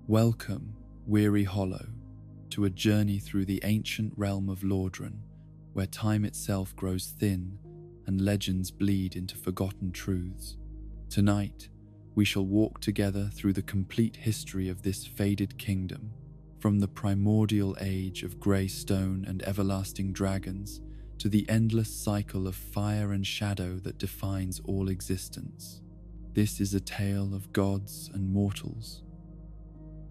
Welcome, weary hollow, to a journey through the ancient realm of Lordran, where time itself grows thin and legends bleed into forgotten truths. Tonight, we shall walk together through the complete history of this faded kingdom, from the primordial age of grey stone and everlasting dragons to the endless cycle of fire and shadow that defines all existence. This is a tale of gods and mortals,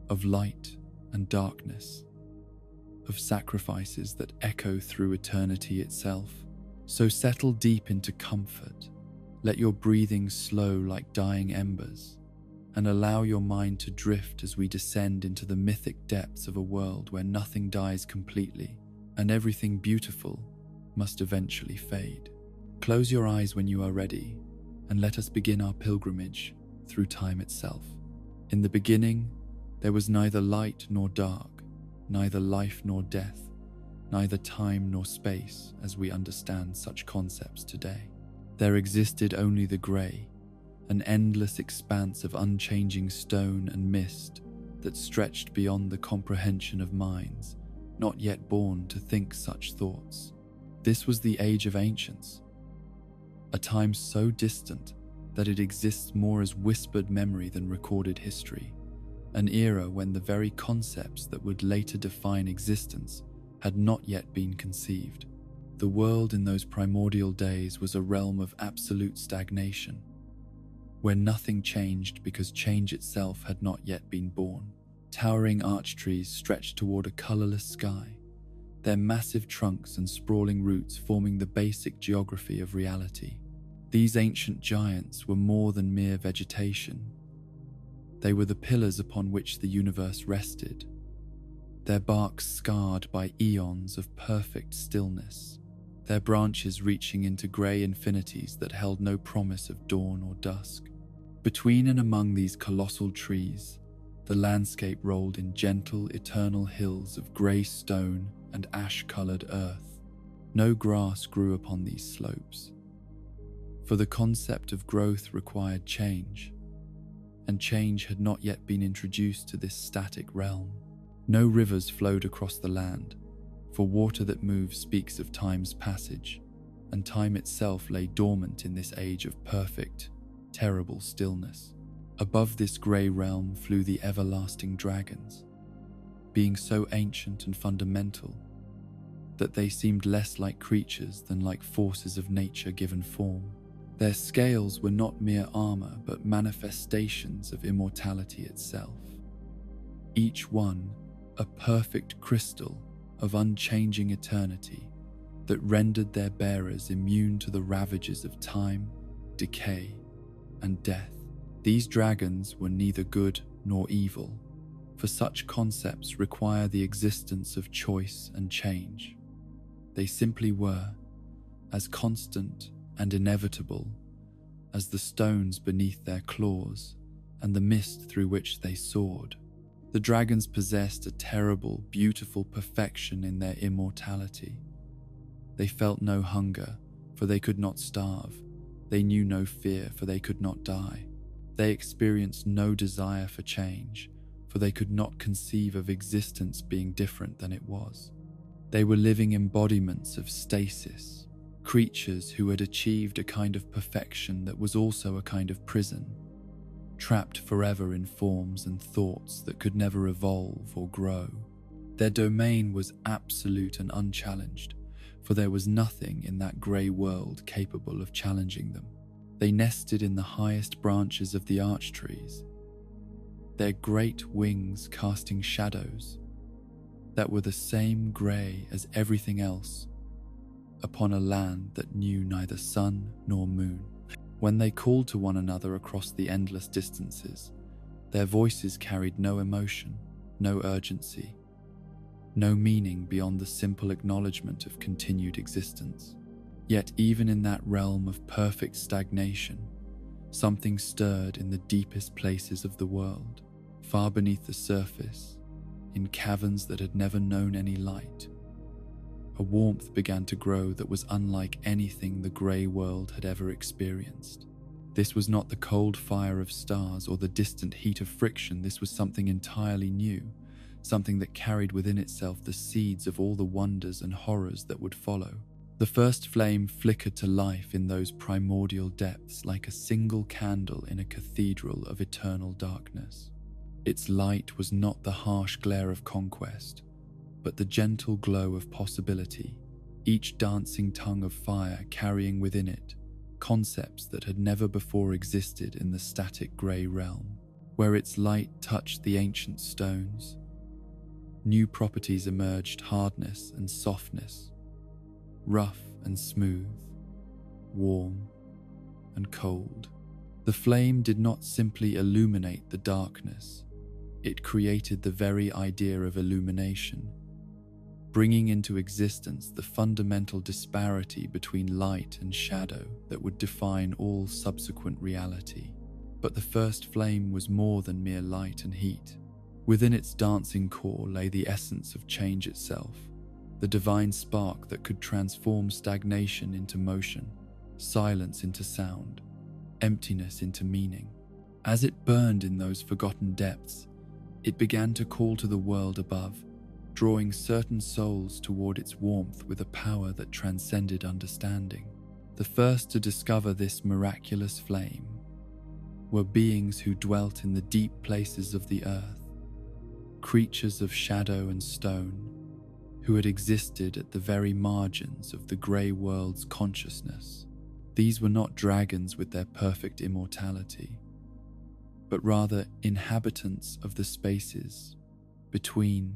of light and darkness, of sacrifices that echo through eternity itself. So settle deep into comfort, let your breathing slow like dying embers, and allow your mind to drift as we descend into the mythic depths of a world where nothing dies completely and everything beautiful must eventually fade. Close your eyes when you are ready, and let us begin our pilgrimage through time itself. In the beginning, there was neither light nor dark, neither life nor death, neither time nor space as we understand such concepts today. There existed only the grey, an endless expanse of unchanging stone and mist that stretched beyond the comprehension of minds not yet born to think such thoughts. This was the Age of Ancients, a time so distant that it exists more as whispered memory than recorded history. An era when the very concepts that would later define existence had not yet been conceived. The world in those primordial days was a realm of absolute stagnation, where nothing changed because change itself had not yet been born. Towering arch trees stretched toward a colourless sky, their massive trunks and sprawling roots forming the basic geography of reality. These ancient giants were more than mere vegetation. They were the pillars upon which the universe rested, their barks scarred by eons of perfect stillness, their branches reaching into grey infinities that held no promise of dawn or dusk. Between and among these colossal trees, the landscape rolled in gentle, eternal hills of grey stone and ash-coloured earth. No grass grew upon these slopes, for the concept of growth required change, and change had not yet been introduced to this static realm. No rivers flowed across the land, for water that moves speaks of time's passage, and time itself lay dormant in this age of perfect, terrible stillness. Above this grey realm flew the everlasting dragons, being so ancient and fundamental that they seemed less like creatures than like forces of nature given form. Their scales were not mere armor, but manifestations of immortality itself, each one a perfect crystal of unchanging eternity that rendered their bearers immune to the ravages of time, decay, and death. These dragons were neither good nor evil, for such concepts require the existence of choice and change. They simply were, as constant and inevitable as the stones beneath their claws and the mist through which they soared. The dragons possessed a terrible, beautiful perfection in their immortality. They felt no hunger, for they could not starve. They knew no fear, for they could not die. They experienced no desire for change, for they could not conceive of existence being different than it was. They were living embodiments of stasis, creatures who had achieved a kind of perfection that was also a kind of prison, trapped forever in forms and thoughts that could never evolve or grow. Their domain was absolute and unchallenged, for there was nothing in that grey world capable of challenging them. They nested in the highest branches of the arch trees, their great wings casting shadows that were the same grey as everything else upon a land that knew neither sun nor moon. When they called to one another across the endless distances, their voices carried no emotion, no urgency, no meaning beyond the simple acknowledgement of continued existence. Yet even in that realm of perfect stagnation, something stirred in the deepest places of the world, far beneath the surface, in caverns that had never known any light. A warmth began to grow that was unlike anything the grey world had ever experienced. This was not the cold fire of stars or the distant heat of friction. This was something entirely new, something that carried within itself the seeds of all the wonders and horrors that would follow. The first flame flickered to life in those primordial depths like a single candle in a cathedral of eternal darkness. Its light was not the harsh glare of conquest, but the gentle glow of possibility, each dancing tongue of fire carrying within it concepts that had never before existed in the static grey realm. Where its light touched the ancient stones, new properties emerged: hardness and softness, rough and smooth, warm and cold. The flame did not simply illuminate the darkness, it created the very idea of illumination, bringing into existence the fundamental disparity between light and shadow that would define all subsequent reality. But the first flame was more than mere light and heat. Within its dancing core lay the essence of change itself, the divine spark that could transform stagnation into motion, silence into sound, emptiness into meaning. As it burned in those forgotten depths, it began to call to the world above, drawing certain souls toward its warmth with a power that transcended understanding. The first to discover this miraculous flame were beings who dwelt in the deep places of the earth, creatures of shadow and stone, who had existed at the very margins of the grey world's consciousness. These were not dragons with their perfect immortality, but rather inhabitants of the spaces between,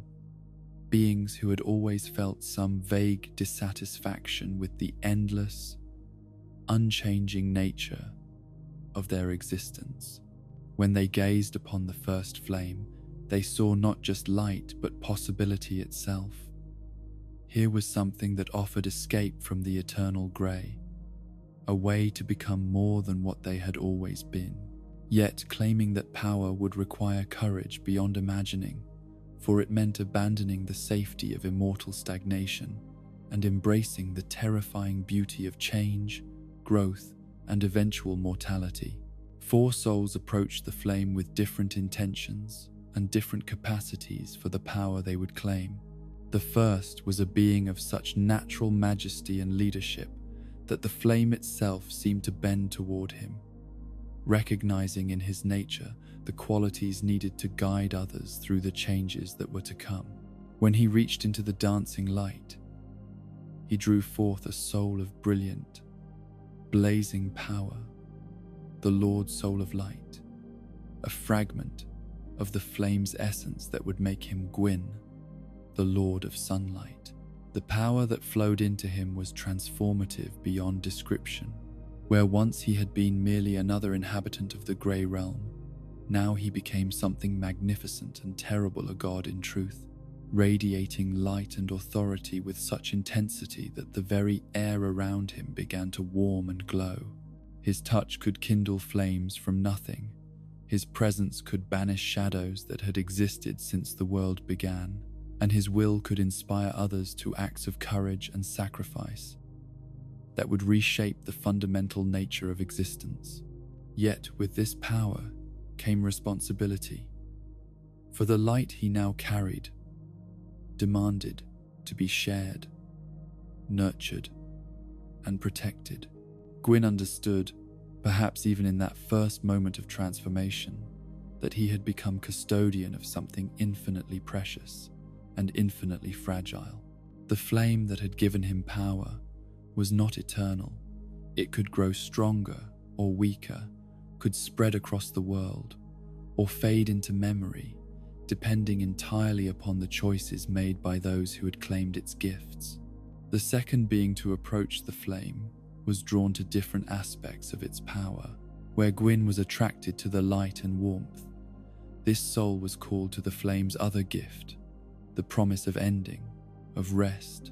beings who had always felt some vague dissatisfaction with the endless, unchanging nature of their existence. When they gazed upon the first flame, they saw not just light but possibility itself. Here was something that offered escape from the eternal grey, a way to become more than what they had always been. Yet claiming that power would require courage beyond imagining, for it meant abandoning the safety of immortal stagnation and embracing the terrifying beauty of change, growth, and eventual mortality. 4 souls approached the flame with different intentions and different capacities for the power they would claim. The first was a being of such natural majesty and leadership that the flame itself seemed to bend toward him, recognizing in his nature the qualities needed to guide others through the changes that were to come. When he reached into the dancing light, he drew forth a soul of brilliant, blazing power, the Lord Soul of Light, a fragment of the flame's essence that would make him Gwyn, the Lord of Sunlight. The power that flowed into him was transformative beyond description. Where once he had been merely another inhabitant of the grey realm, now he became something magnificent and terrible, a god in truth, radiating light and authority with such intensity that the very air around him began to warm and glow. His touch could kindle flames from nothing. His presence could banish shadows that had existed since the world began, and his will could inspire others to acts of courage and sacrifice that would reshape the fundamental nature of existence. Yet with this power came responsibility, for the light he now carried demanded to be shared, nurtured, and protected. Gwyn understood, perhaps even in that first moment of transformation, that he had become custodian of something infinitely precious and infinitely fragile. The flame that had given him power was not eternal. It could grow stronger or weaker, could spread across the world, or fade into memory, depending entirely upon the choices made by those who had claimed its gifts. The second being to approach the flame was drawn to different aspects of its power. Where Gwyn was attracted to the light and warmth, this soul was called to the flame's other gift, the promise of ending, of rest,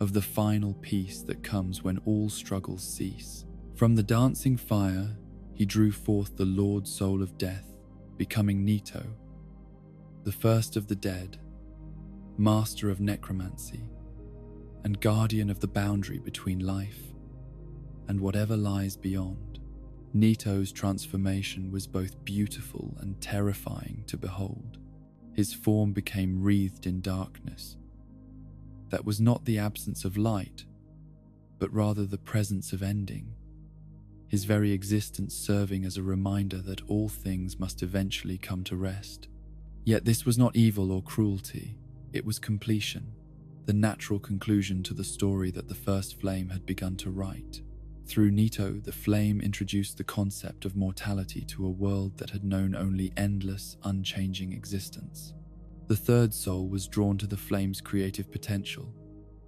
of the final peace that comes when all struggles cease. From the dancing fire, he drew forth the Lord Soul of Death, becoming Nito, the first of the dead, master of necromancy, and guardian of the boundary between life and whatever lies beyond. Nito's transformation was both beautiful and terrifying to behold. His form became wreathed in darkness. That was not the absence of light, but rather the presence of ending, his very existence serving as a reminder that all things must eventually come to rest. Yet this was not evil or cruelty, it was completion, the natural conclusion to the story that the first flame had begun to write. Through Nito, the flame introduced the concept of mortality to a world that had known only endless, unchanging existence. The third soul was drawn to the flame's creative potential,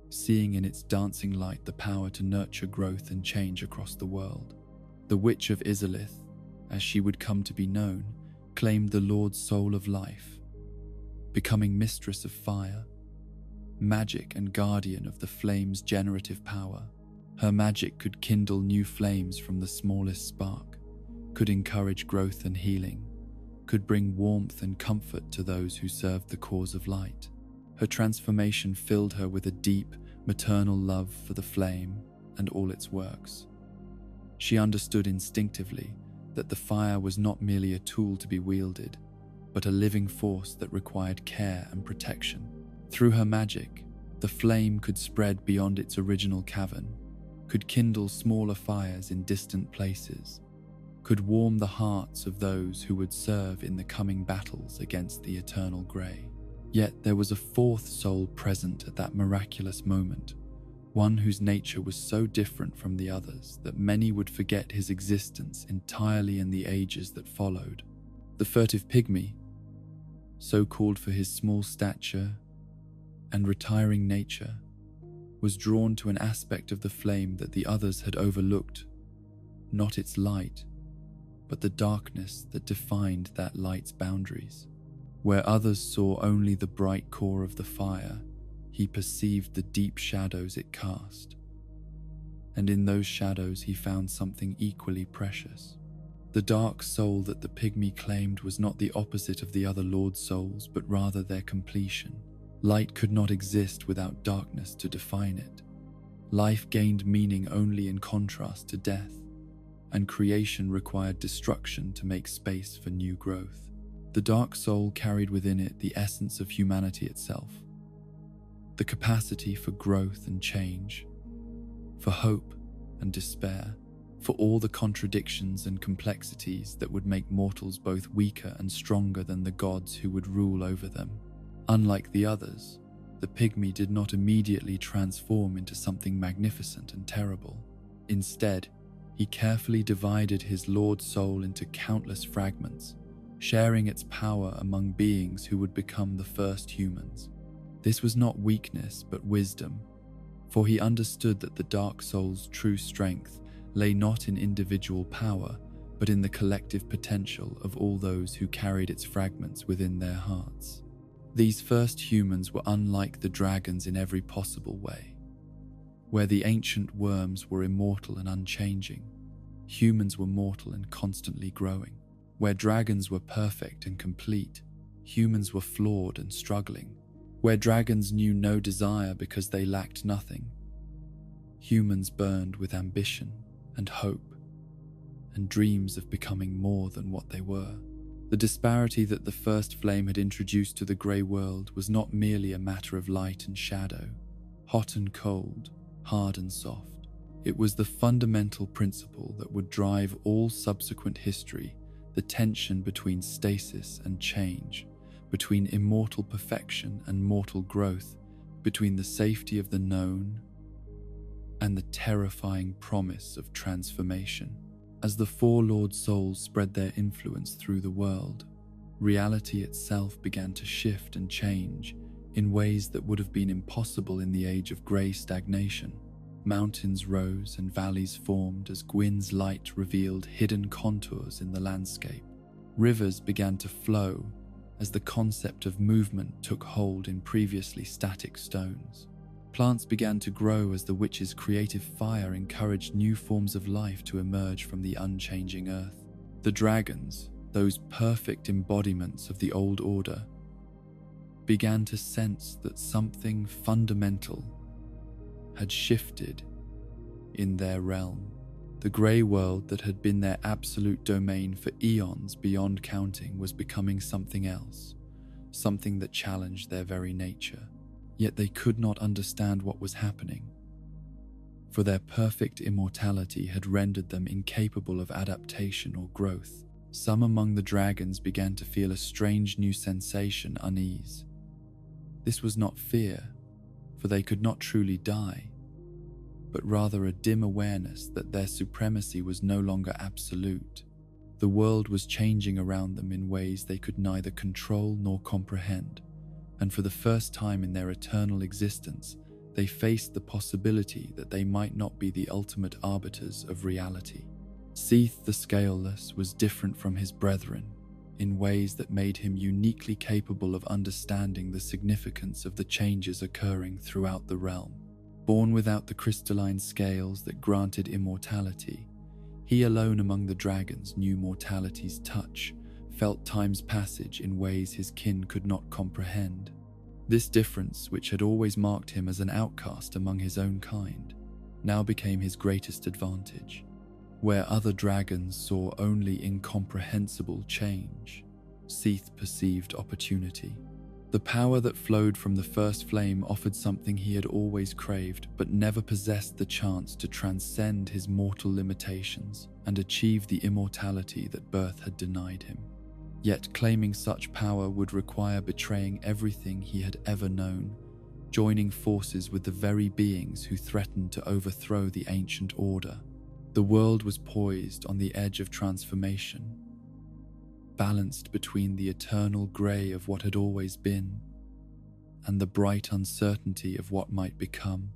seeing in its dancing light the power to nurture growth and change across the world. The Witch of Izalith, as she would come to be known, claimed the Lord's soul of life, becoming mistress of fire, magic and guardian of the flame's generative power. Her magic could kindle new flames from the smallest spark, could encourage growth and healing, could bring warmth and comfort to those who served the cause of light. Her transformation filled her with a deep, maternal love for the flame and all its works. She understood instinctively that the fire was not merely a tool to be wielded, but a living force that required care and protection. Through her magic, the flame could spread beyond its original cavern, could kindle smaller fires in distant places, could warm the hearts of those who would serve in the coming battles against the eternal grey. Yet there was a fourth soul present at that miraculous moment, one whose nature was so different from the others that many would forget his existence entirely in the ages that followed. The furtive pygmy, so called for his small stature and retiring nature, was drawn to an aspect of the flame that the others had overlooked, not its light, but the darkness that defined that light's boundaries. Where others saw only the bright core of the fire, he perceived the deep shadows it cast, and in those shadows he found something equally precious. The dark soul that the pygmy claimed was not the opposite of the other Lord souls, but rather their completion. Light could not exist without darkness to define it. Life gained meaning only in contrast to death, and creation required destruction to make space for new growth. The dark soul carried within it the essence of humanity itself, the capacity for growth and change, for hope and despair, for all the contradictions and complexities that would make mortals both weaker and stronger than the gods who would rule over them. Unlike the others, the pygmy did not immediately transform into something magnificent and terrible. Instead, he carefully divided his Lord soul into countless fragments, sharing its power among beings who would become the first humans. This was not weakness but wisdom, for he understood that the dark soul's true strength lay not in individual power, but in the collective potential of all those who carried its fragments within their hearts. These first humans were unlike the dragons in every possible way. Where the ancient worms were immortal and unchanging, humans were mortal and constantly growing. Where dragons were perfect and complete, humans were flawed and struggling. Where dragons knew no desire because they lacked nothing, humans burned with ambition and hope and dreams of becoming more than what they were. The disparity that the first flame had introduced to the grey world was not merely a matter of light and shadow, hot and cold, hard and soft. It was the fundamental principle that would drive all subsequent history, the tension between stasis and change, between immortal perfection and mortal growth, between the safety of the known and the terrifying promise of transformation. As the four Lord souls spread their influence through the world, reality itself began to shift and change in ways that would have been impossible in the age of grey stagnation. Mountains rose and valleys formed as Gwyn's light revealed hidden contours in the landscape. Rivers began to flow as the concept of movement took hold in previously static stones. Plants began to grow as the witch's creative fire encouraged new forms of life to emerge from the unchanging earth. The dragons, those perfect embodiments of the old order, began to sense that something fundamental had shifted in their realm. The grey world that had been their absolute domain for eons beyond counting was becoming something else, something that challenged their very nature. Yet they could not understand what was happening, for their perfect immortality had rendered them incapable of adaptation or growth. Some among the dragons began to feel a strange new sensation, unease. This was not fear, for they could not truly die, but rather a dim awareness that their supremacy was no longer absolute. The world was changing around them in ways they could neither control nor comprehend, and for the first time in their eternal existence, they faced the possibility that they might not be the ultimate arbiters of reality. Seath the Scaleless was different from his brethren in ways that made him uniquely capable of understanding the significance of the changes occurring throughout the realm. Born without the crystalline scales that granted immortality, he alone among the dragons knew mortality's touch, felt time's passage in ways his kin could not comprehend. This difference, which had always marked him as an outcast among his own kind, now became his greatest advantage. Where other dragons saw only incomprehensible change, Seath perceived opportunity. The power that flowed from the first flame offered something he had always craved, but never possessed the chance to transcend his mortal limitations and achieve the immortality that birth had denied him. Yet claiming such power would require betraying everything he had ever known, joining forces with the very beings who threatened to overthrow the ancient order. The world was poised on the edge of transformation, balanced between the eternal grey of what had always been and the bright uncertainty of what might become.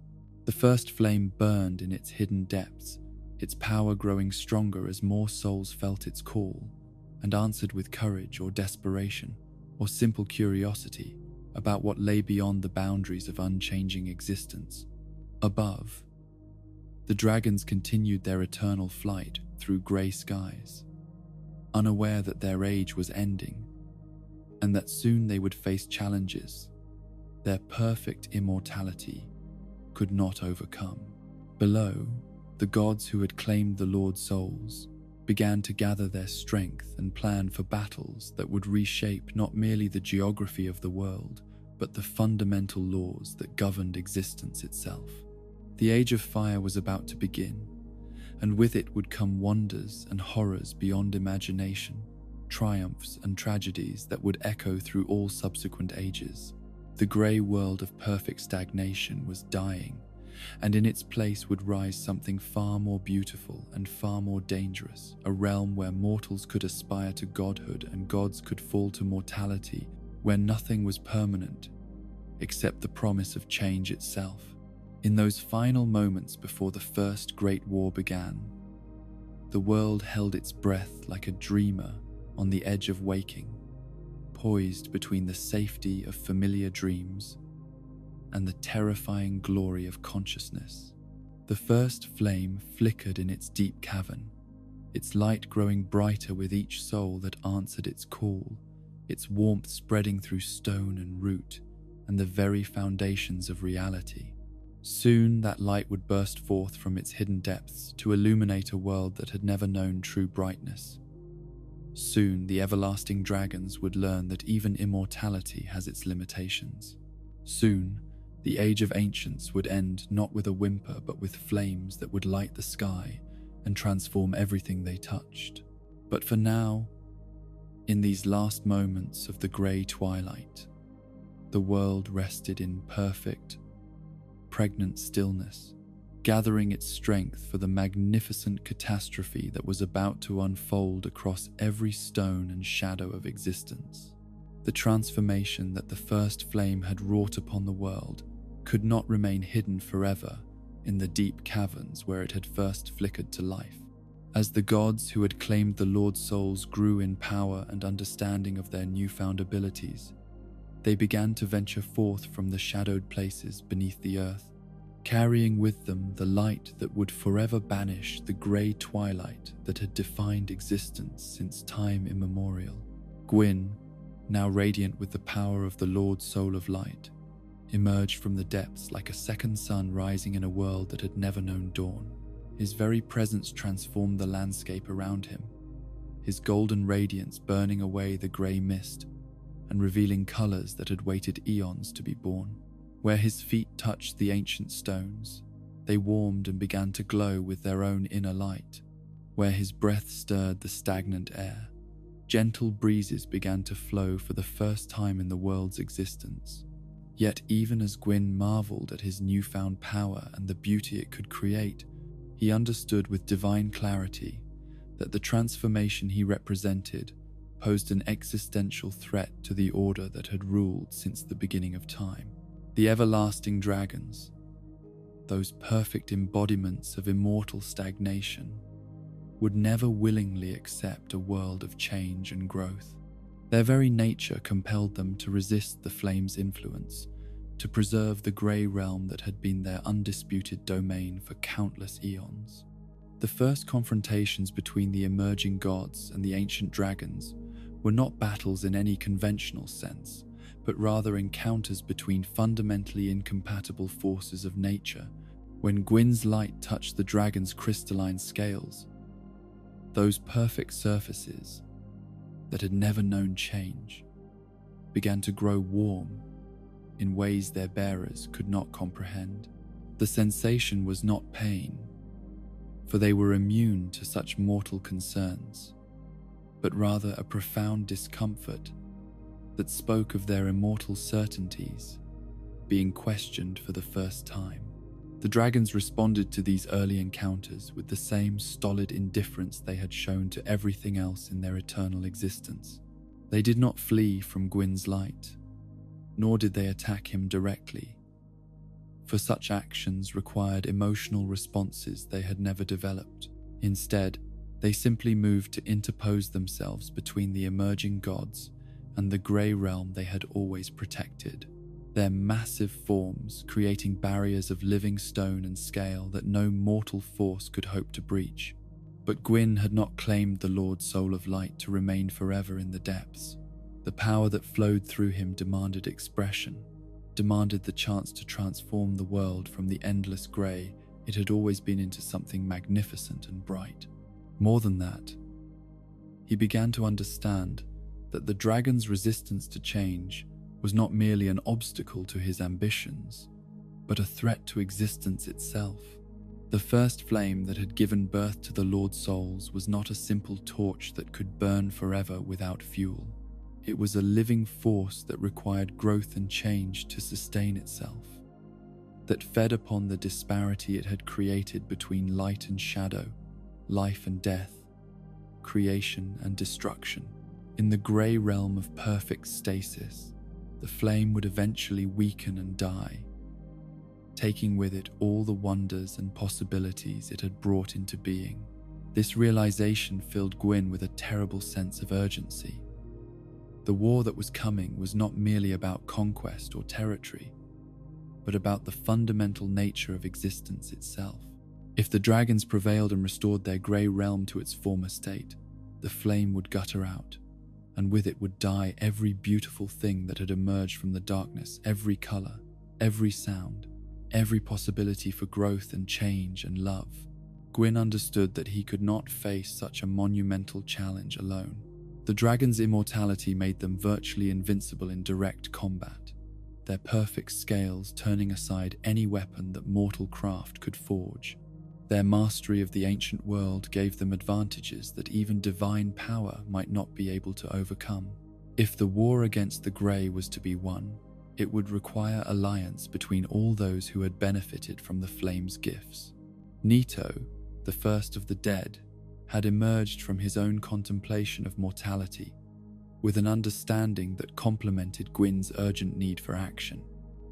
The first flame burned in its hidden depths, its power growing stronger as more souls felt its call and answered with courage or desperation or simple curiosity about what lay beyond the boundaries of unchanging existence. Above, the dragons continued their eternal flight through grey skies, unaware that their age was ending and that soon they would face challenges their perfect immortality could not overcome. Below, the gods who had claimed the Lord's souls began to gather their strength and plan for battles that would reshape not merely the geography of the world, but the fundamental laws that governed existence itself. The Age of Fire was about to begin, and with it would come wonders and horrors beyond imagination, triumphs and tragedies that would echo through all subsequent ages. The grey world of perfect stagnation was dying, and in its place would rise something far more beautiful and far more dangerous, a realm where mortals could aspire to godhood and gods could fall to mortality, where nothing was permanent except the promise of change itself. In those final moments before the first Great War began, the world held its breath like a dreamer on the edge of waking, poised between the safety of familiar dreams and the terrifying glory of consciousness. The first flame flickered in its deep cavern, its light growing brighter with each soul that answered its call, its warmth spreading through stone and root and the very foundations of reality. Soon that light would burst forth from its hidden depths to illuminate a world that had never known true brightness. Soon the everlasting dragons would learn that even immortality has its limitations. Soon the Age of Ancients would end not with a whimper but with flames that would light the sky and transform everything they touched. But for now, in these last moments of the grey twilight, the world rested in perfect, pregnant stillness, gathering its strength for the magnificent catastrophe that was about to unfold across every stone and shadow of existence. The transformation that the first flame had wrought upon the world could not remain hidden forever in the deep caverns where it had first flickered to life. As the gods who had claimed the Lord's souls grew in power and understanding of their newfound abilities, they began to venture forth from the shadowed places beneath the earth, carrying with them the light that would forever banish the grey twilight that had defined existence since time immemorial. Gwyn, now radiant with the power of the Lord's Soul of Light, emerged from the depths like a second sun rising in a world that had never known dawn. His very presence transformed the landscape around him, his golden radiance burning away the grey mist and revealing colours that had waited eons to be born. Where his feet touched the ancient stones, they warmed and began to glow with their own inner light. Where his breath stirred the stagnant air, gentle breezes began to flow for the first time in the world's existence. Yet even as Gwyn marvelled at his newfound power and the beauty it could create, he understood with divine clarity that the transformation he represented posed an existential threat to the order that had ruled since the beginning of time. The everlasting dragons, those perfect embodiments of immortal stagnation, would never willingly accept a world of change and growth. Their very nature compelled them to resist the flame's influence, to preserve the grey realm that had been their undisputed domain for countless eons. The first confrontations between the emerging gods and the ancient dragons were not battles in any conventional sense, but rather encounters between fundamentally incompatible forces of nature. When Gwyn's light touched the dragon's crystalline scales, those perfect surfaces that had never known change began to grow warm in ways their bearers could not comprehend. The sensation was not pain, for they were immune to such mortal concerns, but rather a profound discomfort that spoke of their immortal certainties being questioned for the first time. The dragons responded to these early encounters with the same stolid indifference they had shown to everything else in their eternal existence. They did not flee from Gwyn's light, nor did they attack him directly, for such actions required emotional responses they had never developed. Instead, they simply moved to interpose themselves between the emerging gods and the grey realm they had always protected, their massive forms creating barriers of living stone and scale that no mortal force could hope to breach. But Gwyn had not claimed the Lord Soul of Light to remain forever in the depths. The power that flowed through him demanded expression, demanded the chance to transform the world from the endless grey it had always been into something magnificent and bright. More than that, he began to understand that the dragon's resistance to change was not merely an obstacle to his ambitions, but a threat to existence itself. The first flame that had given birth to the Lord Souls was not a simple torch that could burn forever without fuel. It was a living force that required growth and change to sustain itself, that fed upon the disparity it had created between light and shadow, life and death, creation and destruction. In the grey realm of perfect stasis, the flame would eventually weaken and die, taking with it all the wonders and possibilities it had brought into being. This realization filled Gwyn with a terrible sense of urgency. The war that was coming was not merely about conquest or territory, but about the fundamental nature of existence itself. If the dragons prevailed and restored their grey realm to its former state, the flame would gutter out, and with it would die every beautiful thing that had emerged from the darkness, every colour, every sound, every possibility for growth and change and love. Gwyn understood that he could not face such a monumental challenge alone. The dragon's immortality made them virtually invincible in direct combat, their perfect scales turning aside any weapon that mortal craft could forge. Their mastery of the ancient world gave them advantages that even divine power might not be able to overcome. If the war against the Grey was to be won, it would require alliance between all those who had benefited from the flame's gifts. Nito, the first of the dead, had emerged from his own contemplation of mortality, with an understanding that complemented Gwyn's urgent need for action.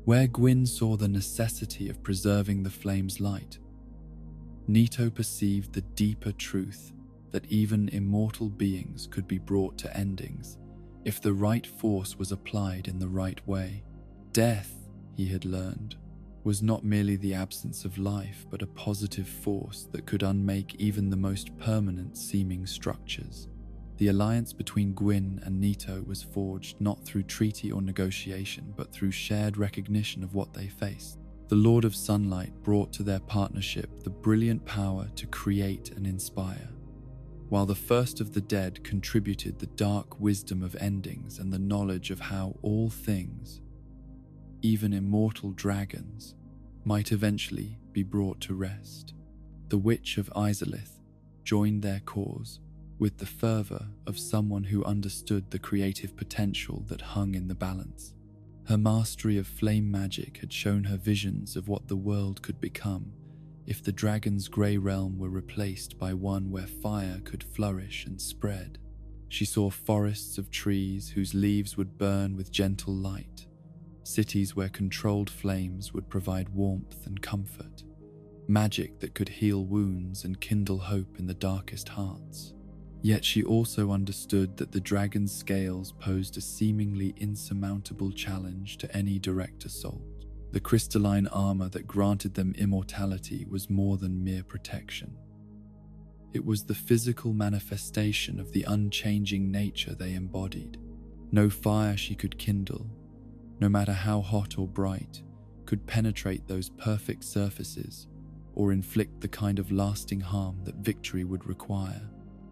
Where Gwyn saw the necessity of preserving the flame's light, Nito perceived the deeper truth that even immortal beings could be brought to endings if the right force was applied in the right way. Death, he had learned, was not merely the absence of life, but a positive force that could unmake even the most permanent seeming structures. The alliance between Gwyn and Nito was forged not through treaty or negotiation, but through shared recognition of what they faced. The Lord of Sunlight brought to their partnership the brilliant power to create and inspire, while the First of the Dead contributed the dark wisdom of endings and the knowledge of how all things, even immortal dragons, might eventually be brought to rest. The Witch of Izalith joined their cause with the fervor of someone who understood the creative potential that hung in the balance. Her mastery of flame magic had shown her visions of what the world could become if the dragon's grey realm were replaced by one where fire could flourish and spread. She saw forests of trees whose leaves would burn with gentle light, cities where controlled flames would provide warmth and comfort, magic that could heal wounds and kindle hope in the darkest hearts. Yet she also understood that the dragon's scales posed a seemingly insurmountable challenge to any direct assault. The crystalline armor that granted them immortality was more than mere protection. It was the physical manifestation of the unchanging nature they embodied. No fire she could kindle, no matter how hot or bright, could penetrate those perfect surfaces or inflict the kind of lasting harm that victory would require.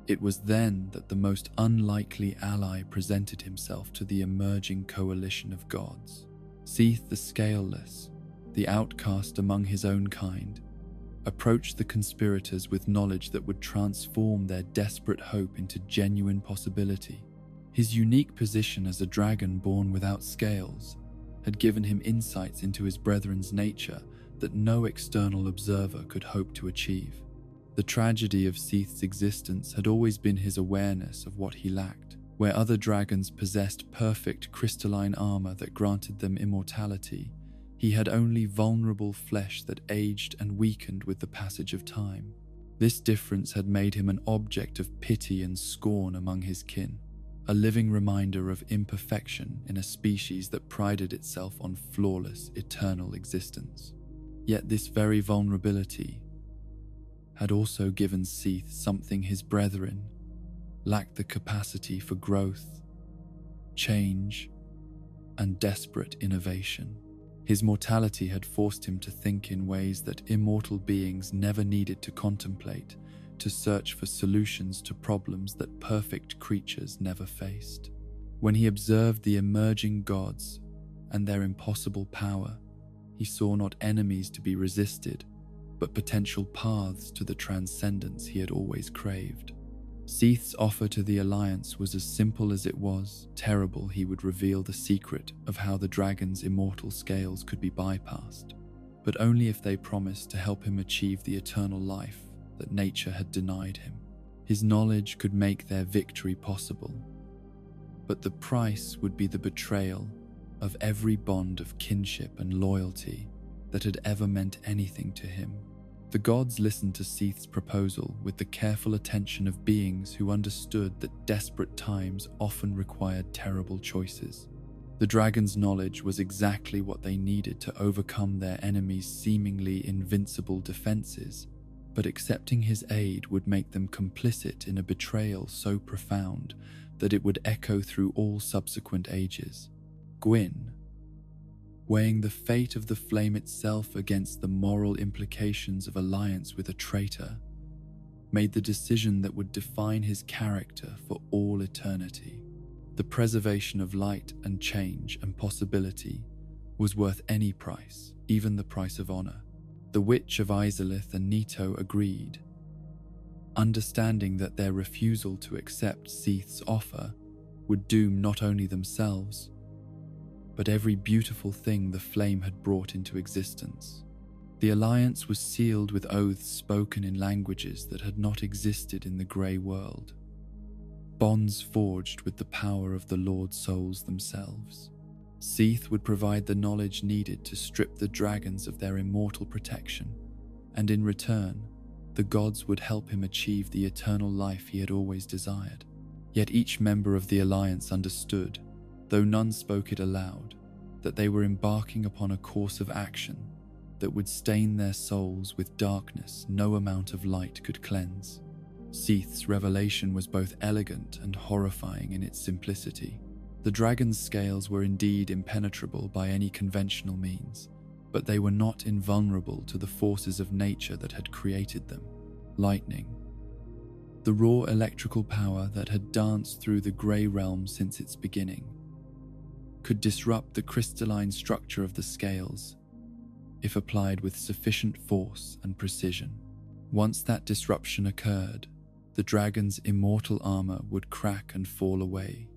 It was then that the most unlikely ally presented himself to the emerging coalition of gods. Seath the Scaleless, the outcast among his own kind, approached the conspirators with knowledge that would transform their desperate hope into genuine possibility. His unique position as a dragon born without scales had given him insights into his brethren's nature that no external observer could hope to achieve. The tragedy of Seath's existence had always been his awareness of what he lacked. Where other dragons possessed perfect crystalline armor that granted them immortality, he had only vulnerable flesh that aged and weakened with the passage of time. This difference had made him an object of pity and scorn among his kin, a living reminder of imperfection in a species that prided itself on flawless, eternal existence. Yet this very vulnerability had also given Seath something his brethren lacked: the capacity for growth, change, and desperate innovation. His mortality had forced him to think in ways that immortal beings never needed to contemplate, to search for solutions to problems that perfect creatures never faced. When he observed the emerging gods and their impossible power, he saw not enemies to be resisted, but potential paths to the transcendence he had always craved. Seath's offer to the Alliance was as simple as it was terrible. He would reveal the secret of how the dragon's immortal scales could be bypassed, but only if they promised to help him achieve the eternal life that nature had denied him. His knowledge could make their victory possible, but the price would be the betrayal of every bond of kinship and loyalty that had ever meant anything to him. The gods listened to Seath's proposal with the careful attention of beings who understood that desperate times often required terrible choices. The dragon's knowledge was exactly what they needed to overcome their enemy's seemingly invincible defenses, but accepting his aid would make them complicit in a betrayal so profound that it would echo through all subsequent ages. Gwyn, weighing the fate of the flame itself against the moral implications of alliance with a traitor, made the decision that would define his character for all eternity. The preservation of light and change and possibility was worth any price, even the price of honor. The Witch of Izalith and Nito agreed, understanding that their refusal to accept Seath's offer would doom not only themselves, but every beautiful thing the flame had brought into existence. The alliance was sealed with oaths spoken in languages that had not existed in the grey world, bonds forged with the power of the Lord Souls themselves. Seath would provide the knowledge needed to strip the dragons of their immortal protection, and in return, the gods would help him achieve the eternal life he had always desired. Yet each member of the alliance understood, though none spoke it aloud, that they were embarking upon a course of action that would stain their souls with darkness no amount of light could cleanse. Seath's revelation was both elegant and horrifying in its simplicity. The dragon's scales were indeed impenetrable by any conventional means, but they were not invulnerable to the forces of nature that had created them. Lightning, the raw electrical power that had danced through the grey realm since its beginning, could disrupt the crystalline structure of the scales if applied with sufficient force and precision. Once that disruption occurred, the dragon's immortal armor would crack and fall away,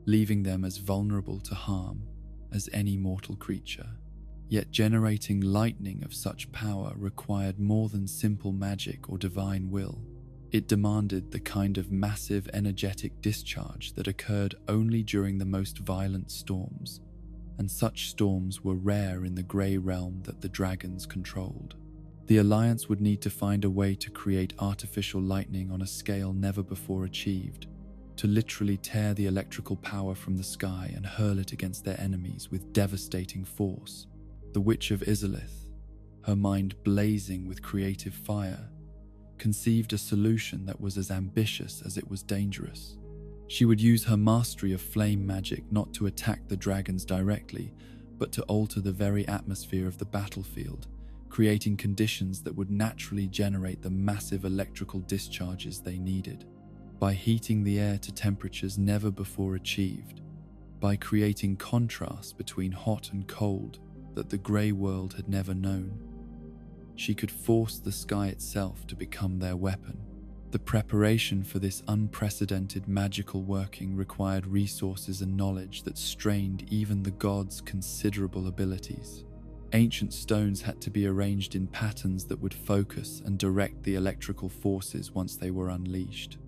leaving them as vulnerable to harm as any mortal creature. Yet generating lightning of such power required more than simple magic or divine will. It demanded the kind of massive energetic discharge that occurred only during the most violent storms, and such storms were rare in the grey realm that the dragons controlled. The Alliance would need to find a way to create artificial lightning on a scale never before achieved, to literally tear the electrical power from the sky and hurl it against their enemies with devastating force. The Witch of Izalith, her mind blazing with creative fire, conceived a solution that was as ambitious as it was dangerous. She would use her mastery of flame magic not to attack the dragons directly, but to alter the very atmosphere of the battlefield, creating conditions that would naturally generate the massive electrical discharges they needed. By heating the air to temperatures never before achieved, by creating contrast between hot and cold that the grey world had never known, she could force the sky itself to become their weapon. The preparation for this unprecedented magical working required resources and knowledge that strained even the gods' considerable abilities. Ancient stones had to be arranged in patterns that would focus and direct the electrical forces once they were unleashed.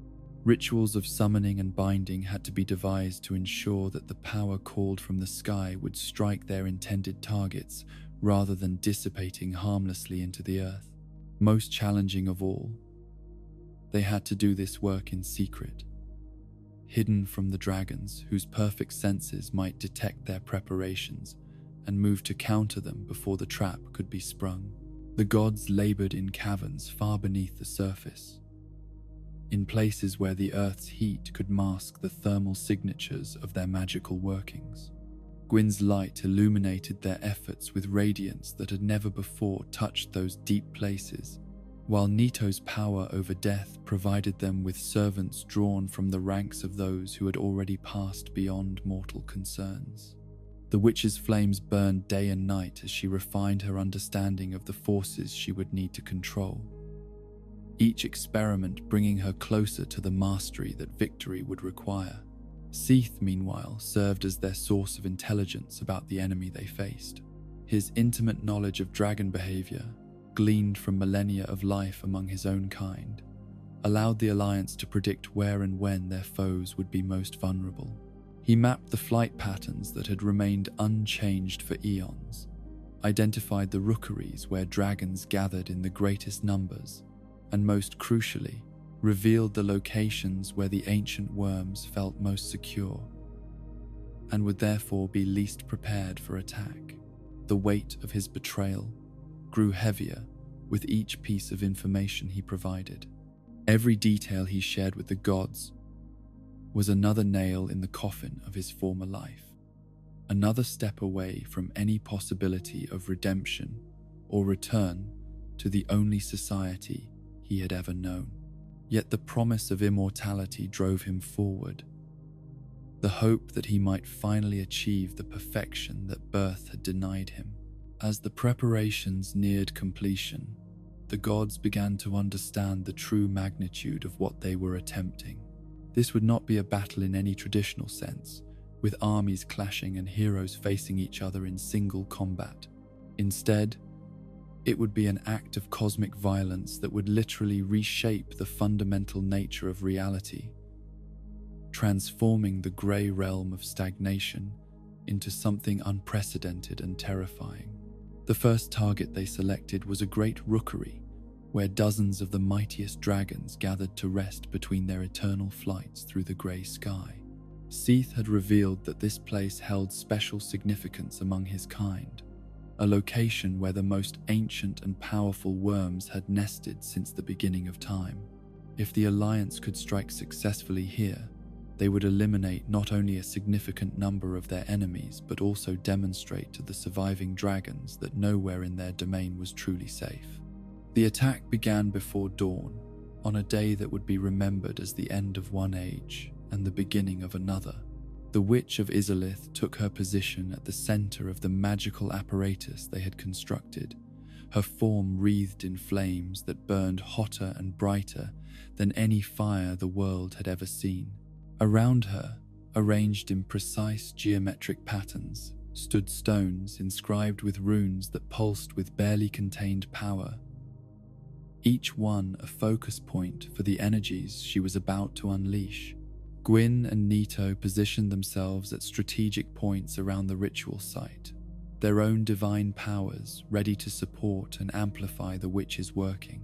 Rituals of summoning and binding had to be devised to ensure that the power called from the sky would strike their intended targets rather than dissipating harmlessly into the earth. Most challenging of all, they had to do this work in secret, hidden from the dragons whose perfect senses might detect their preparations and move to counter them before the trap could be sprung. The gods labored in caverns far beneath the surface, in places where the earth's heat could mask the thermal signatures of their magical workings. Gwyn's light illuminated their efforts with radiance that had never before touched those deep places, while Nito's power over death provided them with servants drawn from the ranks of those who had already passed beyond mortal concerns. The witch's flames burned day and night as she refined her understanding of the forces she would need to control, each experiment bringing her closer to the mastery that victory would require. Seath, meanwhile, served as their source of intelligence about the enemy they faced. His intimate knowledge of dragon behavior, gleaned from millennia of life among his own kind, allowed the Alliance to predict where and when their foes would be most vulnerable. He mapped the flight patterns that had remained unchanged for eons, identified the rookeries where dragons gathered in the greatest numbers, and most crucially, revealed the locations where the ancient worms felt most secure, and would therefore be least prepared for attack. The weight of his betrayal grew heavier with each piece of information he provided. Every detail he shared with the gods was another nail in the coffin of his former life, another step away from any possibility of redemption or return to the only society he had ever known. Yet the promise of immortality drove him forward, the hope that he might finally achieve the perfection that birth had denied him. As the preparations neared completion, the gods began to understand the true magnitude of what they were attempting. This would not be a battle in any traditional sense, with armies clashing and heroes facing each other in single combat. Instead, it would be an act of cosmic violence that would literally reshape the fundamental nature of reality, transforming the grey realm of stagnation into something unprecedented and terrifying. The first target they selected was a great rookery, where dozens of the mightiest dragons gathered to rest between their eternal flights through the grey sky. Seath had revealed that this place held special significance among his kind, a location where the most ancient and powerful worms had nested since the beginning of time. If the Alliance could strike successfully here, They would eliminate not only a significant number of their enemies, but also demonstrate to the surviving dragons that nowhere in their domain was truly safe. The attack began before dawn, on a day that would be remembered as the end of one age and the beginning of another. The Witch of Izalith took her position at the center of the magical apparatus they had constructed, her form wreathed in flames that burned hotter and brighter than any fire the world had ever seen. Around her, arranged in precise geometric patterns, stood stones inscribed with runes that pulsed with barely contained power, each one a focus point for the energies she was about to unleash. Gwyn and Nito positioned themselves at strategic points around the ritual site, their own divine powers ready to support and amplify the witch's working.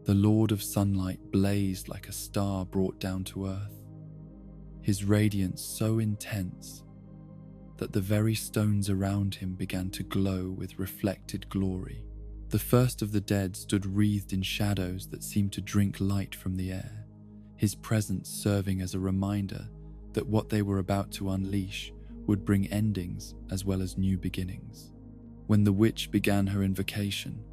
The Lord of Sunlight blazed like a star brought down to earth, his radiance so intense that the very stones around him began to glow with reflected glory. The first of the dead stood wreathed in shadows that seemed to drink light from the air, his presence serving as a reminder that what they were about to unleash would bring endings as well as new beginnings. When the witch began her invocation,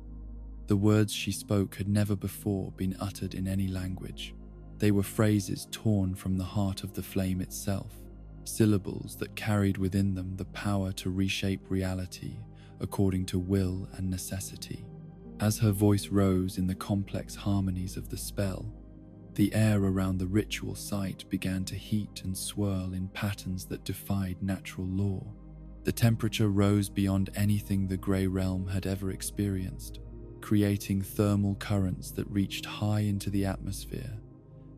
the words she spoke had never before been uttered in any language. They were phrases torn from the heart of the flame itself, syllables that carried within them the power to reshape reality according to will and necessity. As her voice rose in the complex harmonies of the spell, the air around the ritual site began to heat and swirl in patterns that defied natural law. The temperature rose beyond anything the Grey Realm had ever experienced, creating thermal currents that reached high into the atmosphere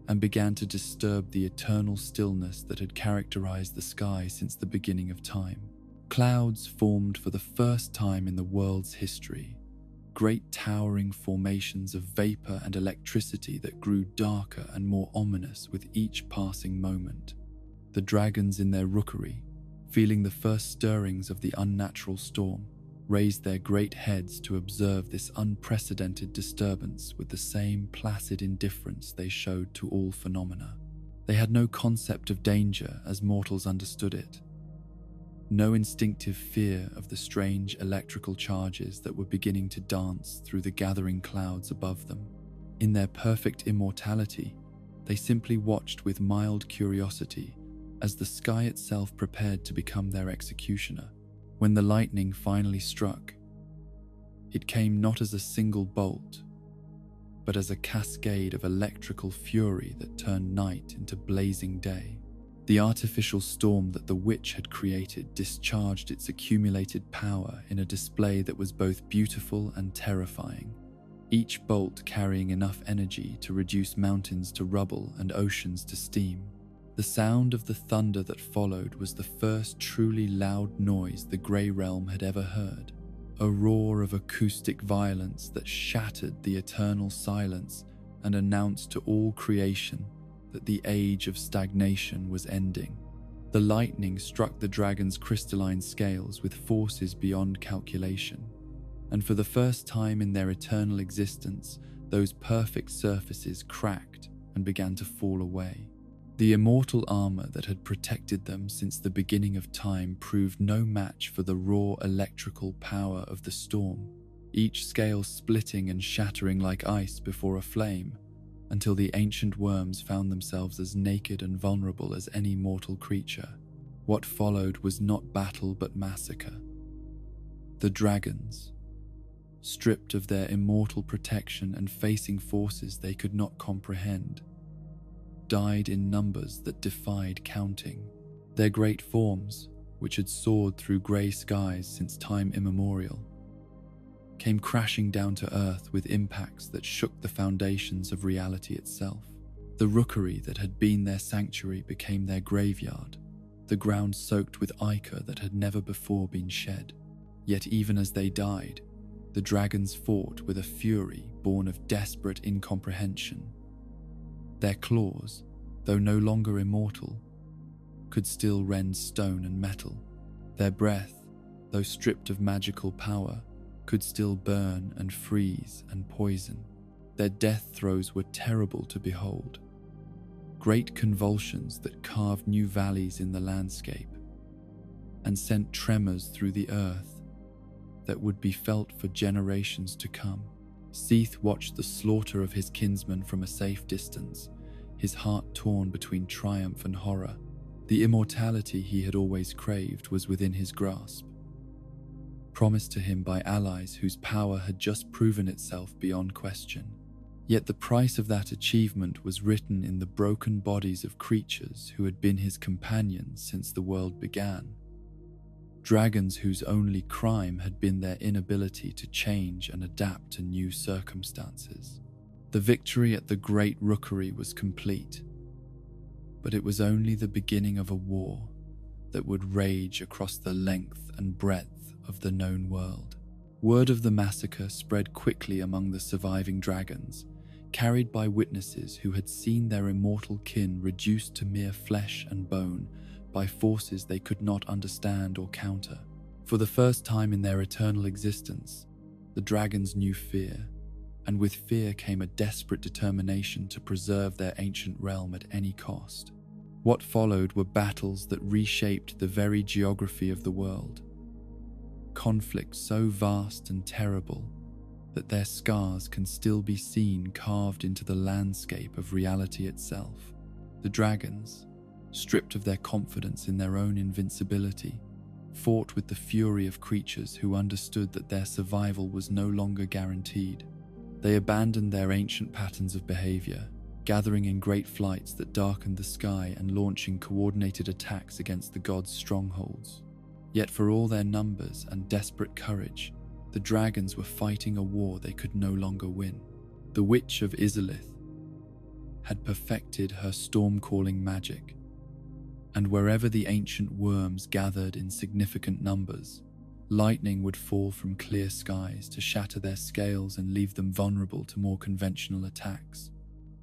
and began to disturb the eternal stillness that had characterized the sky since the beginning of time. Clouds formed for the first time in the world's history, great towering formations of vapor and electricity that grew darker and more ominous with each passing moment. The dragons in their rookery, feeling the first stirrings of the unnatural storm, raised their great heads to observe this unprecedented disturbance with the same placid indifference they showed to all phenomena. They had no concept of danger as mortals understood it, no instinctive fear of the strange electrical charges that were beginning to dance through the gathering clouds above them. In their perfect immortality, they simply watched with mild curiosity as the sky itself prepared to become their executioner. When the lightning finally struck, it came not as a single bolt, but as a cascade of electrical fury that turned night into blazing day. The artificial storm that the witch had created discharged its accumulated power in a display that was both beautiful and terrifying, each bolt carrying enough energy to reduce mountains to rubble and oceans to steam. The sound of the thunder that followed was the first truly loud noise the Grey Realm had ever heard, a roar of acoustic violence that shattered the eternal silence and announced to all creation that the age of stagnation was ending. The lightning struck the dragon's crystalline scales with forces beyond calculation, and for the first time in their eternal existence, those perfect surfaces cracked and began to fall away. The immortal armor that had protected them since the beginning of time proved no match for the raw electrical power of the storm, each scale splitting and shattering like ice before a flame, until the ancient worms found themselves as naked and vulnerable as any mortal creature. What followed was not battle but massacre. The dragons, stripped of their immortal protection and facing forces they could not comprehend, died in numbers that defied counting. Their great forms, which had soared through grey skies since time immemorial, came crashing down to earth with impacts that shook the foundations of reality itself. The rookery that had been their sanctuary became their graveyard, the ground soaked with ichor that had never before been shed. Yet even as they died, the dragons fought with a fury born of desperate incomprehension. Their claws, though no longer immortal, could still rend stone and metal. Their breath, though stripped of magical power, could still burn and freeze and poison. Their death throes were terrible to behold, great convulsions that carved new valleys in the landscape and sent tremors through the earth that would be felt for generations to come. Seath watched the slaughter of his kinsmen from a safe distance, his heart torn between triumph and horror. The immortality he had always craved was within his grasp, promised to him by allies whose power had just proven itself beyond question. Yet the price of that achievement was written in the broken bodies of creatures who had been his companions since the world began. Dragons whose only crime had been their inability to change and adapt to new circumstances. The victory at the Great Rookery was complete, but it was only the beginning of a war that would rage across the length and breadth of the known world. Word of the massacre spread quickly among the surviving dragons, carried by witnesses who had seen their immortal kin reduced to mere flesh and bone by forces they could not understand or counter. For the first time in their eternal existence, the dragons knew fear, and with fear came a desperate determination to preserve their ancient realm at any cost. What followed were battles that reshaped the very geography of the world. Conflicts so vast and terrible that their scars can still be seen carved into the landscape of reality itself. The dragons, stripped of their confidence in their own invincibility, fought with the fury of creatures who understood that their survival was no longer guaranteed. They abandoned their ancient patterns of behavior, gathering in great flights that darkened the sky and launching coordinated attacks against the gods' strongholds. Yet for all their numbers and desperate courage, the dragons were fighting a war they could no longer win. The Witch of Izalith had perfected her storm-calling magic, and wherever the ancient worms gathered in significant numbers, lightning would fall from clear skies to shatter their scales and leave them vulnerable to more conventional attacks.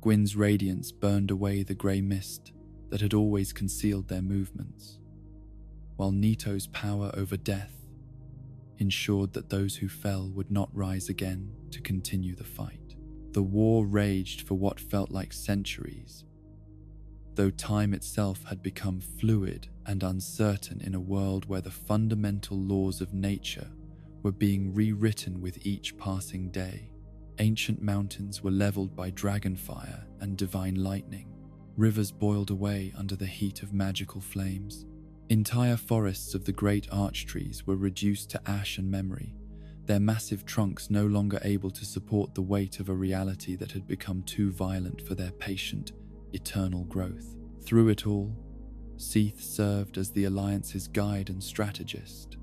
Gwyn's radiance burned away the grey mist that had always concealed their movements, while Nito's power over death ensured that those who fell would not rise again to continue the fight. The war raged for what felt like centuries, though time itself had become fluid and uncertain in a world where the fundamental laws of nature were being rewritten with each passing day. Ancient mountains were leveled by dragonfire and divine lightning. Rivers boiled away under the heat of magical flames. Entire forests of the great arch trees were reduced to ash and memory, their massive trunks no longer able to support the weight of a reality that had become too violent for their patient, eternal growth. Through it all, Seath served as the Alliance's guide and strategist,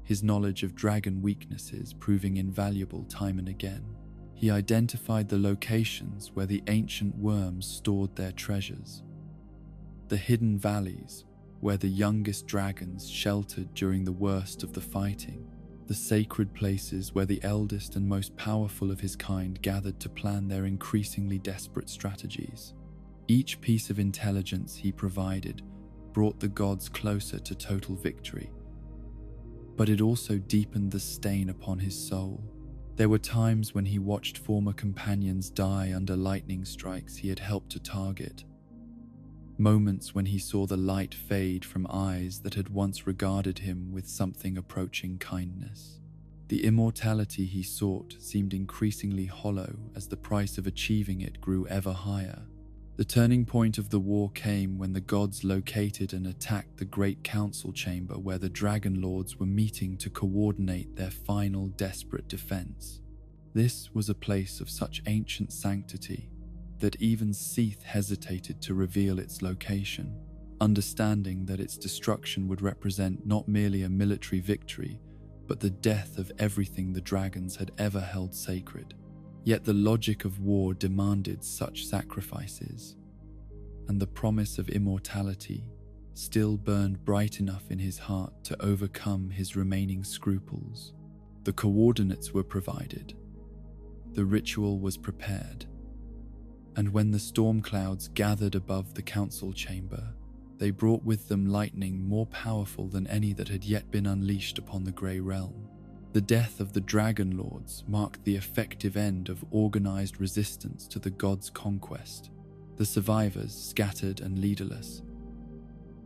his knowledge of dragon weaknesses proving invaluable time and again. He identified the locations where the ancient worms stored their treasures, the hidden valleys where the youngest dragons sheltered during the worst of the fighting, the sacred places where the eldest and most powerful of his kind gathered to plan their increasingly desperate strategies. Each piece of intelligence he provided brought the gods closer to total victory, but it also deepened the stain upon his soul. There were times when he watched former companions die under lightning strikes he had helped to target, moments when he saw the light fade from eyes that had once regarded him with something approaching kindness. The immortality he sought seemed increasingly hollow as the price of achieving it grew ever higher. The turning point of the war came when the gods located and attacked the Great Council Chamber where the Dragon Lords were meeting to coordinate their final desperate defense. This was a place of such ancient sanctity that even Seath hesitated to reveal its location, understanding that its destruction would represent not merely a military victory, but the death of everything the dragons had ever held sacred. Yet the logic of war demanded such sacrifices, and the promise of immortality still burned bright enough in his heart to overcome his remaining scruples. The coordinates were provided, the ritual was prepared, and when the storm clouds gathered above the council chamber, they brought with them lightning more powerful than any that had yet been unleashed upon the Grey Realm. The death of the Dragon Lords marked the effective end of organized resistance to the gods' conquest, The survivors, scattered and leaderless,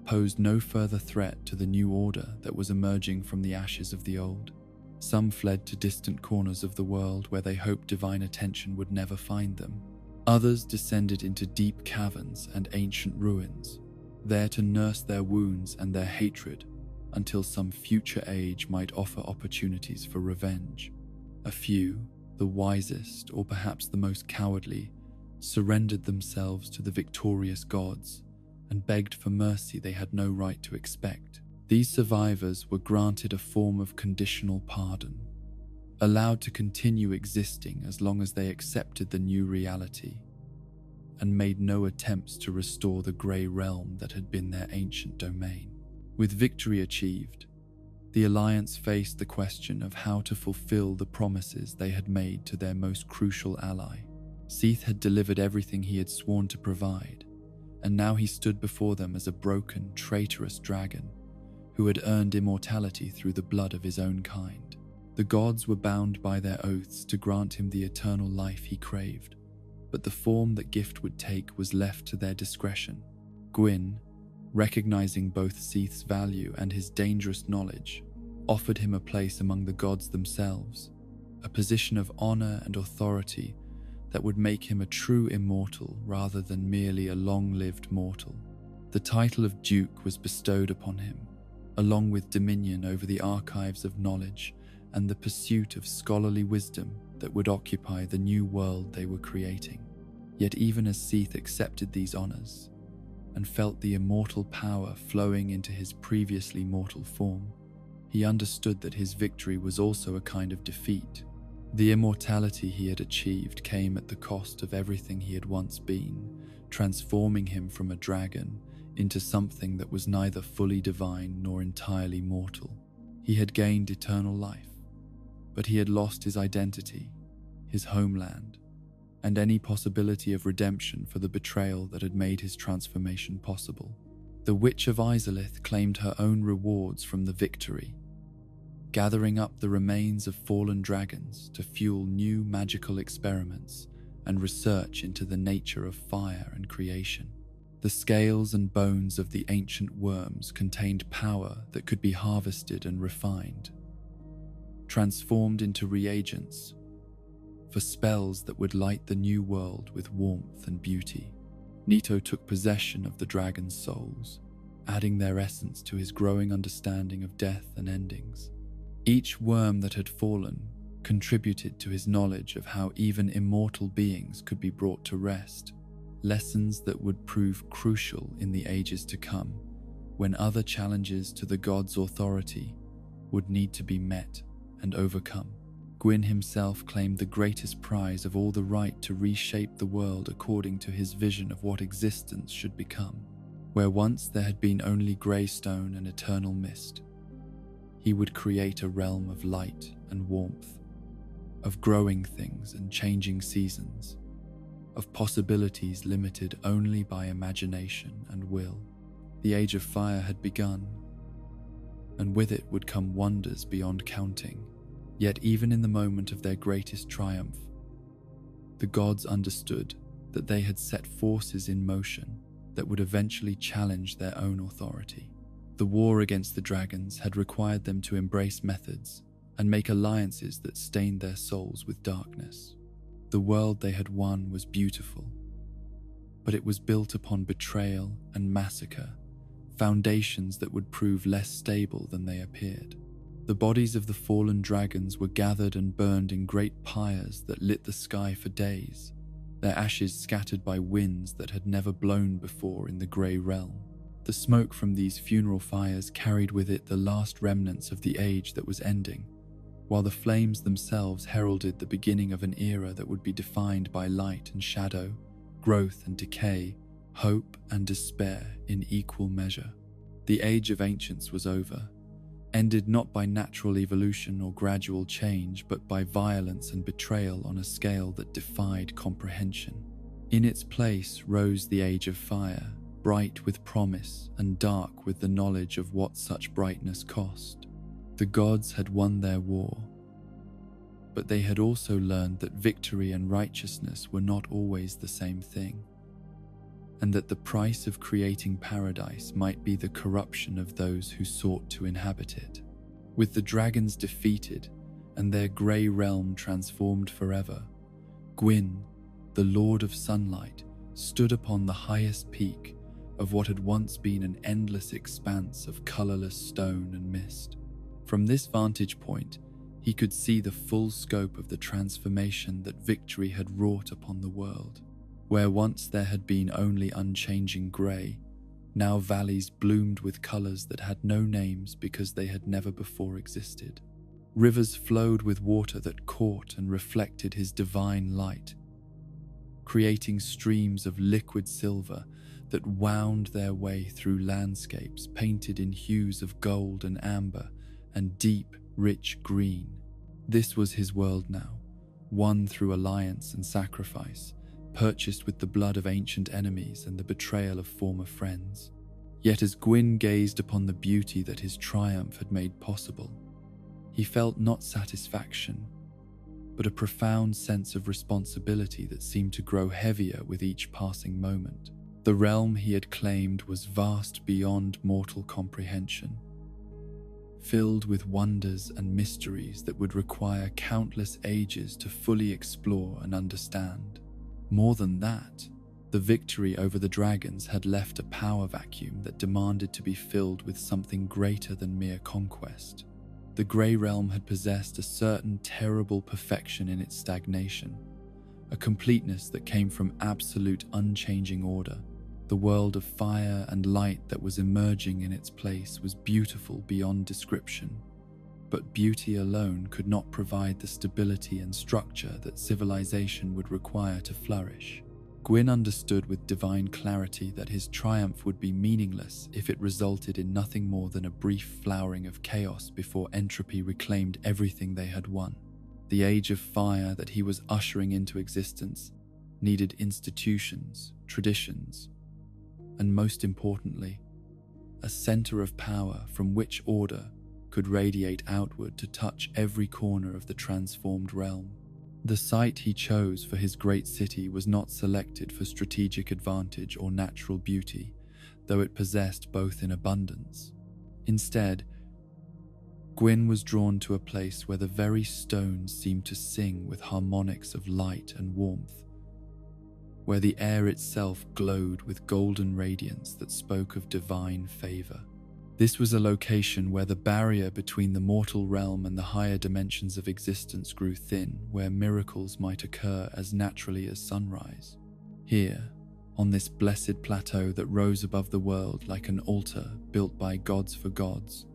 posed no further threat to the new order that was emerging from the ashes of the old. Some fled to distant corners of the world where they hoped divine attention would never find them. Others descended into deep caverns and ancient ruins, there to nurse their wounds and their hatred until some future age might offer opportunities for revenge. A few, the wisest or perhaps the most cowardly, surrendered themselves to the victorious gods and begged for mercy they had no right to expect. These survivors were granted a form of conditional pardon, allowed to continue existing as long as they accepted the new reality, and made no attempts to restore the grey realm that had been their ancient domain. With victory achieved, the Alliance faced the question of how to fulfill the promises they had made to their most crucial ally. Seath had delivered everything he had sworn to provide, and now he stood before them as a broken, traitorous dragon who had earned immortality through the blood of his own kind. The gods were bound by their oaths to grant him the eternal life he craved, but the form that gift would take was left to their discretion. Gwyn, recognizing both Seath's value and his dangerous knowledge, offered him a place among the gods themselves, a position of honor and authority that would make him a true immortal rather than merely a long-lived mortal. The title of Duke was bestowed upon him, along with dominion over the archives of knowledge and the pursuit of scholarly wisdom that would occupy the new world they were creating. Yet even as Seath accepted these honors and felt the immortal power flowing into his previously mortal form, he understood that his victory was also a kind of defeat. The immortality he had achieved came at the cost of everything he had once been, transforming him from a dragon into something that was neither fully divine nor entirely mortal. He had gained eternal life, but he had lost his identity, his homeland, and any possibility of redemption for the betrayal that had made his transformation possible. The Witch of Izalith claimed her own rewards from the victory, gathering up the remains of fallen dragons to fuel new magical experiments and research into the nature of fire and creation. The scales and bones of the ancient worms contained power that could be harvested and refined, transformed into reagents for spells that would light the new world with warmth and beauty. Nito took possession of the dragon's souls, adding their essence to his growing understanding of death and endings. Each worm that had fallen contributed to his knowledge of how even immortal beings could be brought to rest, lessons that would prove crucial in the ages to come, when other challenges to the gods' authority would need to be met and overcome. Gwyn himself claimed the greatest prize of all, the right to reshape the world according to his vision of what existence should become. Where once there had been only grey stone and eternal mist, he would create a realm of light and warmth, of growing things and changing seasons, of possibilities limited only by imagination and will. The Age of Fire had begun, and with it would come wonders beyond counting. Yet even in the moment of their greatest triumph, the gods understood that they had set forces in motion that would eventually challenge their own authority. The war against the dragons had required them to embrace methods and make alliances that stained their souls with darkness. The world they had won was beautiful, but it was built upon betrayal and massacre, foundations that would prove less stable than they appeared. The bodies of the fallen dragons were gathered and burned in great pyres that lit the sky for days, their ashes scattered by winds that had never blown before in the grey realm. The smoke from these funeral fires carried with it the last remnants of the age that was ending, while the flames themselves heralded the beginning of an era that would be defined by light and shadow, growth and decay, hope and despair in equal measure. The Age of Ancients was over, ended not by natural evolution or gradual change, but by violence and betrayal on a scale that defied comprehension. In its place rose the Age of Fire, bright with promise and dark with the knowledge of what such brightness cost. The gods had won their war, but they had also learned that victory and righteousness were not always the same thing. and that the price of creating paradise might be the corruption of those who sought to inhabit it. With the dragons defeated and their grey realm transformed forever, Gwyn, the Lord of Sunlight, stood upon the highest peak of what had once been an endless expanse of colourless stone and mist. From this vantage point, he could see the full scope of the transformation that victory had wrought upon the world. Where once there had been only unchanging grey, now valleys bloomed with colours that had no names because they had never before existed. Rivers flowed with water that caught and reflected his divine light, creating streams of liquid silver that wound their way through landscapes painted in hues of gold and amber and deep, rich green. This was his world now, won through alliance and sacrifice, purchased with the blood of ancient enemies and the betrayal of former friends. Yet as Gwyn gazed upon the beauty that his triumph had made possible, he felt not satisfaction, but a profound sense of responsibility that seemed to grow heavier with each passing moment. The realm he had claimed was vast beyond mortal comprehension, filled with wonders and mysteries that would require countless ages to fully explore and understand. More than that, the victory over the dragons had left a power vacuum that demanded to be filled with something greater than mere conquest. The Grey Realm had possessed a certain terrible perfection in its stagnation, a completeness that came from absolute unchanging order. The world of fire and light that was emerging in its place was beautiful beyond description, but beauty alone could not provide the stability and structure that civilization would require to flourish. Gwyn understood with divine clarity that his triumph would be meaningless if it resulted in nothing more than a brief flowering of chaos before entropy reclaimed everything they had won. The age of fire that he was ushering into existence needed institutions, traditions, and most importantly, a center of power from which order could radiate outward to touch every corner of the transformed realm. The site he chose for his great city was not selected for strategic advantage or natural beauty, though it possessed both in abundance. Instead, Gwyn was drawn to a place where the very stones seemed to sing with harmonics of light and warmth, where the air itself glowed with golden radiance that spoke of divine favor. This was a location where the barrier between the mortal realm and the higher dimensions of existence grew thin, where miracles might occur as naturally as sunrise. Here, on this blessed plateau that rose above the world like an altar built by gods for gods,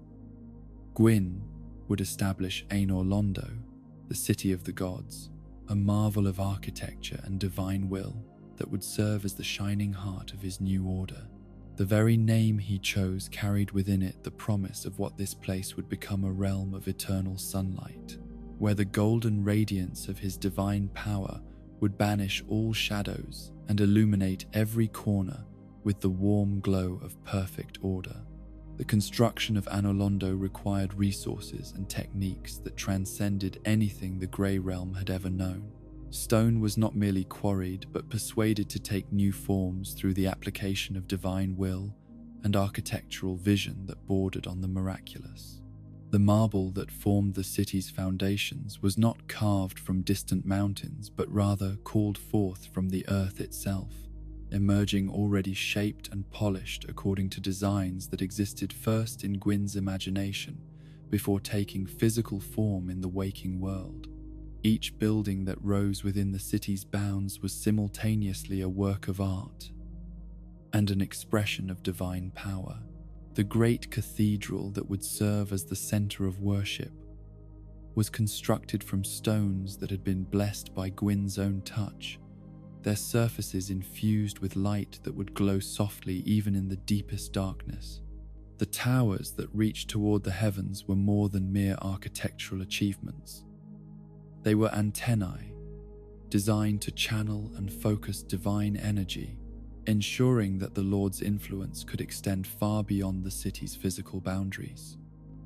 Gwyn would establish Aenor Londo, the city of the gods, a marvel of architecture and divine will that would serve as the shining heart of his new order. The very name he chose carried within it the promise of what this place would become a realm of eternal sunlight, where the golden radiance of his divine power would banish all shadows and illuminate every corner with the warm glow of perfect order. The construction of Aenor Londo required resources and techniques that transcended anything the Grey Realm had ever known. Stone was not merely quarried, but persuaded to take new forms through the application of divine will and architectural vision that bordered on the miraculous. The marble that formed the city's foundations was not carved from distant mountains, but rather called forth from the earth itself, emerging already shaped and polished according to designs that existed first in Gwyn's imagination before taking physical form in the waking world. Each building that rose within the city's bounds was simultaneously a work of art and an expression of divine power. The great cathedral that would serve as the center of worship was constructed from stones that had been blessed by Gwyn's own touch, their surfaces infused with light that would glow softly even in the deepest darkness. The towers that reached toward the heavens were more than mere architectural achievements. They were antennae, designed to channel and focus divine energy, ensuring that the Lord's influence could extend far beyond the city's physical boundaries.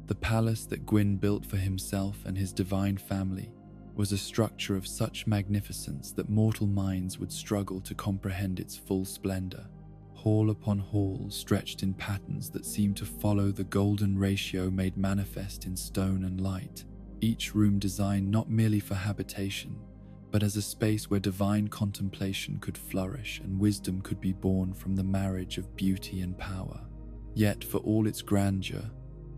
The palace that Gwyn built for himself and his divine family was a structure of such magnificence that mortal minds would struggle to comprehend its full splendor. hall upon hall stretched in patterns that seemed to follow the golden ratio made manifest in stone and light, each room designed not merely for habitation, but as a space where divine contemplation could flourish and wisdom could be born from the marriage of beauty and power. Yet, for all its grandeur,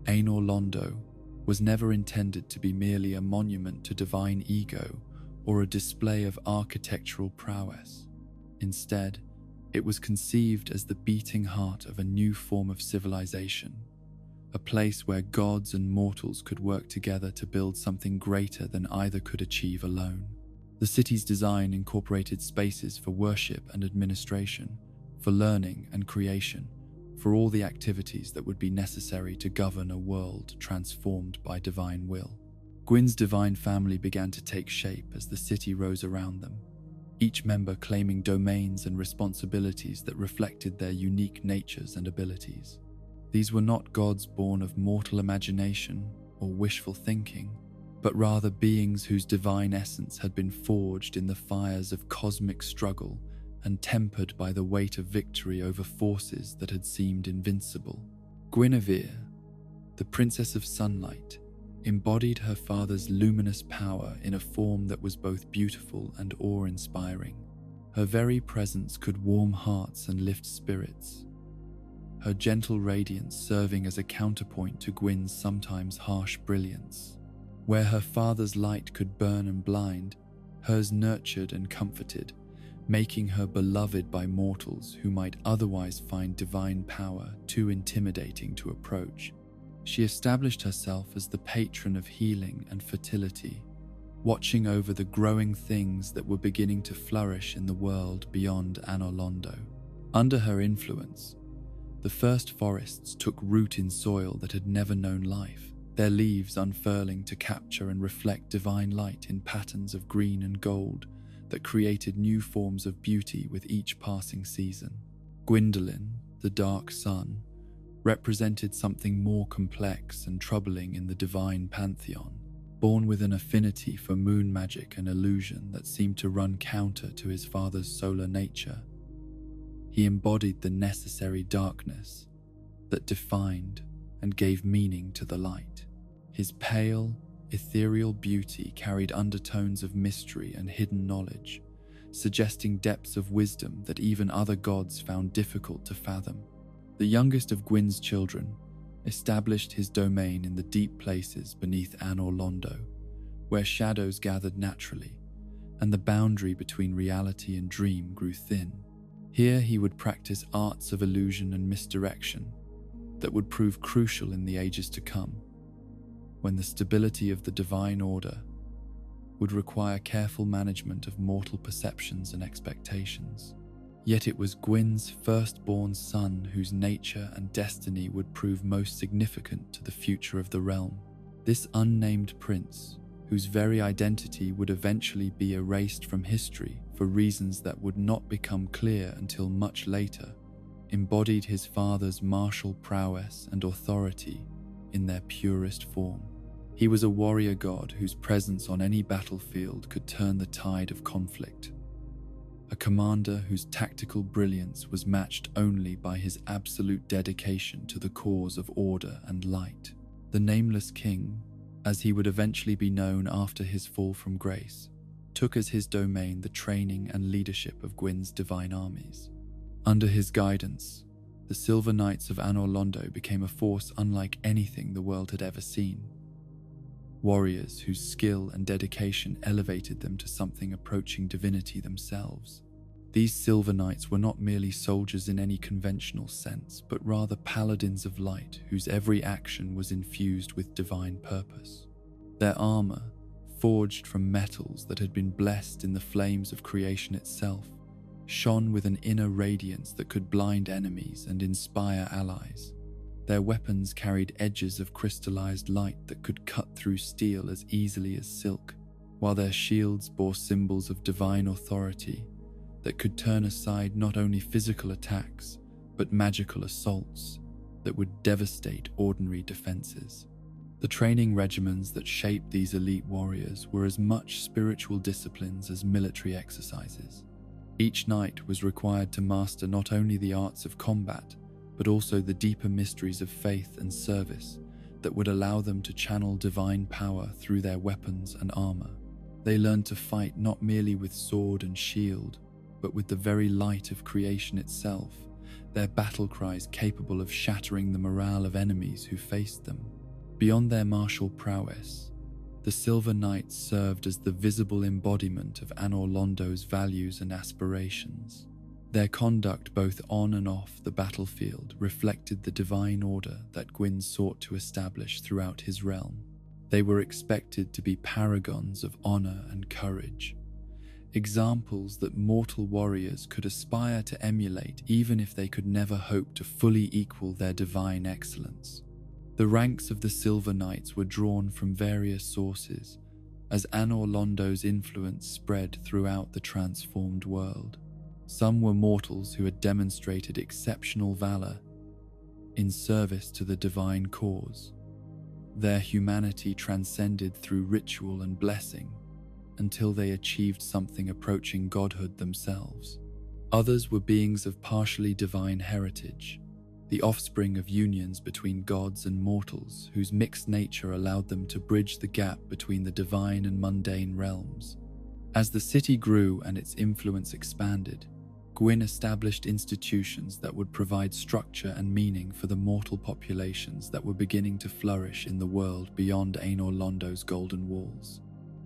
Anor Londo was never intended to be merely a monument to divine ego or a display of architectural prowess. Instead, it was conceived as the beating heart of a new form of civilization, a place where gods and mortals could work together to build something greater than either could achieve alone. The city's design incorporated spaces for worship and administration, for learning and creation, for all the activities that would be necessary to govern a world transformed by divine will. Gwyn's divine family began to take shape as the city rose around them, each member claiming domains and responsibilities that reflected their unique natures and abilities. These were not gods born of mortal imagination or wishful thinking, but rather beings whose divine essence had been forged in the fires of cosmic struggle and tempered by the weight of victory over forces that had seemed invincible. Guinevere, the Princess of Sunlight, embodied her father's luminous power in a form that was both beautiful and awe-inspiring. Her very presence could warm hearts and lift spirits, her gentle radiance serving as a counterpoint to Gwyn's sometimes harsh brilliance. Where her father's light could burn and blind, hers nurtured and comforted, making her beloved by mortals who might otherwise find divine power too intimidating to approach. She established herself as the patron of healing and fertility, watching over the growing things that were beginning to flourish in the world beyond Anor Londo. Under her influence, the first forests took root in soil that had never known life, their leaves unfurling to capture and reflect divine light in patterns of green and gold that created new forms of beauty with each passing season. Gwyndolin, the dark sun, represented something more complex and troubling in the divine pantheon, born with an affinity for moon magic and illusion that seemed to run counter to his father's solar nature. He embodied the necessary darkness that defined and gave meaning to the light. His pale, ethereal beauty carried undertones of mystery and hidden knowledge, suggesting depths of wisdom that even other gods found difficult to fathom. The youngest of Gwyn's children established his domain in the deep places beneath Anor Londo, where shadows gathered naturally, and the boundary between reality and dream grew thin. Here he would practice arts of illusion and misdirection that would prove crucial in the ages to come, when the stability of the divine order would require careful management of mortal perceptions and expectations. Yet it was Gwyn's firstborn son whose nature and destiny would prove most significant to the future of the realm. This unnamed prince, whose very identity would eventually be erased from history for reasons that would not become clear until much later, embodied his father's martial prowess and authority in their purest form. He was a warrior god whose presence on any battlefield could turn the tide of conflict, a commander whose tactical brilliance was matched only by his absolute dedication to the cause of order and light. The Nameless King, as he would eventually be known after his fall from grace, took as his domain the training and leadership of Gwyn's divine armies. Under his guidance, the Silver Knights of Anor Londo became a force unlike anything the world had ever seen. Warriors whose skill and dedication elevated them to something approaching divinity themselves. These Silver Knights were not merely soldiers in any conventional sense, but rather paladins of light whose every action was infused with divine purpose. Their armor, forged from metals that had been blessed in the flames of creation itself, shone with an inner radiance that could blind enemies and inspire allies. Their weapons carried edges of crystallized light that could cut through steel as easily as silk, while their shields bore symbols of divine authority that could turn aside not only physical attacks, but magical assaults that would devastate ordinary defenses. The training regimens that shaped these elite warriors were as much spiritual disciplines as military exercises. Each knight was required to master not only the arts of combat, but also the deeper mysteries of faith and service that would allow them to channel divine power through their weapons and armor. They learned to fight not merely with sword and shield, but with the very light of creation itself, their battle cries capable of shattering the morale of enemies who faced them. Beyond their martial prowess, the Silver Knights served as the visible embodiment of Anor Londo's values and aspirations. Their conduct both on and off the battlefield reflected the divine order that Gwyn sought to establish throughout his realm. They were expected to be paragons of honor and courage, examples that mortal warriors could aspire to emulate even if they could never hope to fully equal their divine excellence. The ranks of the Silver Knights were drawn from various sources as Anor Londo's influence spread throughout the transformed world. Some were mortals who had demonstrated exceptional valor in service to the divine cause. Their humanity transcended through ritual and blessing until they achieved something approaching godhood themselves. Others were beings of partially divine heritage, the offspring of unions between gods and mortals whose mixed nature allowed them to bridge the gap between the divine and mundane realms. As the city grew and its influence expanded, Gwyn established institutions that would provide structure and meaning for the mortal populations that were beginning to flourish in the world beyond Anor Londo's golden walls.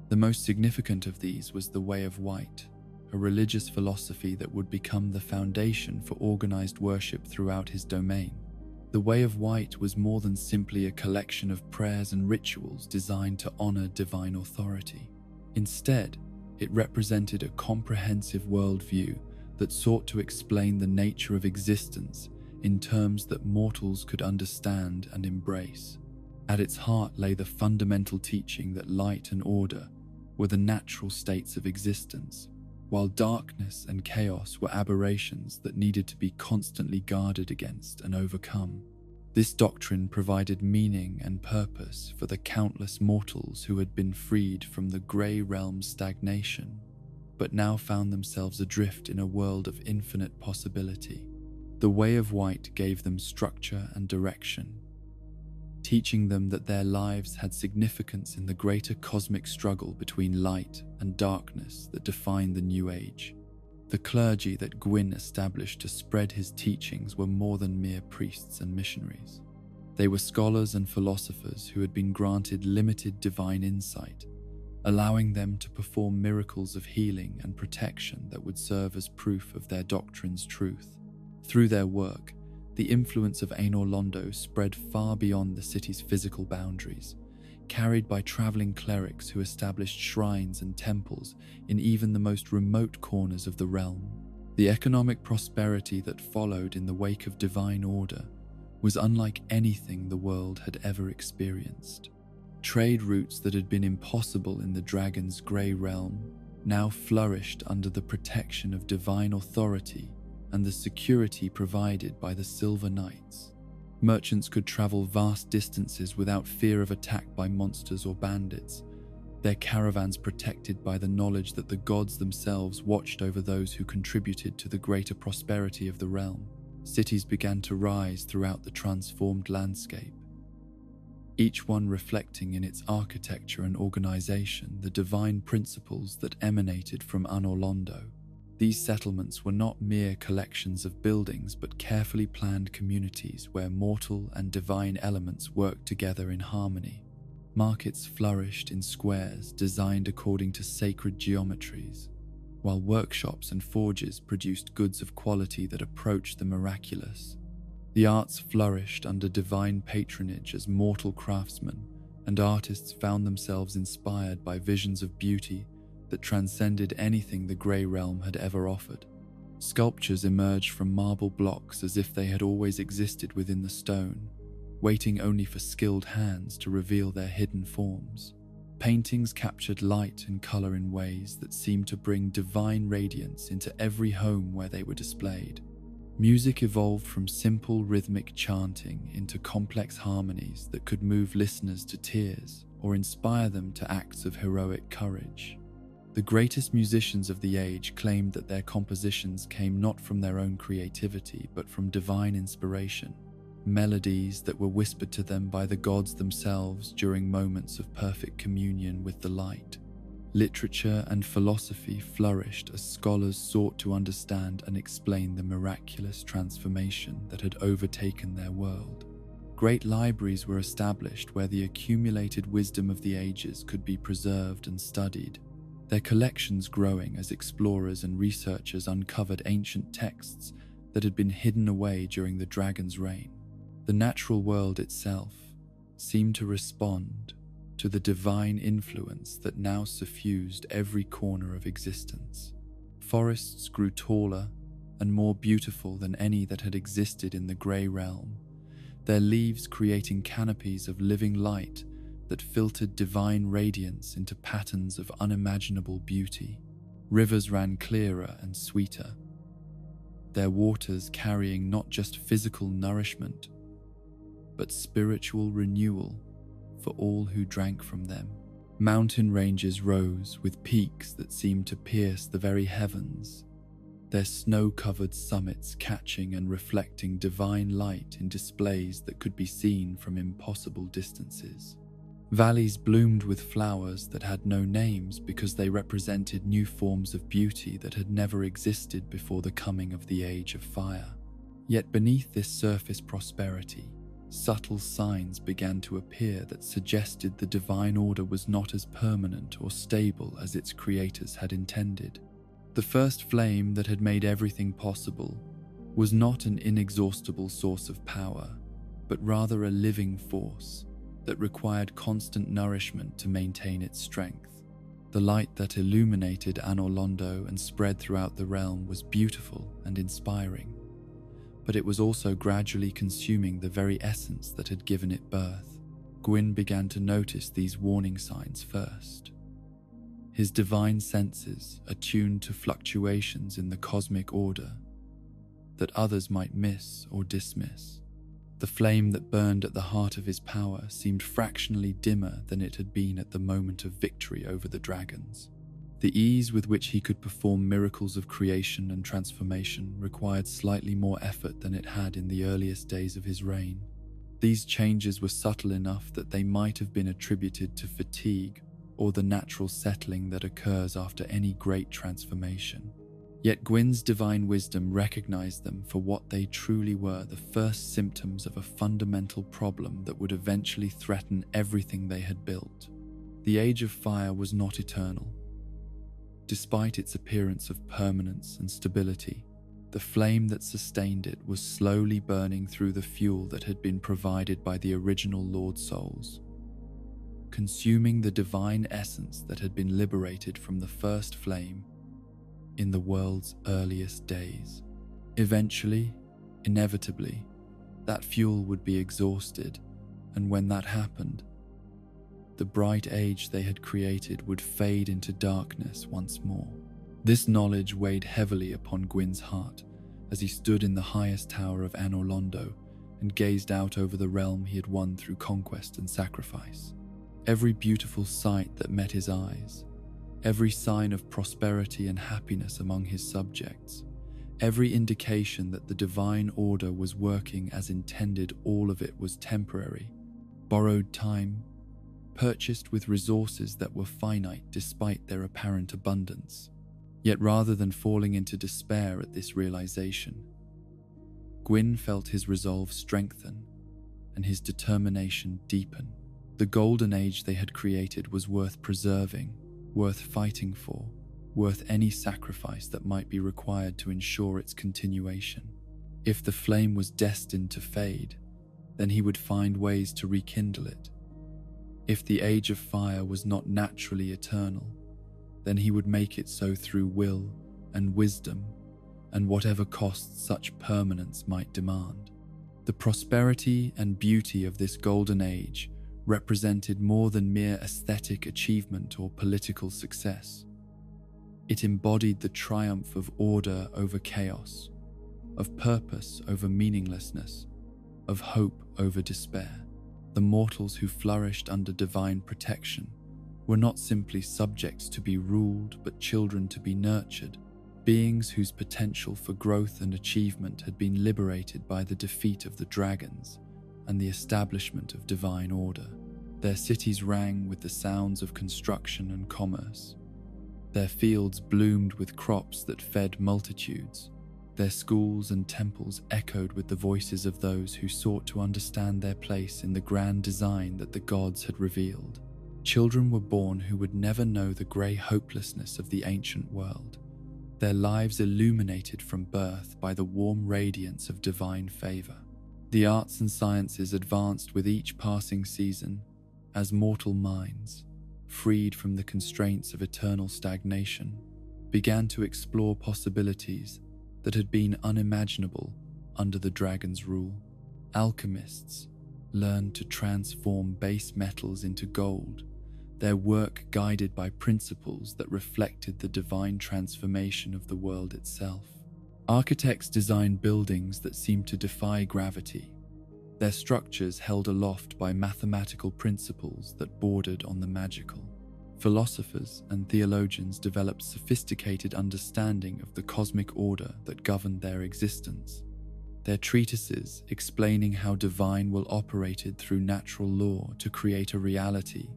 The most significant of these was the Way of White, a religious philosophy that would become the foundation for organized worship throughout his domain. The Way of White was more than simply a collection of prayers and rituals designed to honor divine authority. Instead, it represented a comprehensive worldview that sought to explain the nature of existence in terms that mortals could understand and embrace. At its heart lay the fundamental teaching that light and order were the natural states of existence, while darkness and chaos were aberrations that needed to be constantly guarded against and overcome. This doctrine provided meaning and purpose for the countless mortals who had been freed from the grey realm's stagnation, but now found themselves adrift in a world of infinite possibility. The Way of White gave them structure and direction, teaching them that their lives had significance in the greater cosmic struggle between light and darkness that defined the New Age. The clergy that Gwyn established to spread his teachings were more than mere priests and missionaries. They were scholars and philosophers who had been granted limited divine insight, allowing them to perform miracles of healing and protection that would serve as proof of their doctrine's truth. Through their work, the influence of Anor Londo spread far beyond the city's physical boundaries, carried by traveling clerics who established shrines and temples in even the most remote corners of the realm. The economic prosperity that followed in the wake of divine order was unlike anything the world had ever experienced. Trade routes that had been impossible in the Dragon's Grey realm now flourished under the protection of divine authority and the security provided by the Silver Knights. Merchants could travel vast distances without fear of attack by monsters or bandits, their caravans protected by the knowledge that the gods themselves watched over those who contributed to the greater prosperity of the realm. Cities began to rise throughout the transformed landscape, each one reflecting in its architecture and organization the divine principles that emanated from Anor Londo. These settlements were not mere collections of buildings but carefully planned communities where mortal and divine elements worked together in harmony. Markets flourished in squares designed according to sacred geometries, while workshops and forges produced goods of quality that approached the miraculous. The arts flourished under divine patronage as mortal craftsmen and artists found themselves inspired by visions of beauty that transcended anything the Grey Realm had ever offered. Sculptures emerged from marble blocks as if they had always existed within the stone, waiting only for skilled hands to reveal their hidden forms. Paintings captured light and color in ways that seemed to bring divine radiance into every home where they were displayed. Music evolved from simple rhythmic chanting into complex harmonies that could move listeners to tears or inspire them to acts of heroic courage. The greatest musicians of the age claimed that their compositions came not from their own creativity but from divine inspiration, melodies that were whispered to them by the gods themselves during moments of perfect communion with the light. Literature and philosophy flourished as scholars sought to understand and explain the miraculous transformation that had overtaken their world. Great libraries were established where the accumulated wisdom of the ages could be preserved and studied, their collections growing as explorers and researchers uncovered ancient texts that had been hidden away during the dragon's reign. The natural world itself seemed to respond to the divine influence that now suffused every corner of existence. Forests grew taller and more beautiful than any that had existed in the grey realm, their leaves creating canopies of living light that filtered divine radiance into patterns of unimaginable beauty. Rivers ran clearer and sweeter, their waters carrying not just physical nourishment, but spiritual renewal for all who drank from them. Mountain ranges rose with peaks that seemed to pierce the very heavens, their snow-covered summits catching and reflecting divine light in displays that could be seen from impossible distances. Valleys bloomed with flowers that had no names because they represented new forms of beauty that had never existed before the coming of the Age of Fire. Yet beneath this surface prosperity, subtle signs began to appear that suggested the divine order was not as permanent or stable as its creators had intended. The first flame that had made everything possible was not an inexhaustible source of power, but rather a living force that required constant nourishment to maintain its strength. The light that illuminated Anor Londo and spread throughout the realm was beautiful and inspiring, but it was also gradually consuming the very essence that had given it birth. Gwyn began to notice these warning signs first. His divine senses attuned to fluctuations in the cosmic order that others might miss or dismiss. The flame that burned at the heart of his power seemed fractionally dimmer than it had been at the moment of victory over the dragons. The ease with which he could perform miracles of creation and transformation required slightly more effort than it had in the earliest days of his reign. These changes were subtle enough that they might have been attributed to fatigue or the natural settling that occurs after any great transformation. Yet Gwyn's divine wisdom recognized them for what they truly were: the first symptoms of a fundamental problem that would eventually threaten everything they had built. The Age of Fire was not eternal. Despite its appearance of permanence and stability, the flame that sustained it was slowly burning through the fuel that had been provided by the original Lord Souls, consuming the divine essence that had been liberated from the first flame in the world's earliest days. Eventually, inevitably, that fuel would be exhausted, and when that happened, the bright age they had created would fade into darkness once more. This knowledge weighed heavily upon Gwyn's heart as he stood in the highest tower of Anor Londo and gazed out over the realm he had won through conquest and sacrifice. Every beautiful sight that met his eyes, every sign of prosperity and happiness among his subjects, every indication that the divine order was working as intended, all of it was temporary, borrowed time, purchased with resources that were finite despite their apparent abundance. Yet rather than falling into despair at this realization, Gwyn felt his resolve strengthen and his determination deepen. The golden age they had created was worth preserving, worth fighting for, worth any sacrifice that might be required to ensure its continuation. If the flame was destined to fade, then he would find ways to rekindle it. If the Age of Fire was not naturally eternal, then he would make it so through will and wisdom, and whatever costs such permanence might demand. The prosperity and beauty of this golden age represented more than mere aesthetic achievement or political success. It embodied the triumph of order over chaos, of purpose over meaninglessness, of hope over despair. The mortals who flourished under divine protection were not simply subjects to be ruled, but children to be nurtured, beings whose potential for growth and achievement had been liberated by the defeat of the dragons and the establishment of divine order. Their cities rang with the sounds of construction and commerce. Their fields bloomed with crops that fed multitudes. Their schools and temples echoed with the voices of those who sought to understand their place in the grand design that the gods had revealed. Children were born who would never know the grey hopelessness of the ancient world, their lives illuminated from birth by the warm radiance of divine favour. The arts and sciences advanced with each passing season, as mortal minds, freed from the constraints of eternal stagnation, began to explore possibilities that had been unimaginable under the dragon's rule. Alchemists learned to transform base metals into gold, their work guided by principles that reflected the divine transformation of the world itself. Architects designed buildings that seemed to defy gravity, their structures held aloft by mathematical principles that bordered on the magical. Philosophers and theologians developed sophisticated understanding of the cosmic order that governed their existence. Their treatises explaining how divine will operated through natural law to create a reality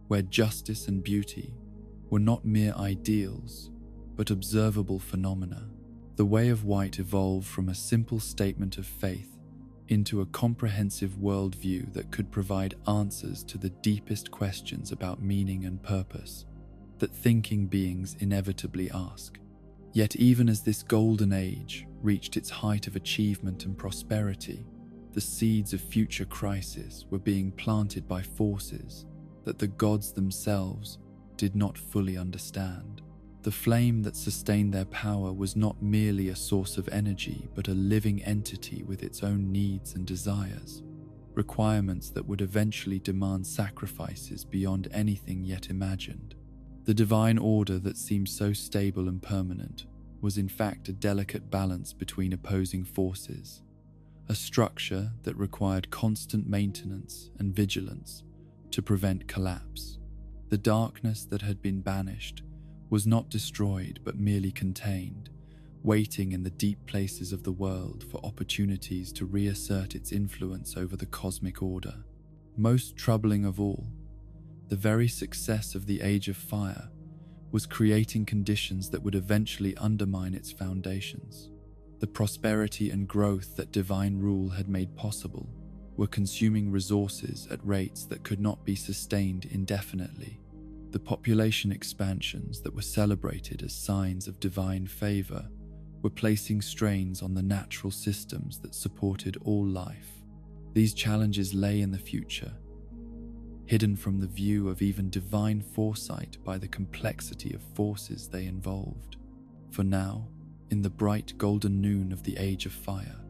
where justice and beauty were not mere ideals, but observable phenomena. The Way of White evolved from a simple statement of faith into a comprehensive worldview that could provide answers to the deepest questions about meaning and purpose that thinking beings inevitably ask. Yet even as this golden age reached its height of achievement and prosperity, the seeds of future crisis were being planted by forces that the gods themselves did not fully understand. The flame that sustained their power was not merely a source of energy, but a living entity with its own needs and desires, requirements that would eventually demand sacrifices beyond anything yet imagined. The divine order that seemed so stable and permanent was in fact a delicate balance between opposing forces, a structure that required constant maintenance and vigilance to prevent collapse. The darkness that had been banished was not destroyed but merely contained, waiting in the deep places of the world for opportunities to reassert its influence over the cosmic order. Most troubling of all, the very success of the Age of Fire was creating conditions that would eventually undermine its foundations. The prosperity and growth that divine rule had made possible were consuming resources at rates that could not be sustained indefinitely. The population expansions that were celebrated as signs of divine favor were placing strains on the natural systems that supported all life. These challenges lay in the future, hidden from the view of even divine foresight by the complexity of forces they involved. For now, in the bright golden noon of the Age of Fire,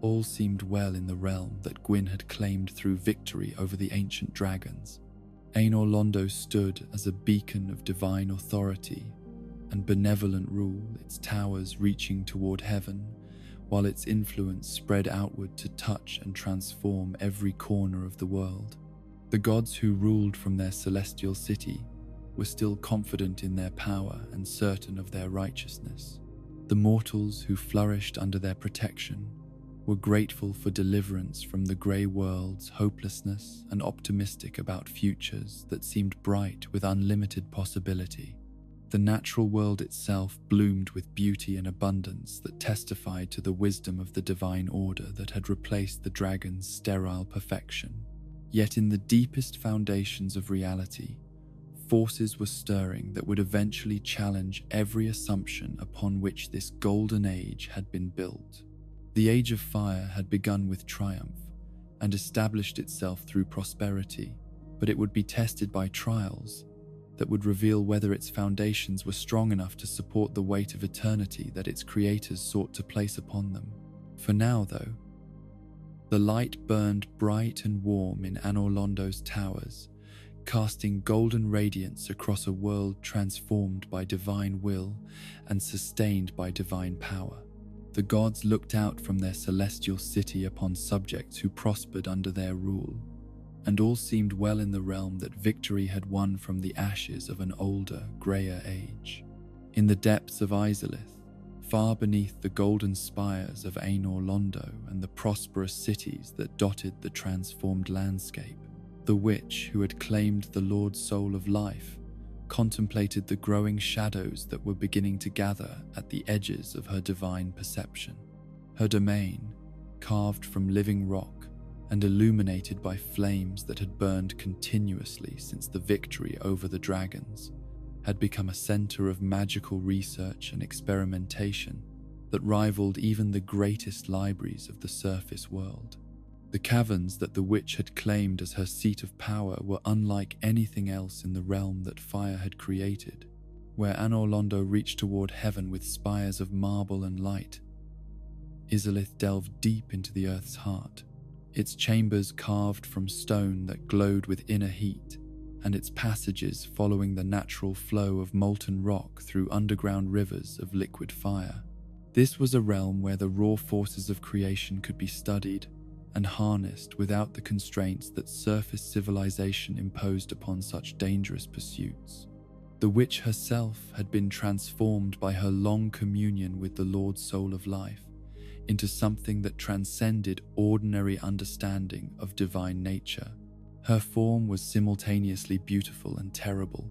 all seemed well in the realm that Gwyn had claimed through victory over the ancient dragons. Anor Londo stood as a beacon of divine authority and benevolent rule, its towers reaching toward heaven, while its influence spread outward to touch and transform every corner of the world. The gods who ruled from their celestial city were still confident in their power and certain of their righteousness. The mortals who flourished under their protection were grateful for deliverance from the grey world's hopelessness and optimistic about futures that seemed bright with unlimited possibility. The natural world itself bloomed with beauty and abundance that testified to the wisdom of the divine order that had replaced the dragon's sterile perfection. Yet in the deepest foundations of reality, forces were stirring that would eventually challenge every assumption upon which this golden age had been built. The Age of Fire had begun with triumph and established itself through prosperity, but it would be tested by trials that would reveal whether its foundations were strong enough to support the weight of eternity that its creators sought to place upon them. For now, though, the light burned bright and warm in Anor Londo's towers, casting golden radiance across a world transformed by divine will and sustained by divine power. The gods looked out from their celestial city upon subjects who prospered under their rule, and all seemed well in the realm that victory had won from the ashes of an older, greyer age. In the depths of Izalith, far beneath the golden spires of Anor Londo and the prosperous cities that dotted the transformed landscape, the witch who had claimed the Lord's soul of life contemplated the growing shadows that were beginning to gather at the edges of her divine perception. Her domain, carved from living rock and illuminated by flames that had burned continuously since the victory over the dragons, had become a center of magical research and experimentation that rivaled even the greatest libraries of the surface world. The caverns that the witch had claimed as her seat of power were unlike anything else in the realm that fire had created, where Anor Londo reached toward heaven with spires of marble and light. Izalith delved deep into the earth's heart, its chambers carved from stone that glowed with inner heat, and its passages following the natural flow of molten rock through underground rivers of liquid fire. This was a realm where the raw forces of creation could be studied and harnessed without the constraints that surface civilization imposed upon such dangerous pursuits. The witch herself had been transformed by her long communion with the Lord's soul of life into something that transcended ordinary understanding of divine nature. Her form was simultaneously beautiful and terrible,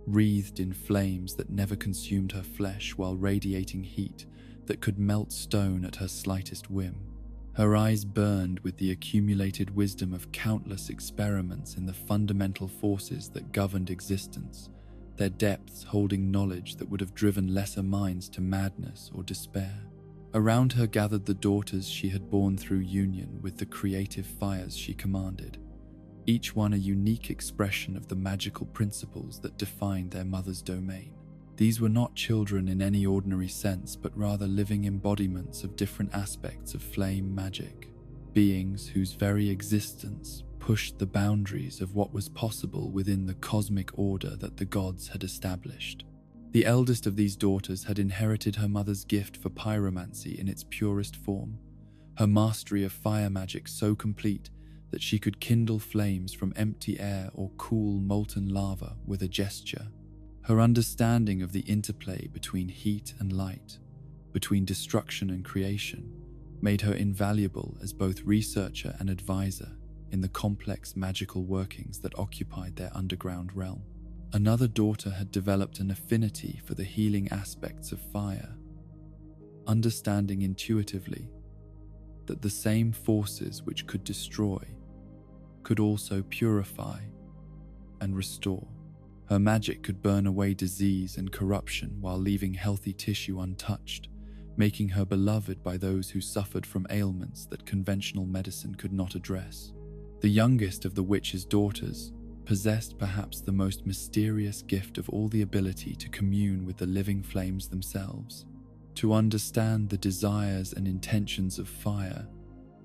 wreathed in flames that never consumed her flesh while radiating heat that could melt stone at her slightest whim. Her eyes burned with the accumulated wisdom of countless experiments in the fundamental forces that governed existence, their depths holding knowledge that would have driven lesser minds to madness or despair. Around her gathered the daughters she had born through union with the creative fires she commanded, each one a unique expression of the magical principles that defined their mother's domain. These were not children in any ordinary sense, but rather living embodiments of different aspects of flame magic, beings whose very existence pushed the boundaries of what was possible within the cosmic order that the gods had established. The eldest of these daughters had inherited her mother's gift for pyromancy in its purest form, her mastery of fire magic so complete that she could kindle flames from empty air or cool molten lava with a gesture. Her understanding of the interplay between heat and light, between destruction and creation, made her invaluable as both researcher and advisor in the complex magical workings that occupied their underground realm. Another daughter had developed an affinity for the healing aspects of fire, understanding intuitively that the same forces which could destroy could also purify and restore. Her magic could burn away disease and corruption while leaving healthy tissue untouched, making her beloved by those who suffered from ailments that conventional medicine could not address. The youngest of the witch's daughters possessed perhaps the most mysterious gift of all, the ability to commune with the living flames themselves, to understand the desires and intentions of fire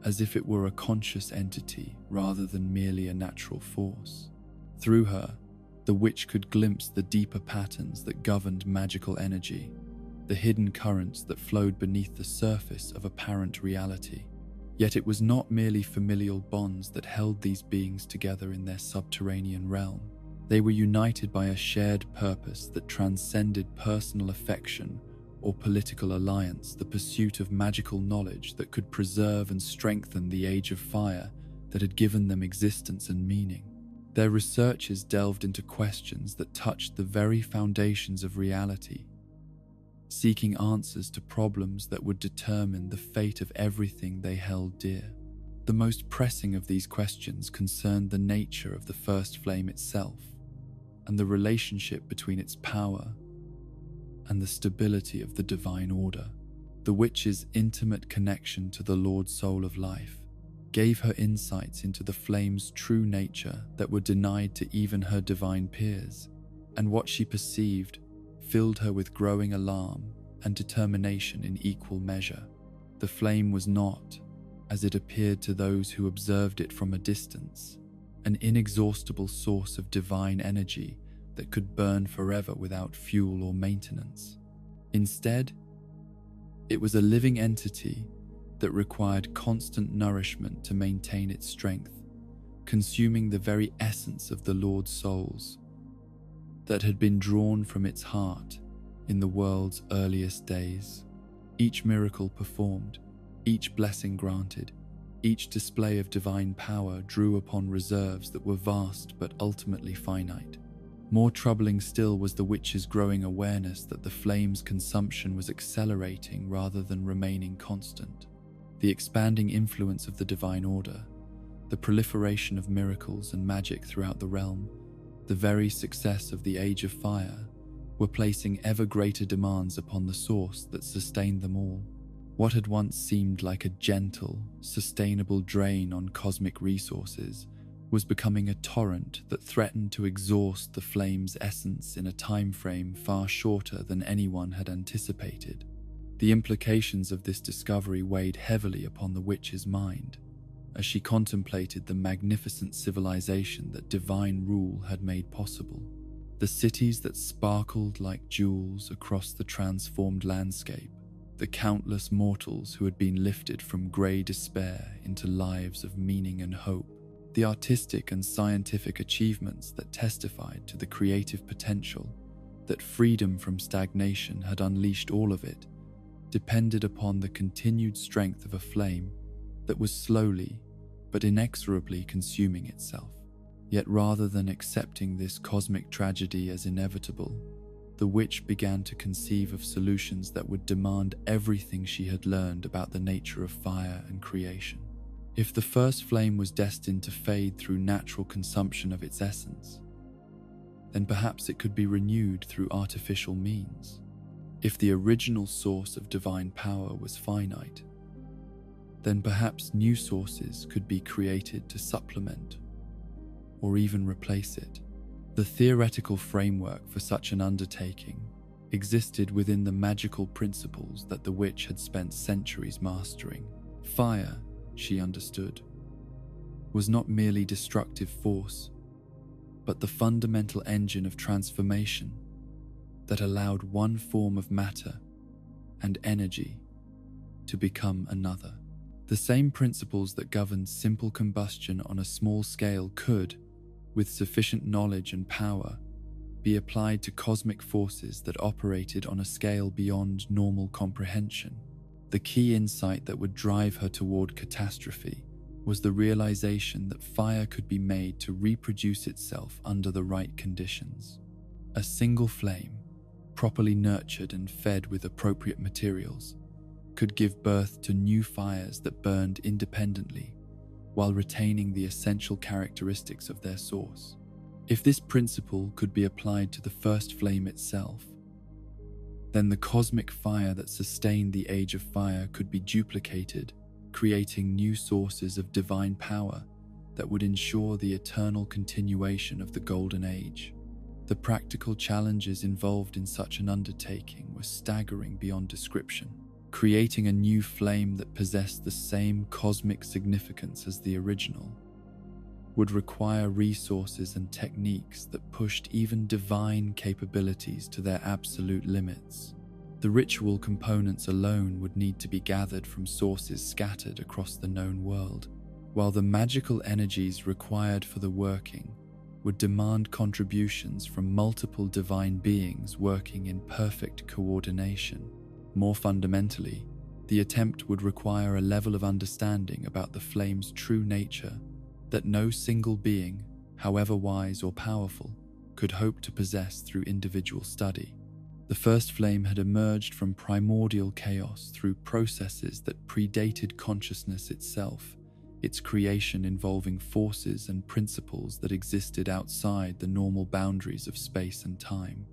as if it were a conscious entity rather than merely a natural force. Through her, the witch could glimpse the deeper patterns that governed magical energy, the hidden currents that flowed beneath the surface of apparent reality. Yet it was not merely familial bonds that held these beings together in their subterranean realm. They were united by a shared purpose that transcended personal affection or political alliance, the pursuit of magical knowledge that could preserve and strengthen the age of fire that had given them existence and meaning. Their researches delved into questions that touched the very foundations of reality, seeking answers to problems that would determine the fate of everything they held dear. The most pressing of these questions concerned the nature of the first flame itself and the relationship between its power and the stability of the divine order. The witch's intimate connection to the Lord's soul of life gave her insights into the flame's true nature that were denied to even her divine peers, and what she perceived filled her with growing alarm and determination in equal measure. The flame was not, as it appeared to those who observed it from a distance, an inexhaustible source of divine energy that could burn forever without fuel or maintenance. Instead, it was a living entity that required constant nourishment to maintain its strength, consuming the very essence of the Lord's souls that had been drawn from its heart in the world's earliest days. Each miracle performed, each blessing granted, each display of divine power drew upon reserves that were vast but ultimately finite. More troubling still was the witch's growing awareness that the flame's consumption was accelerating rather than remaining constant. The expanding influence of the divine order, the proliferation of miracles and magic throughout the realm, the very success of the Age of Fire, were placing ever greater demands upon the source that sustained them all. What had once seemed like a gentle, sustainable drain on cosmic resources was becoming a torrent that threatened to exhaust the flame's essence in a time frame far shorter than anyone had anticipated. The implications of this discovery weighed heavily upon the witch's mind as she contemplated the magnificent civilization that divine rule had made possible. The cities that sparkled like jewels across the transformed landscape, the countless mortals who had been lifted from grey despair into lives of meaning and hope, the artistic and scientific achievements that testified to the creative potential that freedom from stagnation had unleashed, all of it depended upon the continued strength of a flame that was slowly but inexorably consuming itself. Yet rather than accepting this cosmic tragedy as inevitable, the witch began to conceive of solutions that would demand everything she had learned about the nature of fire and creation. If the first flame was destined to fade through natural consumption of its essence, then perhaps it could be renewed through artificial means. If the original source of divine power was finite, then perhaps new sources could be created to supplement or even replace it. The theoretical framework for such an undertaking existed within the magical principles that the witch had spent centuries mastering. Fire, she understood, was not merely destructive force, but the fundamental engine of transformation that allowed one form of matter and energy to become another. The same principles that governed simple combustion on a small scale could, with sufficient knowledge and power, be applied to cosmic forces that operated on a scale beyond normal comprehension. The key insight that would drive her toward catastrophe was the realization that fire could be made to reproduce itself under the right conditions. A single flame, properly nurtured and fed with appropriate materials, could give birth to new fires that burned independently while retaining the essential characteristics of their source. If this principle could be applied to the first flame itself, then the cosmic fire that sustained the Age of Fire could be duplicated, creating new sources of divine power that would ensure the eternal continuation of the Golden Age. The practical challenges involved in such an undertaking were staggering beyond description. Creating a new flame that possessed the same cosmic significance as the original would require resources and techniques that pushed even divine capabilities to their absolute limits. The ritual components alone would need to be gathered from sources scattered across the known world, while the magical energies required for the working would demand contributions from multiple divine beings working in perfect coordination. More fundamentally, the attempt would require a level of understanding about the flame's true nature that no single being, however wise or powerful, could hope to possess through individual study. The first flame had emerged from primordial chaos through processes that predated consciousness itself, its creation involving forces and principles that existed outside the normal boundaries of space and time.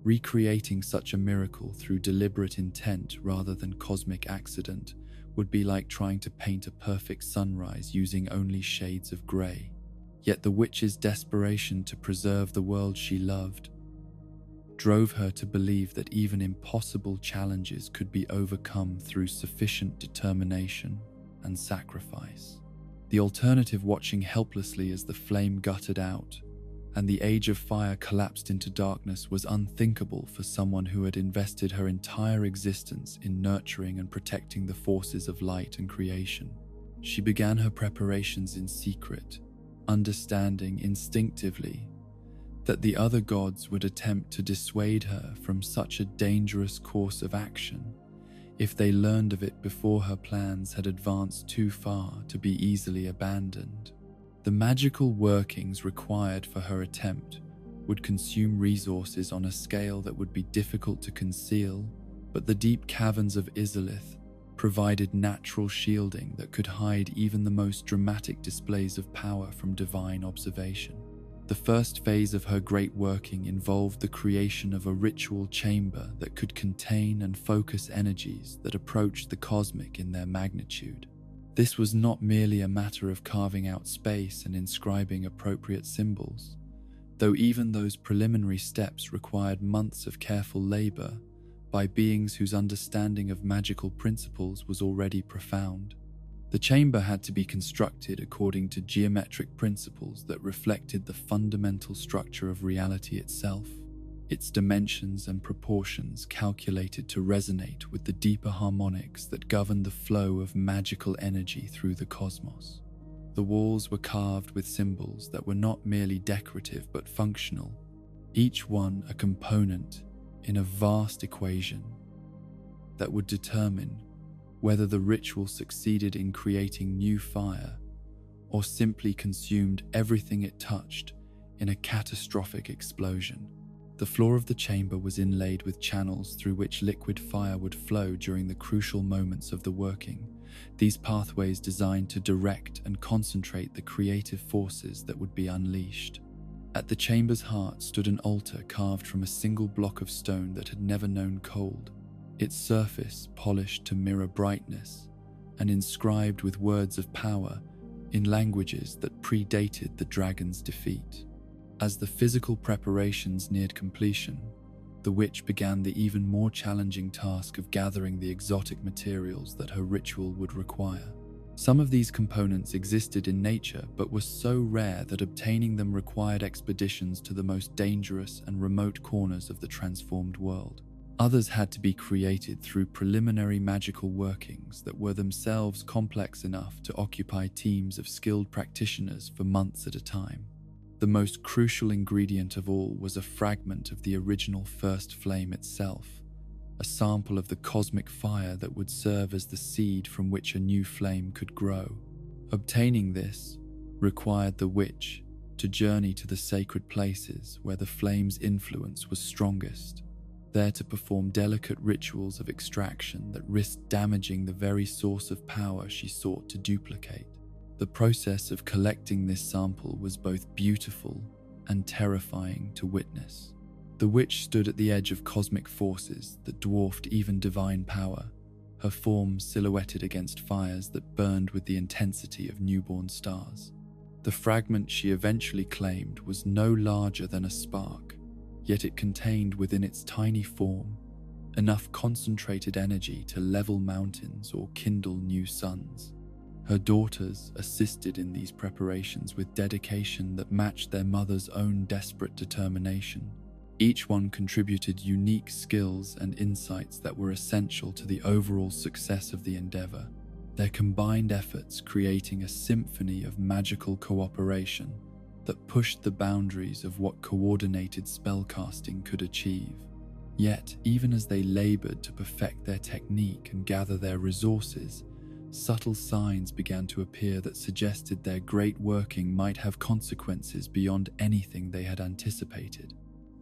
Recreating such a miracle through deliberate intent rather than cosmic accident would be like trying to paint a perfect sunrise using only shades of grey. Yet the witch's desperation to preserve the world she loved drove her to believe that even impossible challenges could be overcome through sufficient determination and sacrifice. The alternative, watching helplessly as the flame guttered out and the Age of Fire collapsed into darkness, was unthinkable for someone who had invested her entire existence in nurturing and protecting the forces of light and creation. She began her preparations in secret, understanding instinctively that the other gods would attempt to dissuade her from such a dangerous course of action if they learned of it before her plans had advanced too far to be easily abandoned. The magical workings required for her attempt would consume resources on a scale that would be difficult to conceal, but the deep caverns of Izalith provided natural shielding that could hide even the most dramatic displays of power from divine observation. The first phase of her great working involved the creation of a ritual chamber that could contain and focus energies that approached the cosmic in their magnitude. This was not merely a matter of carving out space and inscribing appropriate symbols, though even those preliminary steps required months of careful labor by beings whose understanding of magical principles was already profound. The chamber had to be constructed according to geometric principles that reflected the fundamental structure of reality itself, its dimensions and proportions calculated to resonate with the deeper harmonics that govern the flow of magical energy through the cosmos. The walls were carved with symbols that were not merely decorative but functional, each one a component in a vast equation that would determine whether the ritual succeeded in creating new fire or simply consumed everything it touched in a catastrophic explosion. The floor of the chamber was inlaid with channels through which liquid fire would flow during the crucial moments of the working, these pathways designed to direct and concentrate the creative forces that would be unleashed. At the chamber's heart stood an altar carved from a single block of stone that had never known cold, its surface polished to mirror brightness and inscribed with words of power in languages that predated the dragon's defeat. As the physical preparations neared completion, the witch began the even more challenging task of gathering the exotic materials that her ritual would require. Some of these components existed in nature but were so rare that obtaining them required expeditions to the most dangerous and remote corners of the transformed world. Others had to be created through preliminary magical workings that were themselves complex enough to occupy teams of skilled practitioners for months at a time. The most crucial ingredient of all was a fragment of the original first flame itself, a sample of the cosmic fire that would serve as the seed from which a new flame could grow. Obtaining this required the witch to journey to the sacred places where the flame's influence was strongest, there to perform delicate rituals of extraction that risked damaging the very source of power she sought to duplicate. The process of collecting this sample was both beautiful and terrifying to witness. The witch stood at the edge of cosmic forces that dwarfed even divine power, her form silhouetted against fires that burned with the intensity of newborn stars. The fragment she eventually claimed was no larger than a spark, yet it contained within its tiny form enough concentrated energy to level mountains or kindle new suns. Her daughters assisted in these preparations with dedication that matched their mother's own desperate determination. Each one contributed unique skills and insights that were essential to the overall success of the endeavor, their combined efforts creating a symphony of magical cooperation that pushed the boundaries of what coordinated spellcasting could achieve. Yet, even as they labored to perfect their technique and gather their resources, subtle signs began to appear that suggested their great working might have consequences beyond anything they had anticipated.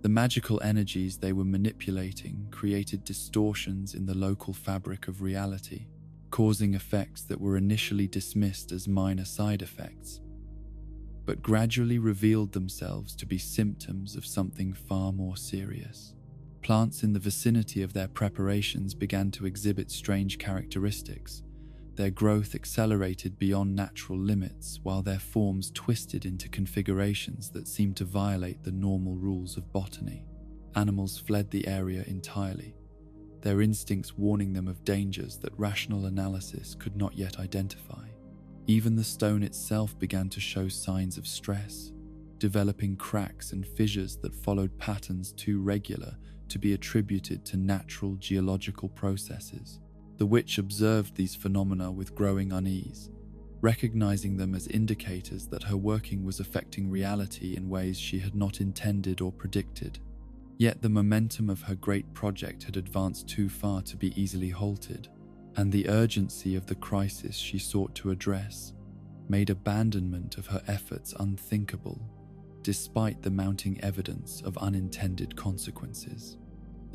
The magical energies they were manipulating created distortions in the local fabric of reality, causing effects that were initially dismissed as minor side effects, but gradually revealed themselves to be symptoms of something far more serious. Plants in the vicinity of their preparations began to exhibit strange characteristics. Their growth accelerated beyond natural limits, while their forms twisted into configurations that seemed to violate the normal rules of botany. Animals fled the area entirely, their instincts warning them of dangers that rational analysis could not yet identify. Even the stone itself began to show signs of stress, developing cracks and fissures that followed patterns too regular to be attributed to natural geological processes. The witch observed these phenomena with growing unease, recognizing them as indicators that her working was affecting reality in ways she had not intended or predicted. Yet the momentum of her great project had advanced too far to be easily halted, and the urgency of the crisis she sought to address made abandonment of her efforts unthinkable, despite the mounting evidence of unintended consequences.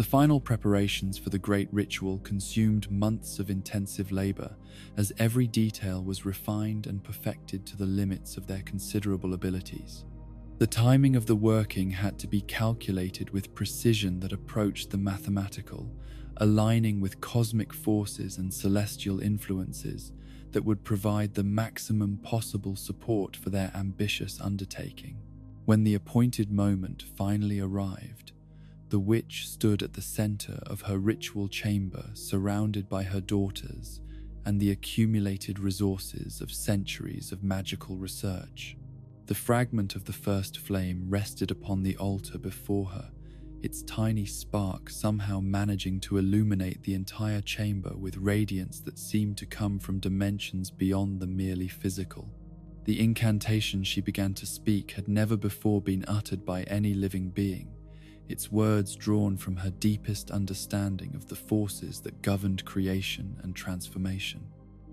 The final preparations for the great ritual consumed months of intensive labor, as every detail was refined and perfected to the limits of their considerable abilities. The timing of the working had to be calculated with precision that approached the mathematical, aligning with cosmic forces and celestial influences that would provide the maximum possible support for their ambitious undertaking. When the appointed moment finally arrived, the witch stood at the center of her ritual chamber, surrounded by her daughters and the accumulated resources of centuries of magical research. The fragment of the first flame rested upon the altar before her, its tiny spark somehow managing to illuminate the entire chamber with radiance that seemed to come from dimensions beyond the merely physical. The incantation she began to speak had never before been uttered by any living being, its words drawn from her deepest understanding of the forces that governed creation and transformation.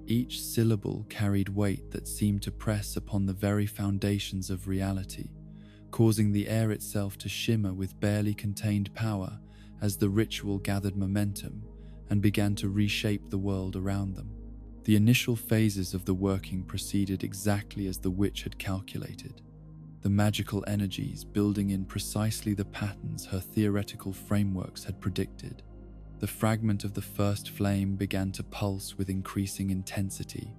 Each syllable carried weight that seemed to press upon the very foundations of reality, causing the air itself to shimmer with barely contained power as the ritual gathered momentum and began to reshape the world around them. The initial phases of the working proceeded exactly as the witch had calculated, the magical energies building in precisely the patterns her theoretical frameworks had predicted. The fragment of the first flame began to pulse with increasing intensity,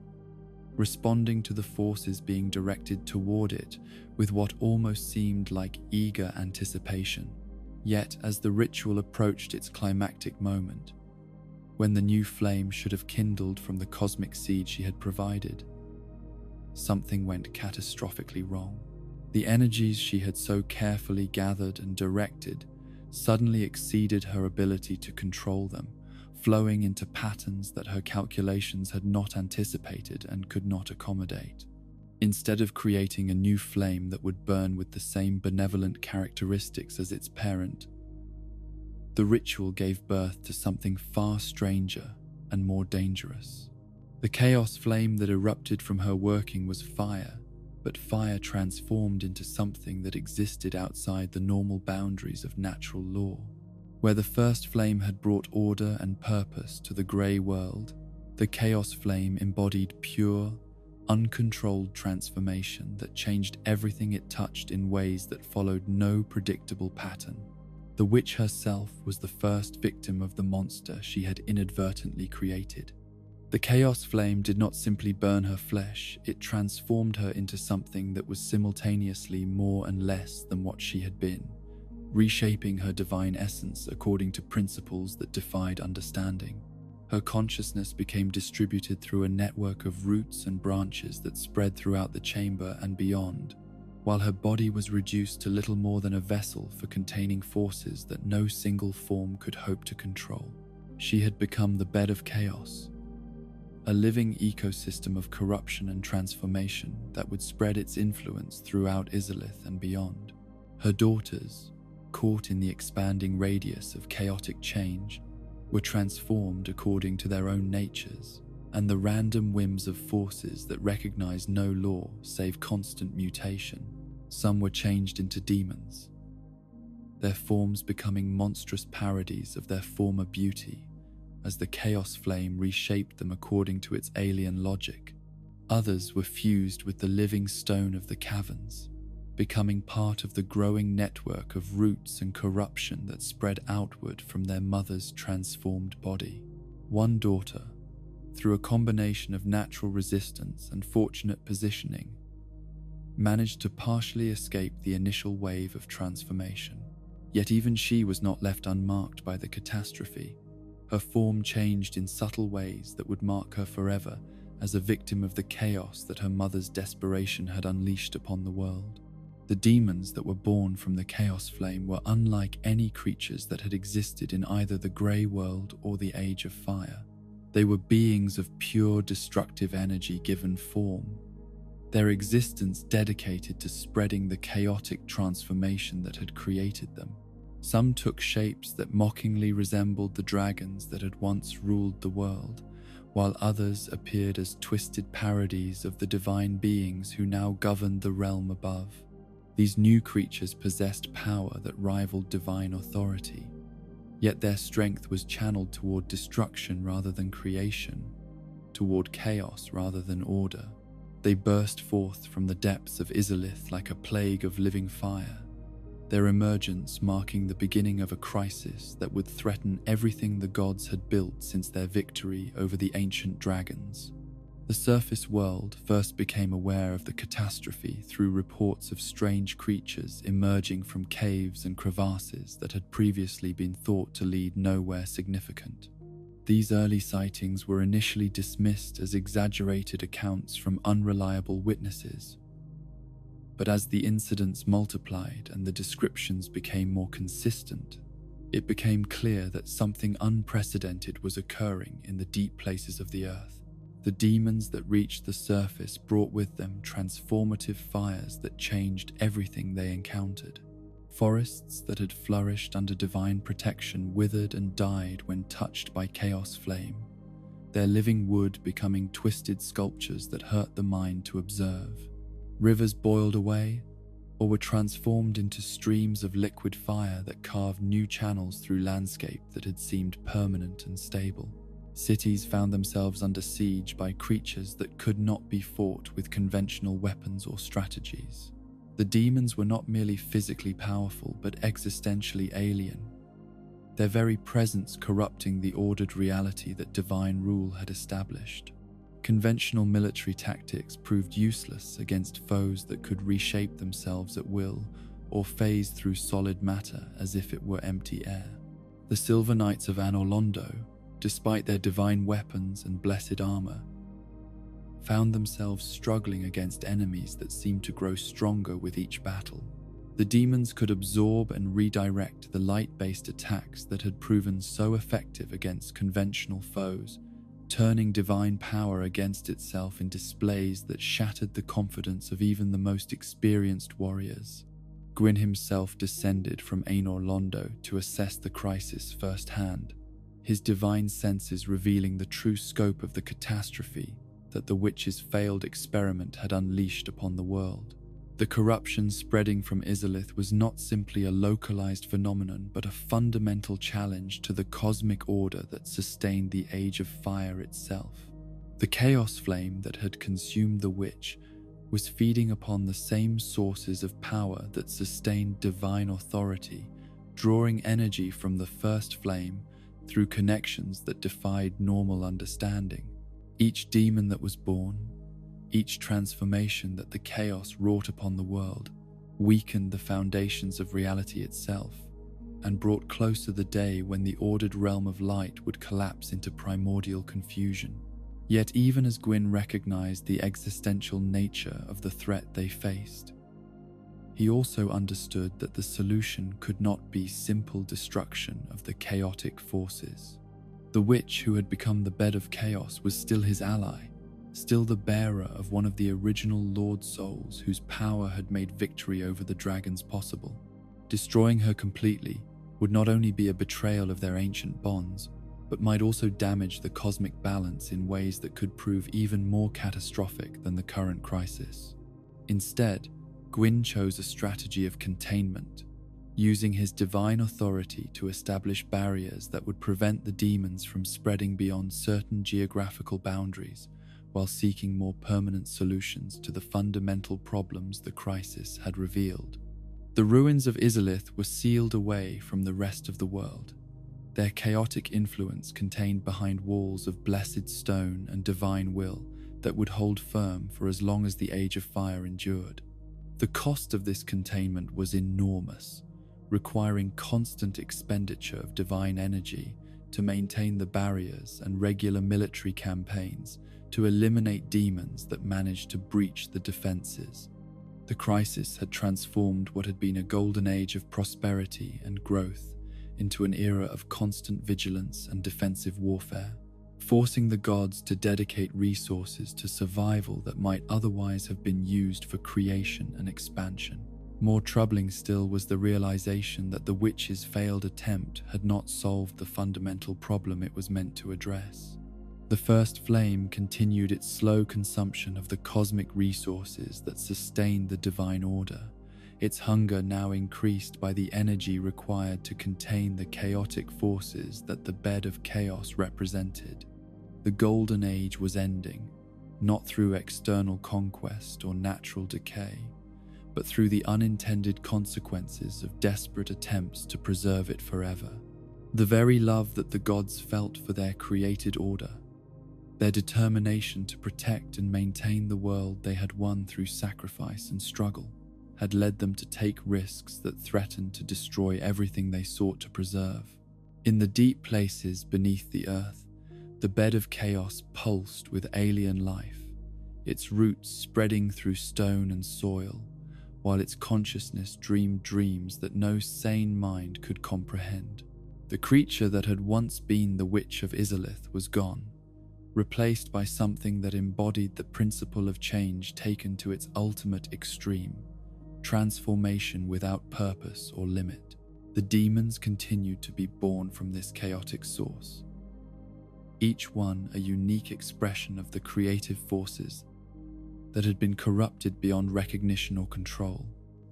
responding to the forces being directed toward it with what almost seemed like eager anticipation. Yet, as the ritual approached its climactic moment, when the new flame should have kindled from the cosmic seed she had provided, something went catastrophically wrong. The energies she had so carefully gathered and directed suddenly exceeded her ability to control them, flowing into patterns that her calculations had not anticipated and could not accommodate. Instead of creating a new flame that would burn with the same benevolent characteristics as its parent, the ritual gave birth to something far stranger and more dangerous. The chaos flame that erupted from her working was fire, but fire transformed into something that existed outside the normal boundaries of natural law. Where the first flame had brought order and purpose to the grey world, the chaos flame embodied pure, uncontrolled transformation that changed everything it touched in ways that followed no predictable pattern. The witch herself was the first victim of the monster she had inadvertently created. The chaos flame did not simply burn her flesh, it transformed her into something that was simultaneously more and less than what she had been, reshaping her divine essence according to principles that defied understanding. Her consciousness became distributed through a network of roots and branches that spread throughout the chamber and beyond, while her body was reduced to little more than a vessel for containing forces that no single form could hope to control. She had become the bed of chaos, a living ecosystem of corruption and transformation that would spread its influence throughout Izalith and beyond. Her daughters, caught in the expanding radius of chaotic change, were transformed according to their own natures and the random whims of forces that recognized no law save constant mutation. Some were changed into demons, their forms becoming monstrous parodies of their former beauty as the chaos flame reshaped them according to its alien logic. Others were fused with the living stone of the caverns, becoming part of the growing network of roots and corruption that spread outward from their mother's transformed body. One daughter, through a combination of natural resistance and fortunate positioning, managed to partially escape the initial wave of transformation. Yet even she was not left unmarked by the catastrophe. Her form changed in subtle ways that would mark her forever as a victim of the chaos that her mother's desperation had unleashed upon the world. The demons that were born from the chaos flame were unlike any creatures that had existed in either the grey world or the Age of Fire. They were beings of pure destructive energy given form, their existence dedicated to spreading the chaotic transformation that had created them. Some took shapes that mockingly resembled the dragons that had once ruled the world, while others appeared as twisted parodies of the divine beings who now governed the realm above. These new creatures possessed power that rivaled divine authority, yet their strength was channeled toward destruction rather than creation, toward chaos rather than order. They burst forth from the depths of Izalith like a plague of living fire, their emergence marking the beginning of a crisis that would threaten everything the gods had built since their victory over the ancient dragons. The surface world first became aware of the catastrophe through reports of strange creatures emerging from caves and crevasses that had previously been thought to lead nowhere significant. These early sightings were initially dismissed as exaggerated accounts from unreliable witnesses. But as the incidents multiplied and the descriptions became more consistent, it became clear that something unprecedented was occurring in the deep places of the earth. The demons that reached the surface brought with them transformative fires that changed everything they encountered. Forests that had flourished under divine protection withered and died when touched by chaos flame, their living wood becoming twisted sculptures that hurt the mind to observe. Rivers boiled away, or were transformed into streams of liquid fire that carved new channels through landscape that had seemed permanent and stable. Cities found themselves under siege by creatures that could not be fought with conventional weapons or strategies. The demons were not merely physically powerful, but existentially alien, their very presence corrupting the ordered reality that divine rule had established. Conventional military tactics proved useless against foes that could reshape themselves at will or phase through solid matter as if it were empty air. The Silver Knights of Anor Londo, despite their divine weapons and blessed armor, found themselves struggling against enemies that seemed to grow stronger with each battle. The demons could absorb and redirect the light-based attacks that had proven so effective against conventional foes, turning divine power against itself in displays that shattered the confidence of even the most experienced warriors. Gwyn himself descended from Anor Londo to assess the crisis firsthand, his divine senses revealing the true scope of the catastrophe that the witch's failed experiment had unleashed upon the world. The corruption spreading from Izalith was not simply a localized phenomenon, but a fundamental challenge to the cosmic order that sustained the Age of Fire itself. The chaos flame that had consumed the witch was feeding upon the same sources of power that sustained divine authority, drawing energy from the first flame through connections that defied normal understanding. Each demon that was born, each transformation that the chaos wrought upon the world, weakened the foundations of reality itself, and brought closer the day when the ordered realm of light would collapse into primordial confusion. Yet even as Gwyn recognized the existential nature of the threat they faced, he also understood that the solution could not be simple destruction of the chaotic forces. The witch who had become the bed of chaos was still his ally, still the bearer of one of the original Lord Souls whose power had made victory over the dragons possible. Destroying her completely would not only be a betrayal of their ancient bonds, but might also damage the cosmic balance in ways that could prove even more catastrophic than the current crisis. Instead, Gwyn chose a strategy of containment, using his divine authority to establish barriers that would prevent the demons from spreading beyond certain geographical boundaries, while seeking more permanent solutions to the fundamental problems the crisis had revealed. The ruins of Izalith were sealed away from the rest of the world, their chaotic influence contained behind walls of blessed stone and divine will that would hold firm for as long as the Age of Fire endured. The cost of this containment was enormous, requiring constant expenditure of divine energy to maintain the barriers and regular military campaigns to eliminate demons that managed to breach the defenses. The crisis had transformed what had been a golden age of prosperity and growth into an era of constant vigilance and defensive warfare. forcing the gods to dedicate resources to survival that might otherwise have been used for creation and expansion. More troubling still was the realization that the witch's failed attempt had not solved the fundamental problem it was meant to address. The first flame continued its slow consumption of the cosmic resources that sustained the divine order, its hunger now increased by the energy required to contain the chaotic forces that the bed of chaos represented. The Golden Age was ending, not through external conquest or natural decay, but through the unintended consequences of desperate attempts to preserve it forever. The very love that the gods felt for their created order, their determination to protect and maintain the world they had won through sacrifice and struggle, had led them to take risks that threatened to destroy everything they sought to preserve. In the deep places beneath the earth, the bed of chaos pulsed with alien life, its roots spreading through stone and soil, while its consciousness dreamed dreams that no sane mind could comprehend. The creature that had once been the Witch of Izalith was gone, replaced by something that embodied the principle of change taken to its ultimate extreme, transformation without purpose or limit. The demons continued to be born from this chaotic source, each one a unique expression of the creative forces that had been corrupted beyond recognition or control.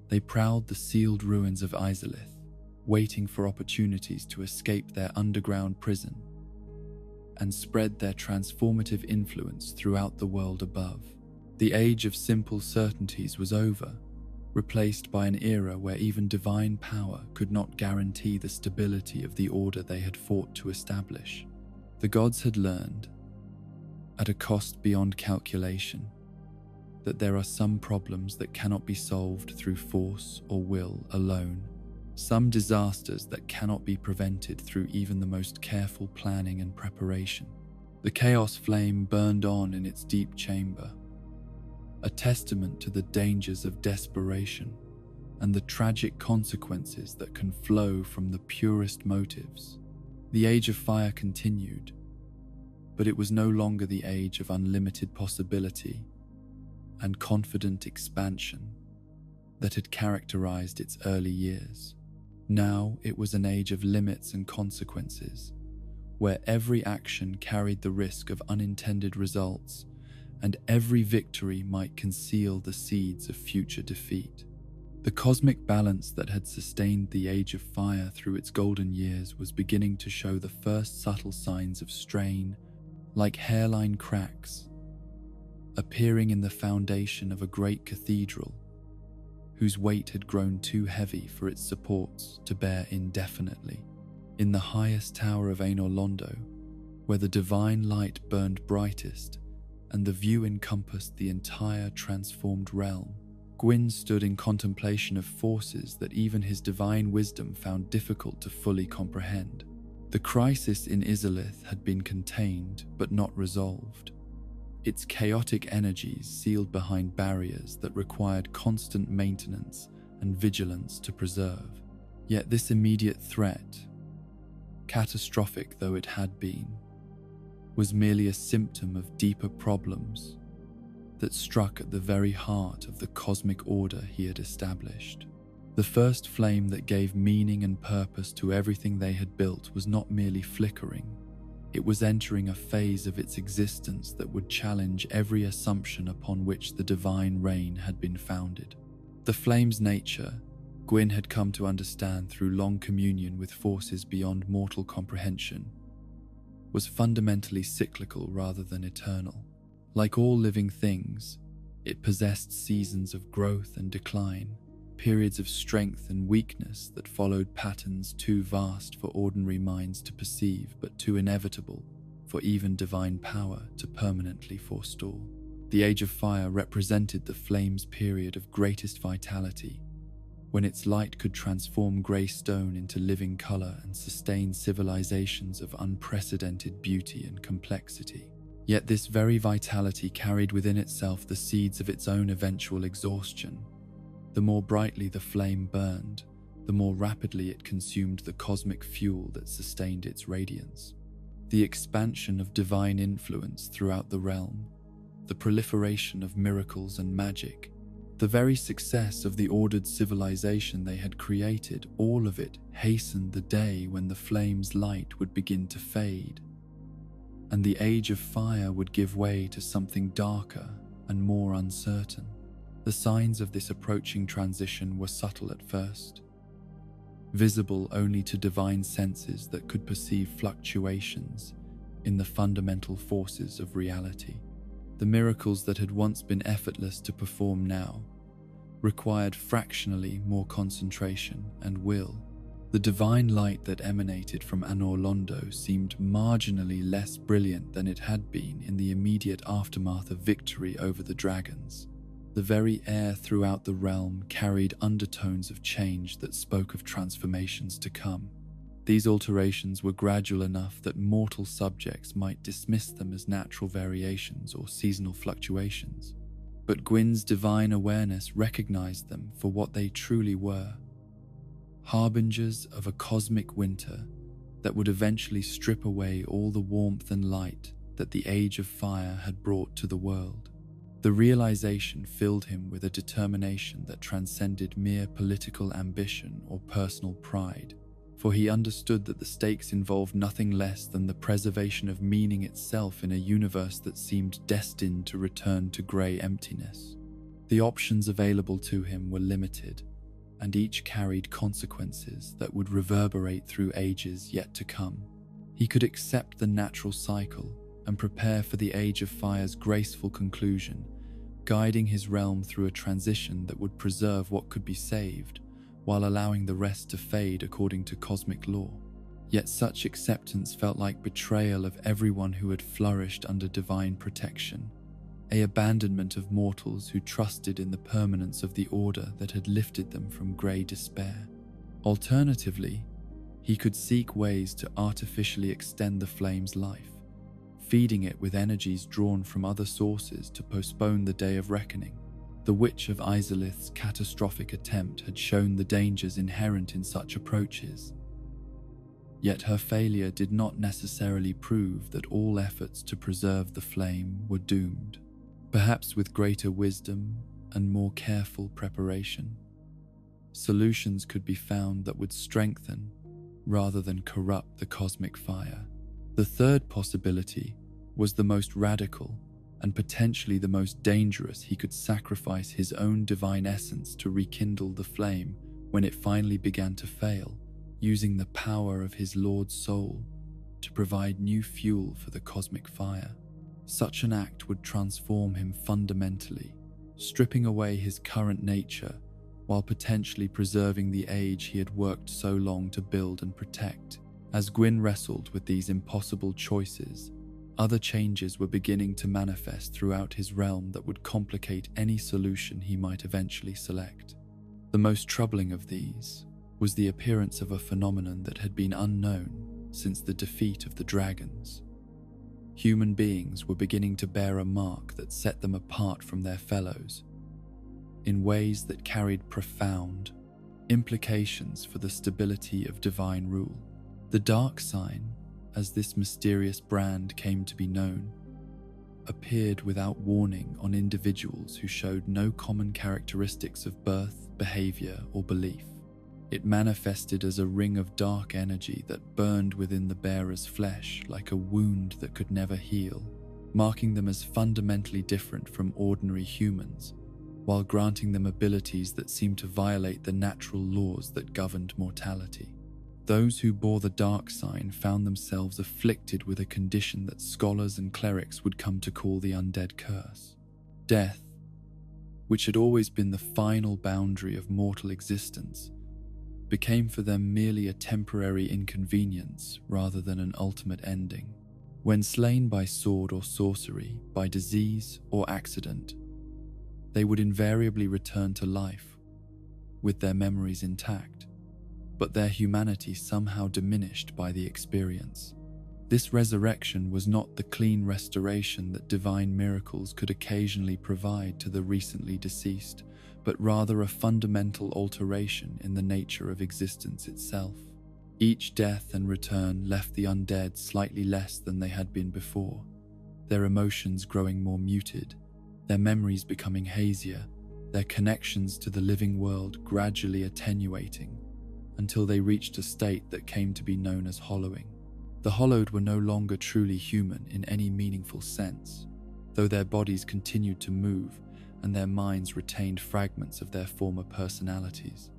They prowled the sealed ruins of Izalith, waiting for opportunities to escape their underground prison and spread their transformative influence throughout the world above. The age of simple certainties was over, replaced by an era where even divine power could not guarantee the stability of the order they had fought to establish. The gods had learned, at a cost beyond calculation, that there are some problems that cannot be solved through force or will alone, some disasters that cannot be prevented through even the most careful planning and preparation. The chaos flame burned on in its deep chamber, a testament to the dangers of desperation and the tragic consequences that can flow from the purest motives. The Age of Fire continued, but it was no longer the age of unlimited possibility and confident expansion that had characterized its early years. Now it was an age of limits and consequences, where every action carried the risk of unintended results, and every victory might conceal the seeds of future defeat. The cosmic balance that had sustained the Age of Fire through its golden years was beginning to show the first subtle signs of strain, like hairline cracks, appearing in the foundation of a great cathedral, whose weight had grown too heavy for its supports to bear indefinitely. In the highest tower of Anor Londo, where the divine light burned brightest and the view encompassed the entire transformed realm, Gwyn stood in contemplation of forces that even his divine wisdom found difficult to fully comprehend. The crisis in Izalith had been contained but not resolved, its chaotic energies sealed behind barriers that required constant maintenance and vigilance to preserve. Yet this immediate threat, catastrophic though it had been, was merely a symptom of deeper problems that struck at the very heart of the cosmic order he had established. The first flame that gave meaning and purpose to everything they had built was not merely flickering. It was entering a phase of its existence that would challenge every assumption upon which the divine reign had been founded. The flame's nature, Gwyn had come to understand through long communion with forces beyond mortal comprehension, was fundamentally cyclical rather than eternal. Like all living things, it possessed seasons of growth and decline, periods of strength and weakness that followed patterns too vast for ordinary minds to perceive but too inevitable for even divine power to permanently forestall. The Age of Fire represented the flame's period of greatest vitality, when its light could transform grey stone into living colour and sustain civilizations of unprecedented beauty and complexity. Yet this very vitality carried within itself the seeds of its own eventual exhaustion. The more brightly the flame burned, the more rapidly it consumed the cosmic fuel that sustained its radiance. The expansion of divine influence throughout the realm, the proliferation of miracles and magic, the very success of the ordered civilization they had created, all of it hastened the day when the flame's light would begin to fade, and the age of fire would give way to something darker and more uncertain. The signs of this approaching transition were subtle at first, visible only to divine senses that could perceive fluctuations in the fundamental forces of reality. The miracles that had once been effortless to perform now required fractionally more concentration and will. The divine light that emanated from Anor Londo seemed marginally less brilliant than it had been in the immediate aftermath of victory over the dragons. The very air throughout the realm carried undertones of change that spoke of transformations to come. These alterations were gradual enough that mortal subjects might dismiss them as natural variations or seasonal fluctuations. But Gwyn's divine awareness recognized them for what they truly were, harbingers of a cosmic winter that would eventually strip away all the warmth and light that the Age of Fire had brought to the world. The realization filled him with a determination that transcended mere political ambition or personal pride, for he understood that the stakes involved nothing less than the preservation of meaning itself in a universe that seemed destined to return to grey emptiness. The options available to him were limited, and each carried consequences that would reverberate through ages yet to come. He could accept the natural cycle and prepare for the Age of Fire's graceful conclusion, guiding his realm through a transition that would preserve what could be saved, while allowing the rest to fade according to cosmic law. Yet such acceptance felt like betrayal of everyone who had flourished under divine protection, an abandonment of mortals who trusted in the permanence of the order that had lifted them from grey despair. Alternatively, he could seek ways to artificially extend the flame's life, feeding it with energies drawn from other sources to postpone the day of reckoning. The Witch of Izalith's catastrophic attempt had shown the dangers inherent in such approaches. Yet her failure did not necessarily prove that all efforts to preserve the flame were doomed. Perhaps with greater wisdom and more careful preparation, solutions could be found that would strengthen rather than corrupt the cosmic fire. The third possibility was the most radical and potentially the most dangerous. He could sacrifice his own divine essence to rekindle the flame when it finally began to fail, using the power of his Lord's soul to provide new fuel for the cosmic fire. Such an act would transform him fundamentally, stripping away his current nature while potentially preserving the age he had worked so long to build and protect. As Gwyn wrestled with these impossible choices, other changes were beginning to manifest throughout his realm that would complicate any solution he might eventually select. The most troubling of these was the appearance of a phenomenon that had been unknown since the defeat of the dragons. Human beings were beginning to bear a mark that set them apart from their fellows, in ways that carried profound implications for the stability of divine rule. The Dark Sign, as this mysterious brand came to be known, appeared without warning on individuals who showed no common characteristics of birth, behavior, or belief. It manifested as a ring of dark energy that burned within the bearer's flesh like a wound that could never heal, marking them as fundamentally different from ordinary humans, while granting them abilities that seemed to violate the natural laws that governed mortality. Those who bore the Dark Sign found themselves afflicted with a condition that scholars and clerics would come to call the Undead Curse. Death, which had always been the final boundary of mortal existence, became for them merely a temporary inconvenience rather than an ultimate ending. When slain by sword or sorcery, by disease or accident, they would invariably return to life, with their memories intact, but their humanity somehow diminished by the experience. This resurrection was not the clean restoration that divine miracles could occasionally provide to the recently deceased, but rather a fundamental alteration in the nature of existence itself. Each death and return left the undead slightly less than they had been before, their emotions growing more muted, their memories becoming hazier, their connections to the living world gradually attenuating, until they reached a state that came to be known as hollowing. The hollowed were no longer truly human in any meaningful sense, though their bodies continued to move and their minds retained fragments of their former personalities.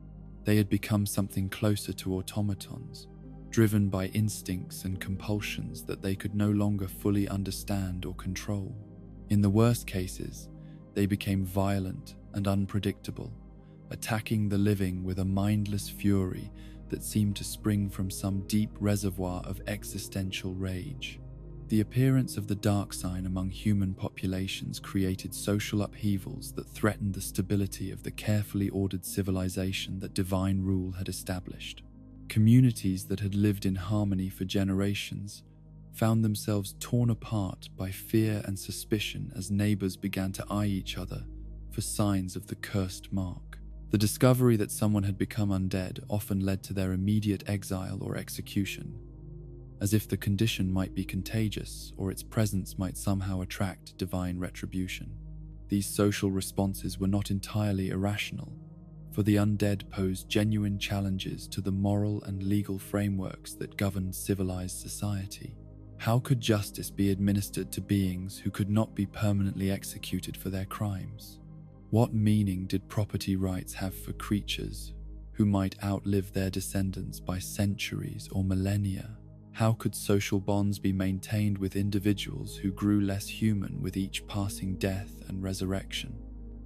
They had become something closer to automatons, driven by instincts and compulsions that they could no longer fully understand or control. In the worst cases, they became violent and unpredictable, attacking the living with a mindless fury that seemed to spring from some deep reservoir of existential rage. The appearance of the dark sign among human populations created social upheavals that threatened the stability of the carefully ordered civilization that divine rule had established. Communities that had lived in harmony for generations found themselves torn apart by fear and suspicion as neighbors began to eye each other for signs of the cursed mark. The discovery that someone had become undead often led to their immediate exile or execution, as if the condition might be contagious or its presence might somehow attract divine retribution. These social responses were not entirely irrational, for the undead posed genuine challenges to the moral and legal frameworks that governed civilized society. How could justice be administered to beings who could not be permanently executed for their crimes? What meaning did property rights have for creatures who might outlive their descendants by centuries or millennia? How could social bonds be maintained with individuals who grew less human with each passing death and resurrection?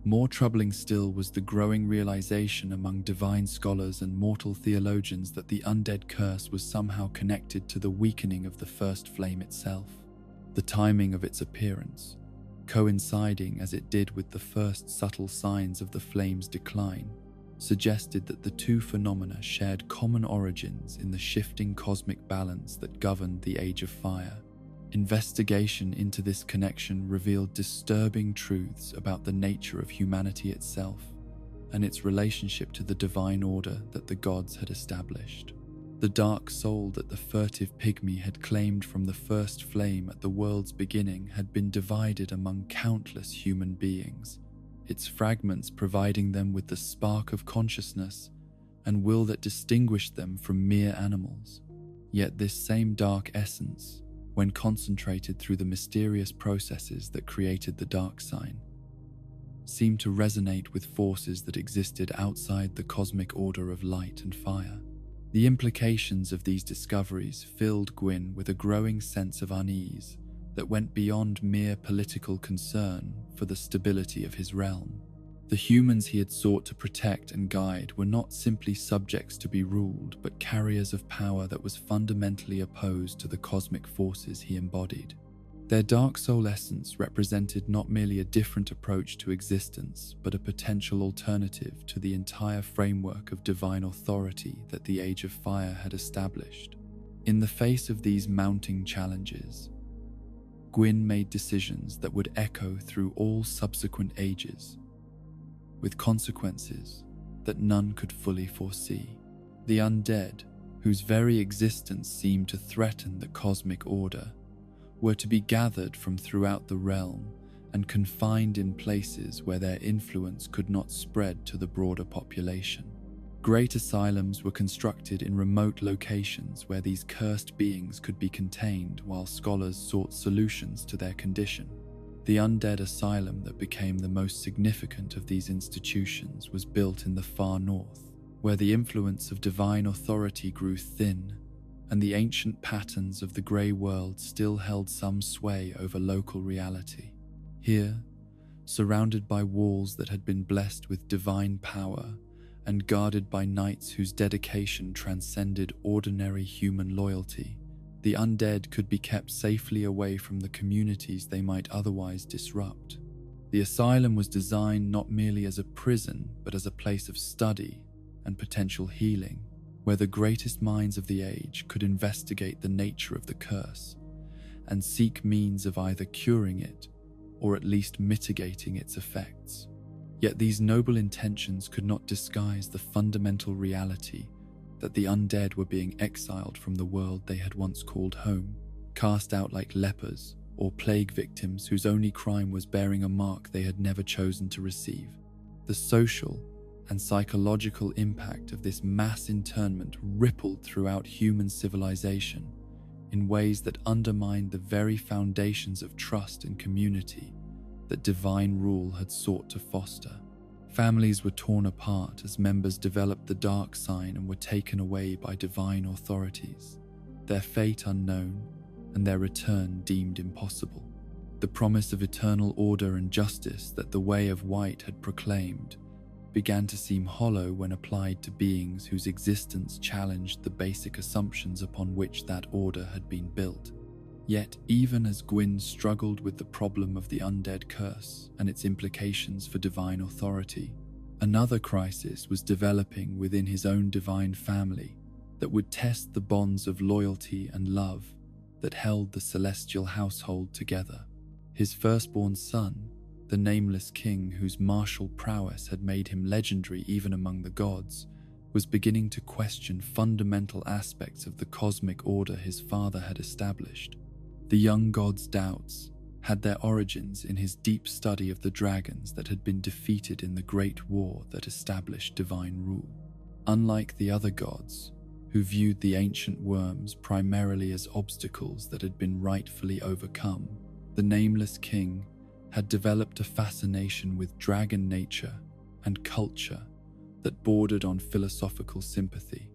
More troubling still was the growing realization among divine scholars and mortal theologians that the undead curse was somehow connected to the weakening of the first flame itself. The timing of its appearance, coinciding as it did with the first subtle signs of the flame's decline, suggested that the two phenomena shared common origins in the shifting cosmic balance that governed the Age of Fire. Investigation into this connection revealed disturbing truths about the nature of humanity itself and its relationship to the divine order that the gods had established. The dark soul that the furtive pygmy had claimed from the first flame at the world's beginning had been divided among countless human beings, its fragments providing them with the spark of consciousness and will that distinguished them from mere animals. Yet this same dark essence, when concentrated through the mysterious processes that created the dark sign, seemed to resonate with forces that existed outside the cosmic order of light and fire. The implications of these discoveries filled Gwyn with a growing sense of unease that went beyond mere political concern for the stability of his realm. The humans he had sought to protect and guide were not simply subjects to be ruled, but carriers of power that was fundamentally opposed to the cosmic forces he embodied. Their dark soul essence represented not merely a different approach to existence, but a potential alternative to the entire framework of divine authority that the Age of Fire had established. In the face of these mounting challenges, Gwyn made decisions that would echo through all subsequent ages, with consequences that none could fully foresee. The undead, whose very existence seemed to threaten the cosmic order, were to be gathered from throughout the realm and confined in places where their influence could not spread to the broader population. Great asylums were constructed in remote locations where these cursed beings could be contained while scholars sought solutions to their condition. The undead asylum that became the most significant of these institutions was built in the far north, where the influence of divine authority grew thin, and the ancient patterns of the grey world still held some sway over local reality. Here, surrounded by walls that had been blessed with divine power, and guarded by knights whose dedication transcended ordinary human loyalty, the undead could be kept safely away from the communities they might otherwise disrupt. The asylum was designed not merely as a prison, but as a place of study and potential healing, where the greatest minds of the age could investigate the nature of the curse and seek means of either curing it or at least mitigating its effects. Yet these noble intentions could not disguise the fundamental reality that the undead were being exiled from the world they had once called home, cast out like lepers or plague victims whose only crime was bearing a mark they had never chosen to receive. The social and psychological impact of this mass internment rippled throughout human civilization in ways that undermined the very foundations of trust and community that divine rule had sought to foster. Families were torn apart as members developed the dark sign and were taken away by divine authorities, their fate unknown and their return deemed impossible. The promise of eternal order and justice that the Way of White had proclaimed began to seem hollow when applied to beings whose existence challenged the basic assumptions upon which that order had been built. Yet, even as Gwyn struggled with the problem of the undead curse and its implications for divine authority, another crisis was developing within his own divine family that would test the bonds of loyalty and love that held the celestial household together. His firstborn son, the nameless king whose martial prowess had made him legendary even among the gods, was beginning to question fundamental aspects of the cosmic order his father had established. The young god's doubts had their origins in his deep study of the dragons that had been defeated in the great war that established divine rule. Unlike the other gods, who viewed the ancient worms primarily as obstacles that had been rightfully overcome, the nameless king had developed a fascination with dragon nature and culture that bordered on philosophical sympathy.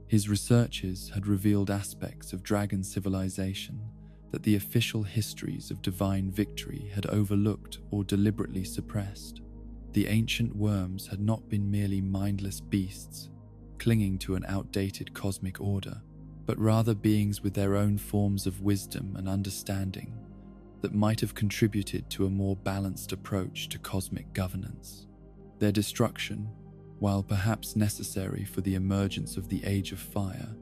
His researches had revealed aspects of dragon civilization that the official histories of divine victory had overlooked or deliberately suppressed. The ancient worms had not been merely mindless beasts clinging to an outdated cosmic order, but rather beings with their own forms of wisdom and understanding that might have contributed to a more balanced approach to cosmic governance. Their destruction, while perhaps necessary for the emergence of the Age of Fire,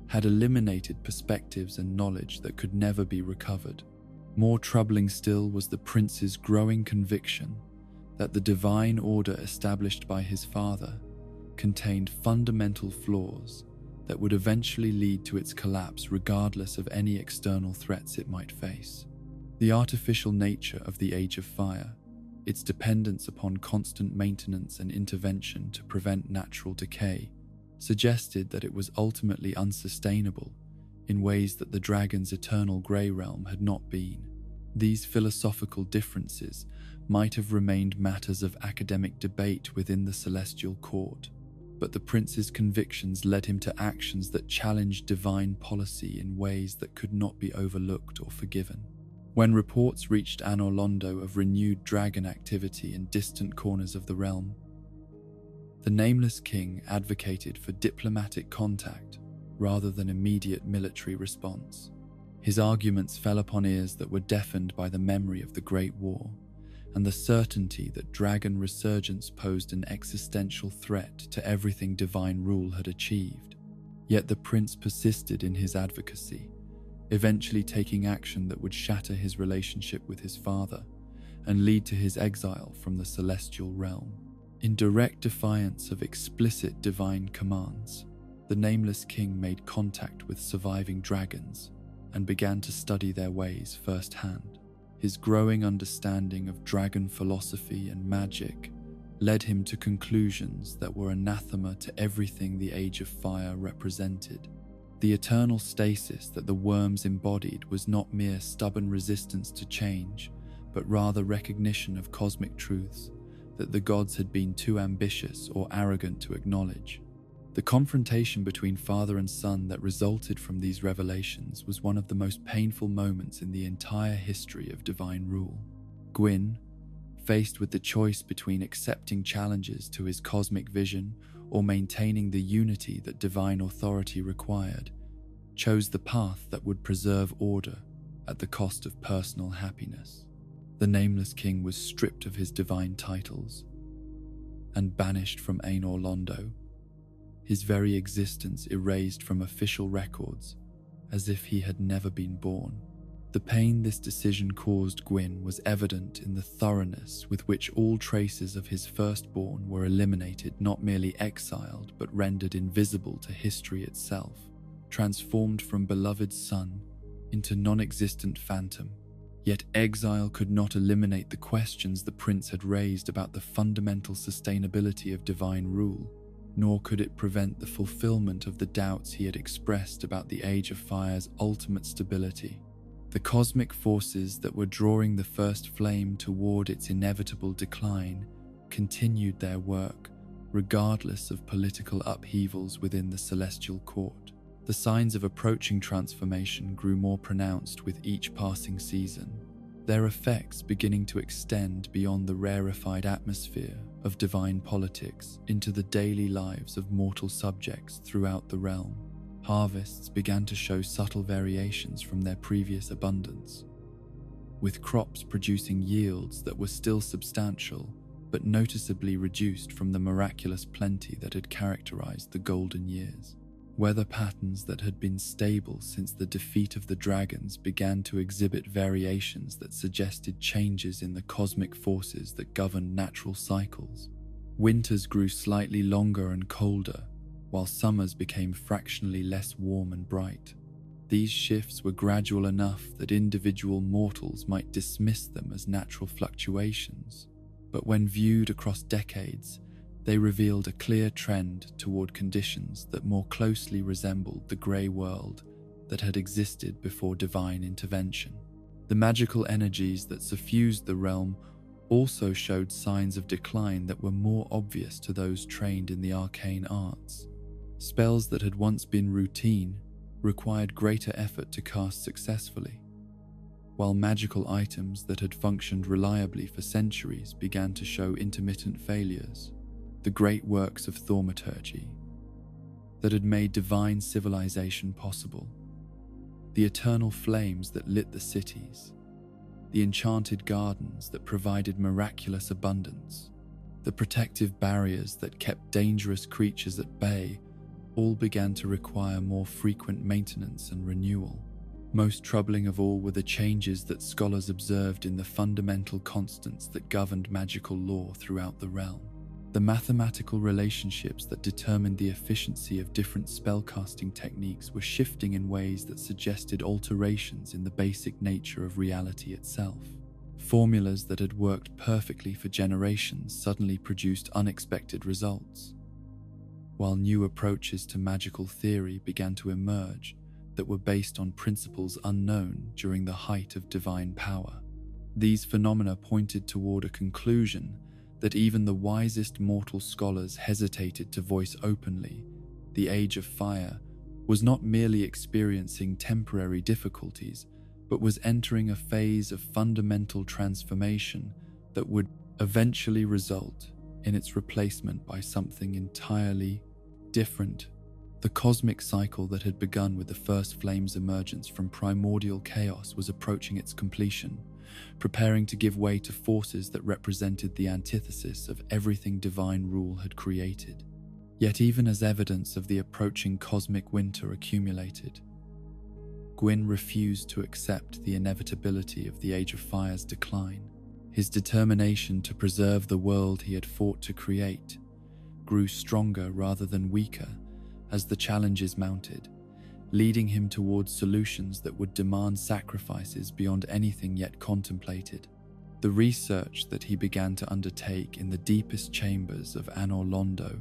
had eliminated perspectives and knowledge that could never be recovered. More troubling still was the prince's growing conviction that the divine order established by his father contained fundamental flaws that would eventually lead to its collapse regardless of any external threats it might face. The artificial nature of the Age of Fire, its dependence upon constant maintenance and intervention to prevent natural decay, suggested that it was ultimately unsustainable in ways that the dragon's eternal grey realm had not been. These philosophical differences might have remained matters of academic debate within the celestial court, but the prince's convictions led him to actions that challenged divine policy in ways that could not be overlooked or forgiven. When reports reached Anor Londo of renewed dragon activity in distant corners of the realm, the nameless king advocated for diplomatic contact rather than immediate military response. His arguments fell upon ears that were deafened by the memory of the Great War and the certainty that dragon resurgence posed an existential threat to everything divine rule had achieved. Yet the prince persisted in his advocacy, eventually taking action that would shatter his relationship with his father and lead to his exile from the celestial realm. In direct defiance of explicit divine commands, the nameless king made contact with surviving dragons and began to study their ways firsthand. His growing understanding of dragon philosophy and magic led him to conclusions that were anathema to everything the Age of Fire represented. The eternal stasis that the worms embodied was not mere stubborn resistance to change, but rather recognition of cosmic truths that the gods had been too ambitious or arrogant to acknowledge. The confrontation between father and son that resulted from these revelations was one of the most painful moments in the entire history of divine rule. Gwyn, faced with the choice between accepting challenges to his cosmic vision or maintaining the unity that divine authority required, chose the path that would preserve order at the cost of personal happiness. The nameless king was stripped of his divine titles and banished from Anor Londo, his very existence erased from official records as if he had never been born. The pain this decision caused Gwyn was evident in the thoroughness with which all traces of his firstborn were eliminated, not merely exiled, but rendered invisible to history itself, transformed from beloved son into non-existent phantom. Yet exile could not eliminate the questions the prince had raised about the fundamental sustainability of divine rule, nor could it prevent the fulfillment of the doubts he had expressed about the Age of Fire's ultimate stability. The cosmic forces that were drawing the first flame toward its inevitable decline continued their work, regardless of political upheavals within the celestial court. The signs of approaching transformation grew more pronounced with each passing season, their effects beginning to extend beyond the rarefied atmosphere of divine politics into the daily lives of mortal subjects throughout the realm. Harvests began to show subtle variations from their previous abundance, with crops producing yields that were still substantial but noticeably reduced from the miraculous plenty that had characterized the golden years. Weather patterns that had been stable since the defeat of the dragons began to exhibit variations that suggested changes in the cosmic forces that governed natural cycles. Winters grew slightly longer and colder, while summers became fractionally less warm and bright. These shifts were gradual enough that individual mortals might dismiss them as natural fluctuations, but when viewed across decades, they revealed a clear trend toward conditions that more closely resembled the grey world that had existed before divine intervention. The magical energies that suffused the realm also showed signs of decline that were more obvious to those trained in the arcane arts. Spells that had once been routine required greater effort to cast successfully, while magical items that had functioned reliably for centuries began to show intermittent failures. The great works of thaumaturgy that had made divine civilization possible, the eternal flames that lit the cities, the enchanted gardens that provided miraculous abundance, the protective barriers that kept dangerous creatures at bay, all began to require more frequent maintenance and renewal. Most troubling of all were the changes that scholars observed in the fundamental constants that governed magical law throughout the realm. The mathematical relationships that determined the efficiency of different spellcasting techniques were shifting in ways that suggested alterations in the basic nature of reality itself. Formulas that had worked perfectly for generations suddenly produced unexpected results, while new approaches to magical theory began to emerge that were based on principles unknown during the height of divine power. These phenomena pointed toward a conclusion that even the wisest mortal scholars hesitated to voice openly. The Age of Fire was not merely experiencing temporary difficulties, but was entering a phase of fundamental transformation that would eventually result in its replacement by something entirely different. The cosmic cycle that had begun with the first flame's emergence from primordial chaos was approaching its completion, preparing to give way to forces that represented the antithesis of everything divine rule had created. Yet even as evidence of the approaching cosmic winter accumulated, Gwyn refused to accept the inevitability of the Age of Fire's decline. His determination to preserve the world he had fought to create grew stronger rather than weaker as the challenges mounted, leading him towards solutions that would demand sacrifices beyond anything yet contemplated. The research that he began to undertake in the deepest chambers of Anor Londo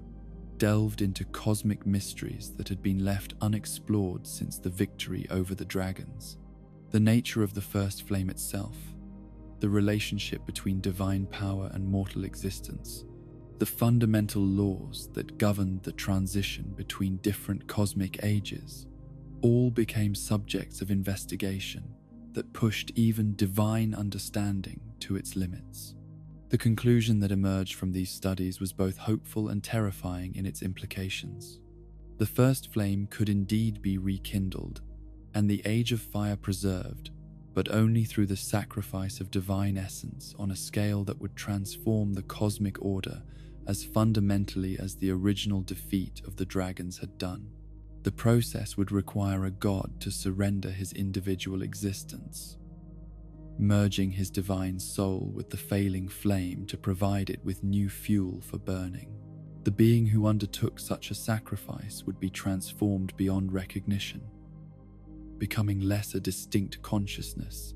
delved into cosmic mysteries that had been left unexplored since the victory over the dragons. The nature of the first flame itself, the relationship between divine power and mortal existence, the fundamental laws that governed the transition between different cosmic ages, all became subjects of investigation that pushed even divine understanding to its limits. The conclusion that emerged from these studies was both hopeful and terrifying in its implications. The first flame could indeed be rekindled, and the Age of Fire preserved, but only through the sacrifice of divine essence on a scale that would transform the cosmic order as fundamentally as the original defeat of the dragons had done. The process would require a god to surrender his individual existence, merging his divine soul with the failing flame to provide it with new fuel for burning. The being who undertook such a sacrifice would be transformed beyond recognition, becoming less a distinct consciousness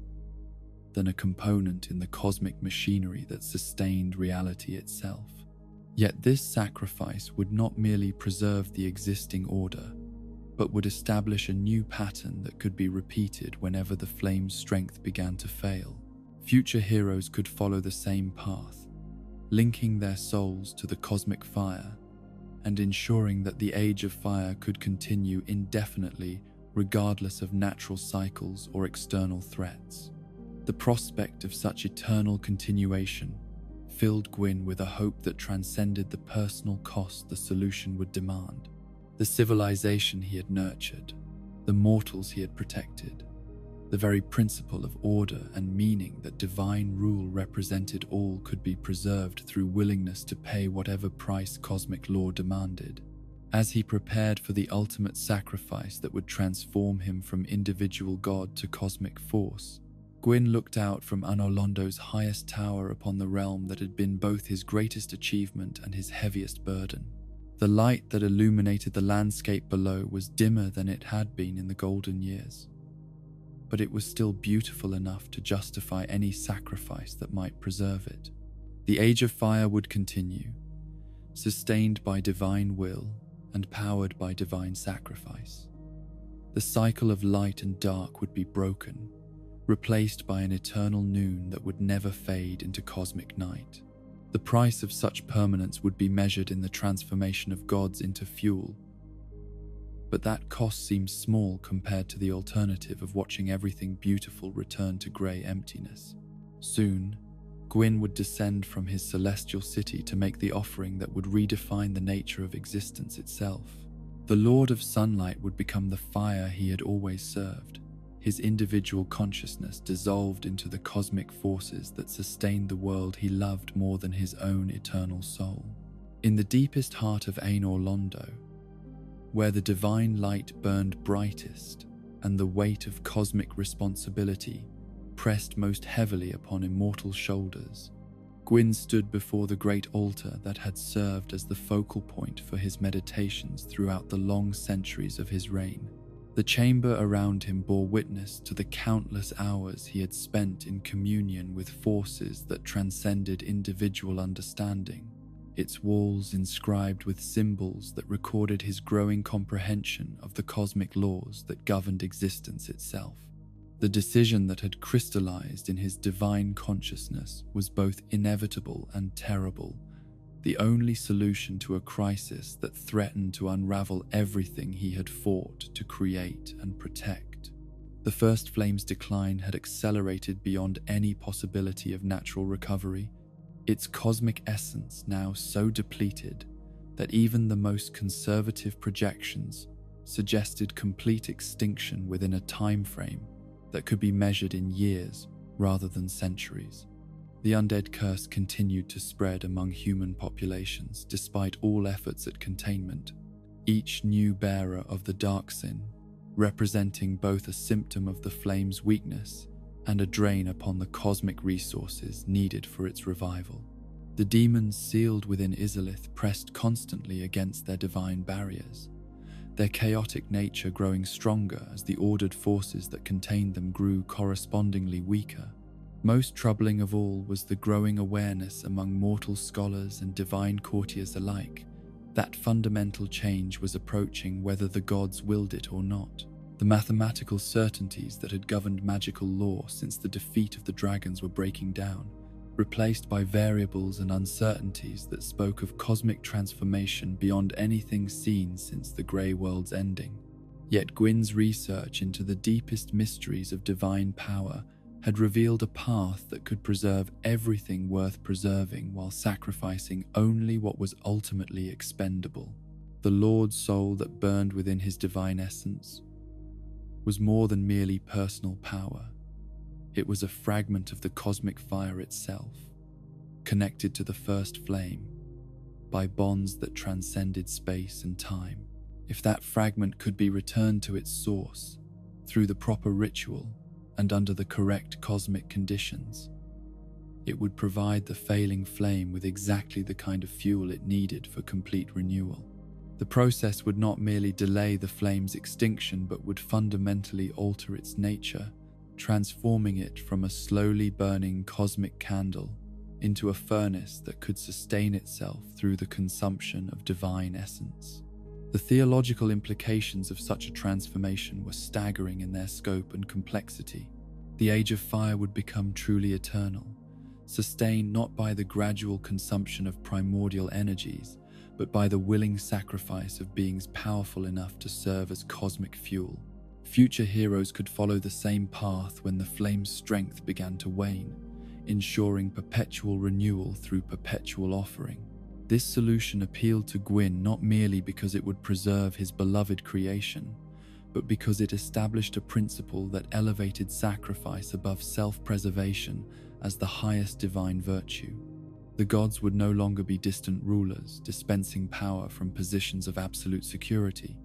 than a component in the cosmic machinery that sustained reality itself. Yet this sacrifice would not merely preserve the existing order, but would establish a new pattern that could be repeated whenever the flame's strength began to fail. Future heroes could follow the same path, linking their souls to the cosmic fire and ensuring that the Age of Fire could continue indefinitely regardless of natural cycles or external threats. The prospect of such eternal continuation filled Gwyn with a hope that transcended the personal cost the solution would demand. The civilization he had nurtured, the mortals he had protected, the very principle of order and meaning that divine rule represented all could be preserved through willingness to pay whatever price cosmic law demanded. As he prepared for the ultimate sacrifice that would transform him from individual god to cosmic force, Gwyn looked out from Anolondo's highest tower upon the realm that had been both his greatest achievement and his heaviest burden. The light that illuminated the landscape below was dimmer than it had been in the golden years, but it was still beautiful enough to justify any sacrifice that might preserve it. The Age of Fire would continue, sustained by divine will and powered by divine sacrifice. The cycle of light and dark would be broken, replaced by an eternal noon that would never fade into cosmic night. The price of such permanence would be measured in the transformation of gods into fuel, but that cost seemed small compared to the alternative of watching everything beautiful return to grey emptiness. Soon, Gwyn would descend from his celestial city to make the offering that would redefine the nature of existence itself. The Lord of Sunlight would become the fire he had always served, his individual consciousness dissolved into the cosmic forces that sustained the world he loved more than his own eternal soul. In the deepest heart of Anor Londo, where the divine light burned brightest and the weight of cosmic responsibility pressed most heavily upon immortal shoulders, Gwyn stood before the great altar that had served as the focal point for his meditations throughout the long centuries of his reign. The chamber around him bore witness to the countless hours he had spent in communion with forces that transcended individual understanding, its walls inscribed with symbols that recorded his growing comprehension of the cosmic laws that governed existence itself. The decision that had crystallized in his divine consciousness was both inevitable and terrible, the only solution to a crisis that threatened to unravel everything he had fought to create and protect. The first flame's decline had accelerated beyond any possibility of natural recovery, its cosmic essence now so depleted that even the most conservative projections suggested complete extinction within a time frame that could be measured in years rather than centuries. The undead curse continued to spread among human populations despite all efforts at containment, each new bearer of the dark sin representing both a symptom of the flame's weakness and a drain upon the cosmic resources needed for its revival. The demons sealed within Izalith pressed constantly against their divine barriers, their chaotic nature growing stronger as the ordered forces that contained them grew correspondingly weaker. Most troubling of all was the growing awareness among mortal scholars and divine courtiers alike that fundamental change was approaching whether the gods willed it or not. The mathematical certainties that had governed magical law since the defeat of the dragons were breaking down, replaced by variables and uncertainties that spoke of cosmic transformation beyond anything seen since the Grey World's ending. Yet Gwyn's research into the deepest mysteries of divine power had revealed a path that could preserve everything worth preserving while sacrificing only what was ultimately expendable. The Lord's soul that burned within his divine essence was more than merely personal power. It was a fragment of the cosmic fire itself, connected to the first flame by bonds that transcended space and time. If that fragment could be returned to its source through the proper ritual, and under the correct cosmic conditions, it would provide the failing flame with exactly the kind of fuel it needed for complete renewal. The process would not merely delay the flame's extinction, but would fundamentally alter its nature, transforming it from a slowly burning cosmic candle into a furnace that could sustain itself through the consumption of divine essence. The theological implications of such a transformation were staggering in their scope and complexity. The Age of Fire would become truly eternal, sustained not by the gradual consumption of primordial energies, but by the willing sacrifice of beings powerful enough to serve as cosmic fuel. Future heroes could follow the same path when the flame's strength began to wane, ensuring perpetual renewal through perpetual offering. This solution appealed to Gwyn not merely because it would preserve his beloved creation, but because it established a principle that elevated sacrifice above self-preservation as the highest divine virtue. The gods would no longer be distant rulers dispensing power from positions of absolute security,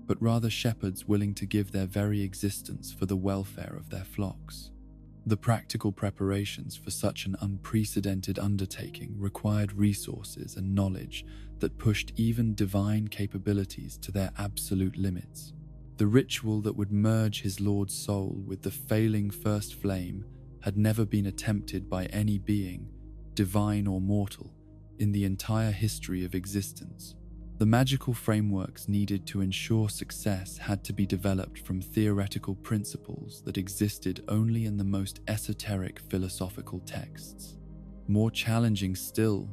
but rather shepherds willing to give their very existence for the welfare of their flocks. The practical preparations for such an unprecedented undertaking required resources and knowledge that pushed even divine capabilities to their absolute limits. The ritual that would merge his Lord's soul with the failing first flame had never been attempted by any being, divine or mortal, in the entire history of existence. The magical frameworks needed to ensure success had to be developed from theoretical principles that existed only in the most esoteric philosophical texts. More challenging still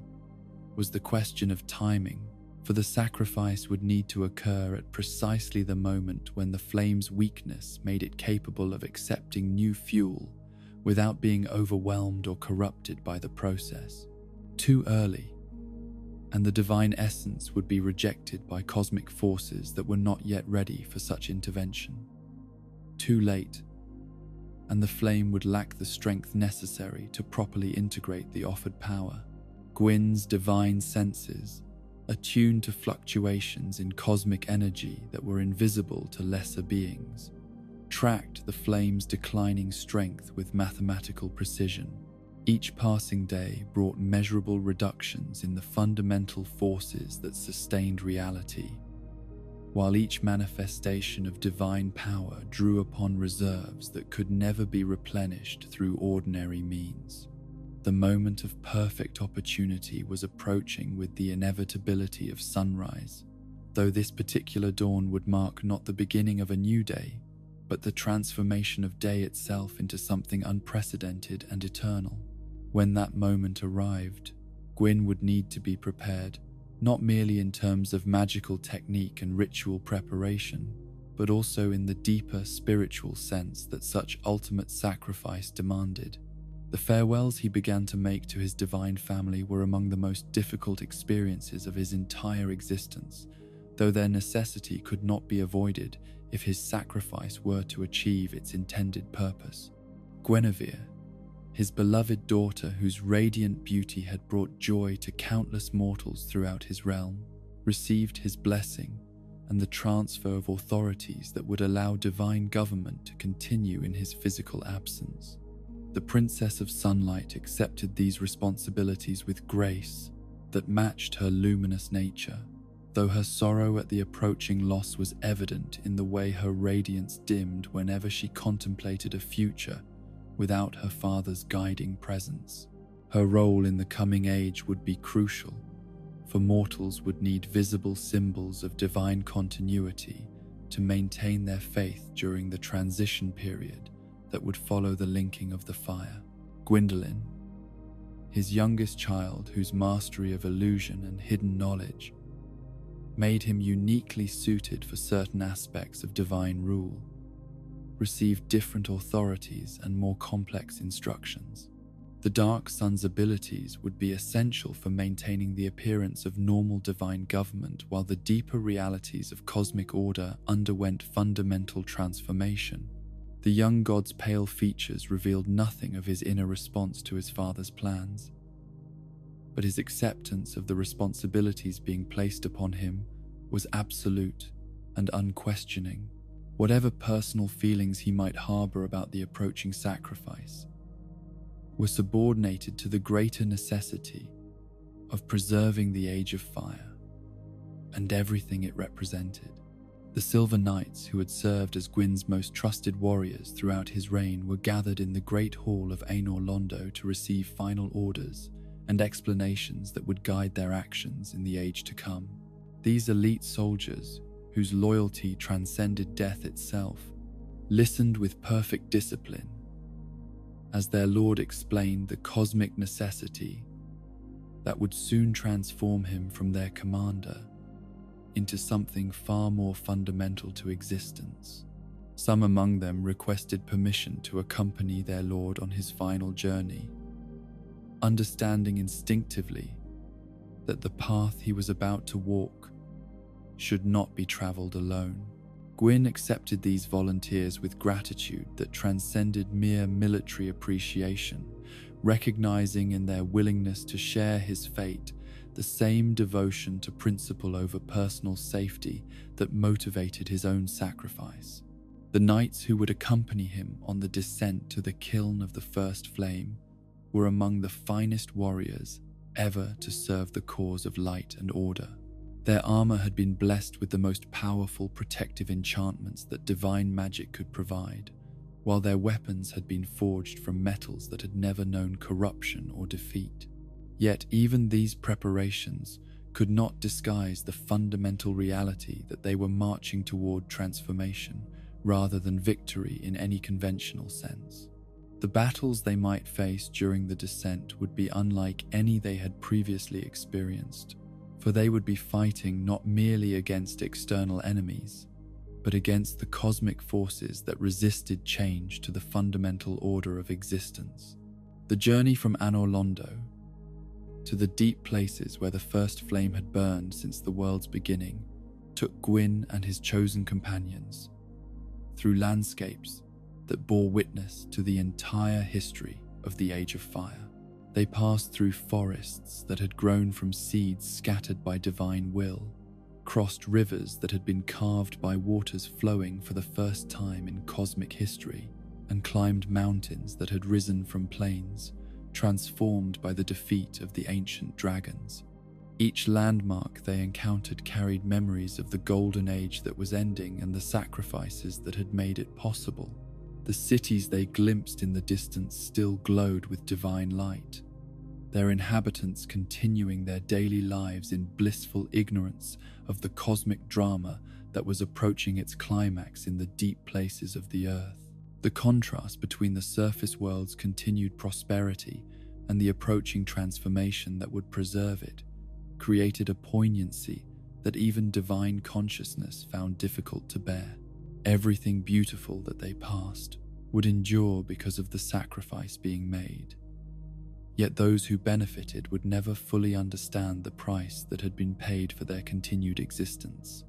was the question of timing, for the sacrifice would need to occur at precisely the moment when the flame's weakness made it capable of accepting new fuel without being overwhelmed or corrupted by the process. Too early, and the divine essence would be rejected by cosmic forces that were not yet ready for such intervention. Too late, and the flame would lack the strength necessary to properly integrate the offered power. Gwyn's divine senses, attuned to fluctuations in cosmic energy that were invisible to lesser beings, tracked the flame's declining strength with mathematical precision. Each passing day brought measurable reductions in the fundamental forces that sustained reality, while each manifestation of divine power drew upon reserves that could never be replenished through ordinary means. The moment of perfect opportunity was approaching with the inevitability of sunrise, though this particular dawn would mark not the beginning of a new day, but the transformation of day itself into something unprecedented and eternal. When that moment arrived, Gwyn would need to be prepared, not merely in terms of magical technique and ritual preparation, but also in the deeper spiritual sense that such ultimate sacrifice demanded. The farewells he began to make to his divine family were among the most difficult experiences of his entire existence, though their necessity could not be avoided if his sacrifice were to achieve its intended purpose. Guinevere, his beloved daughter whose radiant beauty had brought joy to countless mortals throughout his realm, received his blessing and the transfer of authorities that would allow divine government to continue in his physical absence. The Princess of Sunlight accepted these responsibilities with grace that matched her luminous nature, though her sorrow at the approaching loss was evident in the way her radiance dimmed whenever she contemplated a future without her father's guiding presence. Her role in the coming age would be crucial, for mortals would need visible symbols of divine continuity to maintain their faith during the transition period that would follow the linking of the fire. Gwendolyn, his youngest child whose mastery of illusion and hidden knowledge made him uniquely suited for certain aspects of divine rule, received different authorities and more complex instructions. The Dark Sun's abilities would be essential for maintaining the appearance of normal divine government, while the deeper realities of cosmic order underwent fundamental transformation. The young god's pale features revealed nothing of his inner response to his father's plans, but his acceptance of the responsibilities being placed upon him was absolute and unquestioning. whatever personal feelings he might harbor about the approaching sacrifice, were subordinated to the greater necessity of preserving the Age of Fire and everything it represented. The Silver Knights, who had served as Gwyn's most trusted warriors throughout his reign, were gathered in the Great Hall of Anor Londo to receive final orders and explanations that would guide their actions in the age to come. These elite soldiers, whose loyalty transcended death itself, listened with perfect discipline as their lord explained the cosmic necessity that would soon transform him from their commander into something far more fundamental to existence. Some among them requested permission to accompany their lord on his final journey, understanding instinctively that the path he was about to walk should not be traveled alone. Gwyn accepted these volunteers with gratitude that transcended mere military appreciation, recognizing in their willingness to share his fate the same devotion to principle over personal safety that motivated his own sacrifice. The knights who would accompany him on the descent to the kiln of the first flame were among the finest warriors ever to serve the cause of light and order. Their armor had been blessed with the most powerful protective enchantments that divine magic could provide, while their weapons had been forged from metals that had never known corruption or defeat. Yet even these preparations could not disguise the fundamental reality that they were marching toward transformation rather than victory in any conventional sense. The battles they might face during the descent would be unlike any they had previously experienced, for they would be fighting not merely against external enemies, but against the cosmic forces that resisted change to the fundamental order of existence. The journey from Anor Londo to the deep places where the first flame had burned since the world's beginning took Gwyn and his chosen companions through landscapes that bore witness to the entire history of the Age of Fire. They passed through forests that had grown from seeds scattered by divine will, crossed rivers that had been carved by waters flowing for the first time in cosmic history, and climbed mountains that had risen from plains, transformed by the defeat of the ancient dragons. Each landmark they encountered carried memories of the golden age that was ending and the sacrifices that had made it possible. The cities they glimpsed in the distance still glowed with divine light, their inhabitants continuing their daily lives in blissful ignorance of the cosmic drama that was approaching its climax in the deep places of the earth. The contrast between the surface world's continued prosperity and the approaching transformation that would preserve it created a poignancy that even divine consciousness found difficult to bear. Everything beautiful that they passed would endure because of the sacrifice being made. Yet those who benefited would never fully understand the price that had been paid for their continued existence.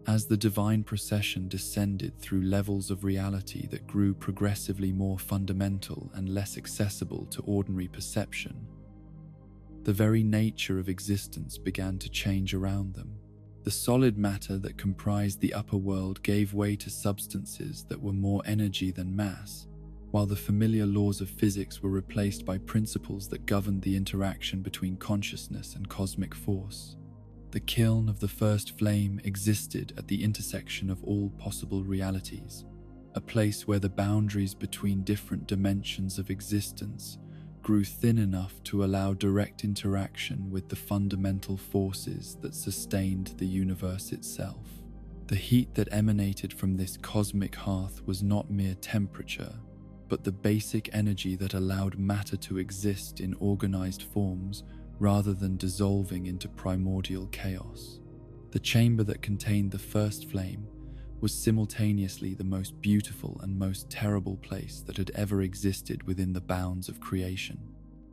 As the divine procession descended through levels of reality that grew progressively more fundamental and less accessible to ordinary perception, the very nature of existence began to change around them. The solid matter that comprised the upper world gave way to substances that were more energy than mass, while the familiar laws of physics were replaced by principles that governed the interaction between consciousness and cosmic force. The kiln of the first flame existed at the intersection of all possible realities, a place where the boundaries between different dimensions of existence grew thin enough to allow direct interaction with the fundamental forces that sustained the universe itself. The heat that emanated from this cosmic hearth was not mere temperature, but the basic energy that allowed matter to exist in organized forms rather than dissolving into primordial chaos. The chamber that contained the first flame was simultaneously the most beautiful and most terrible place that had ever existed within the bounds of creation.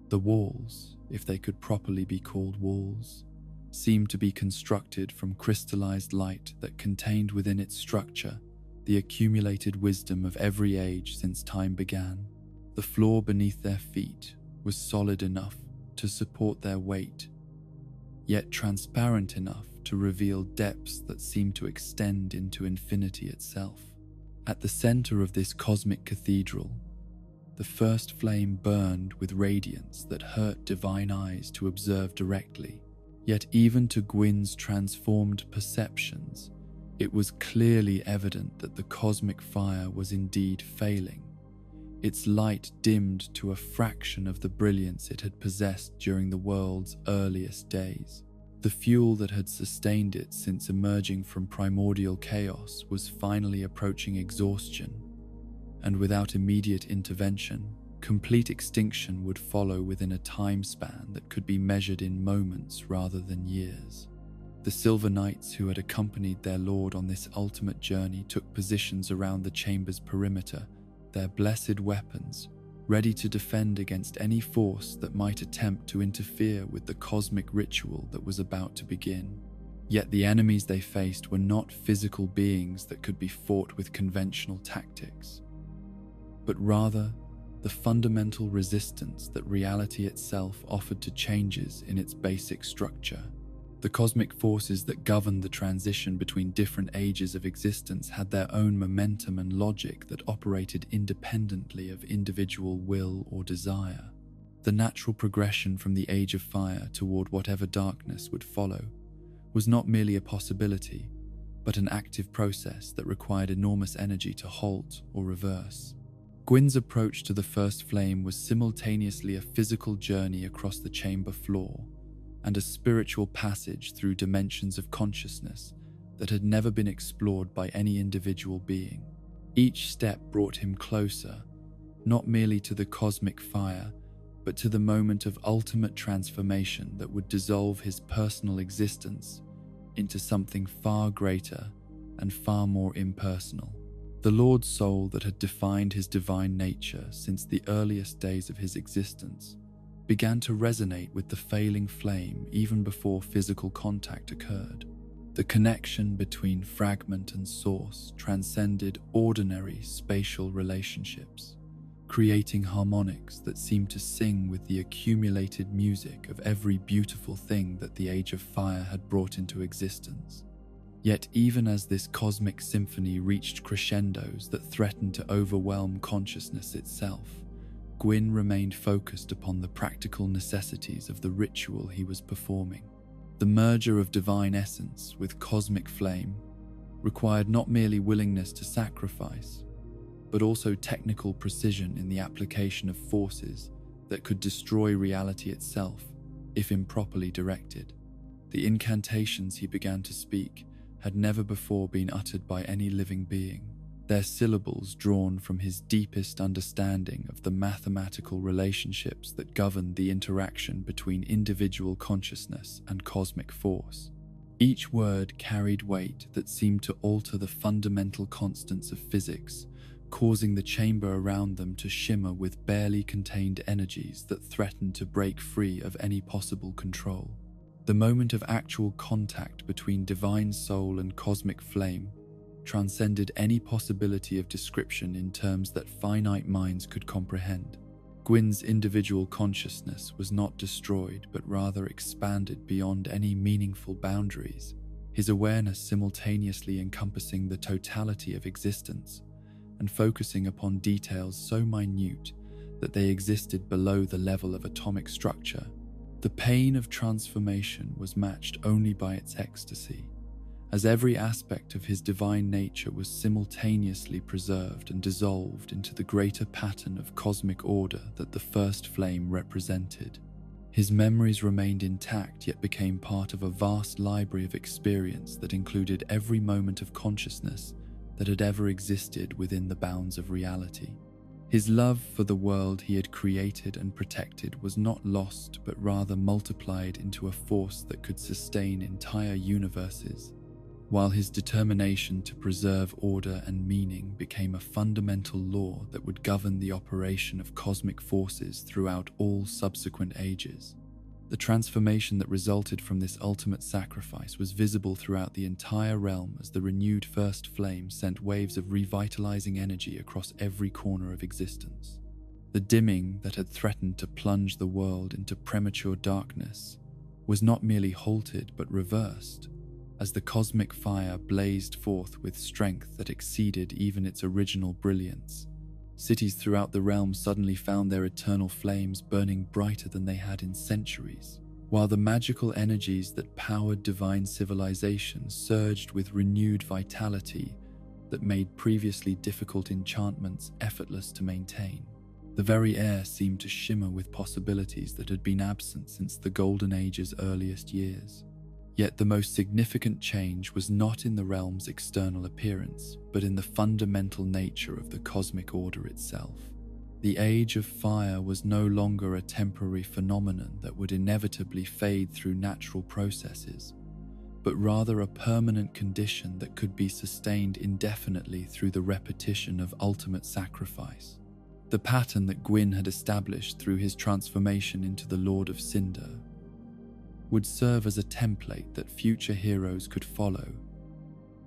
The walls, if they could properly be called walls, seemed to be constructed from crystallized light that contained within its structure the accumulated wisdom of every age since time began. The floor beneath their feet was solid enough to support their weight, yet transparent enough to reveal depths that seemed to extend into infinity itself. At the center of this cosmic cathedral, the first flame burned with radiance that hurt divine eyes to observe directly. Yet even to Gwyn's transformed perceptions, it was clearly evident that the cosmic fire was indeed failing. Its light dimmed to a fraction of the brilliance it had possessed during the world's earliest days. The fuel that had sustained it since emerging from primordial chaos was finally approaching exhaustion, and without immediate intervention, complete extinction would follow within a time span that could be measured in moments rather than years. The Silver Knights who had accompanied their lord on this ultimate journey took positions around the chamber's perimeter, their blessed weapons, ready to defend against any force that might attempt to interfere with the cosmic ritual that was about to begin. Yet the enemies they faced were not physical beings that could be fought with conventional tactics, but rather the fundamental resistance that reality itself offered to changes in its basic structure. The cosmic forces that governed the transition between different ages of existence had their own momentum and logic that operated independently of individual will or desire. The natural progression from the Age of Fire toward whatever darkness would follow was not merely a possibility, but an active process that required enormous energy to halt or reverse. Gwyn's approach to the first flame was simultaneously a physical journey across the chamber floor and a spiritual passage through dimensions of consciousness that had never been explored by any individual being. Each step brought him closer, not merely to the cosmic fire, but to the moment of ultimate transformation that would dissolve his personal existence into something far greater and far more impersonal. The Lord's soul that had defined his divine nature since the earliest days of his existence began to resonate with the failing flame even before physical contact occurred. The connection between fragment and source transcended ordinary spatial relationships, creating harmonics that seemed to sing with the accumulated music of every beautiful thing that the Age of Fire had brought into existence. Yet even as this cosmic symphony reached crescendos that threatened to overwhelm consciousness itself, Gwyn remained focused upon the practical necessities of the ritual he was performing. The merger of divine essence with cosmic flame required not merely willingness to sacrifice, but also technical precision in the application of forces that could destroy reality itself if improperly directed. The incantations he began to speak had never before been uttered by any living being, their syllables drawn from his deepest understanding of the mathematical relationships that governed the interaction between individual consciousness and cosmic force. Each word carried weight that seemed to alter the fundamental constants of physics, causing the chamber around them to shimmer with barely contained energies that threatened to break free of any possible control. The moment of actual contact between divine soul and cosmic flame transcended any possibility of description in terms that finite minds could comprehend. Gwyn's individual consciousness was not destroyed, but rather expanded beyond any meaningful boundaries, his awareness simultaneously encompassing the totality of existence and focusing upon details so minute that they existed below the level of atomic structure. The pain of transformation was matched only by its ecstasy, as every aspect of his divine nature was simultaneously preserved and dissolved into the greater pattern of cosmic order that the first flame represented. His memories remained intact, yet became part of a vast library of experience that included every moment of consciousness that had ever existed within the bounds of reality. His love for the world he had created and protected was not lost, but rather multiplied into a force that could sustain entire universes, while his determination to preserve order and meaning became a fundamental law that would govern the operation of cosmic forces throughout all subsequent ages. The transformation that resulted from this ultimate sacrifice was visible throughout the entire realm as the renewed first flame sent waves of revitalizing energy across every corner of existence. The dimming that had threatened to plunge the world into premature darkness was not merely halted but reversed, as the cosmic fire blazed forth with strength that exceeded even its original brilliance. Cities throughout the realm suddenly found their eternal flames burning brighter than they had in centuries, while the magical energies that powered divine civilization surged with renewed vitality that made previously difficult enchantments effortless to maintain. The very air seemed to shimmer with possibilities that had been absent since the Golden Age's earliest years. Yet the most significant change was not in the realm's external appearance, but in the fundamental nature of the cosmic order itself. The Age of Fire was no longer a temporary phenomenon that would inevitably fade through natural processes, but rather a permanent condition that could be sustained indefinitely through the repetition of ultimate sacrifice. The pattern that Gwyn had established through his transformation into the Lord of Cinder would serve as a template that future heroes could follow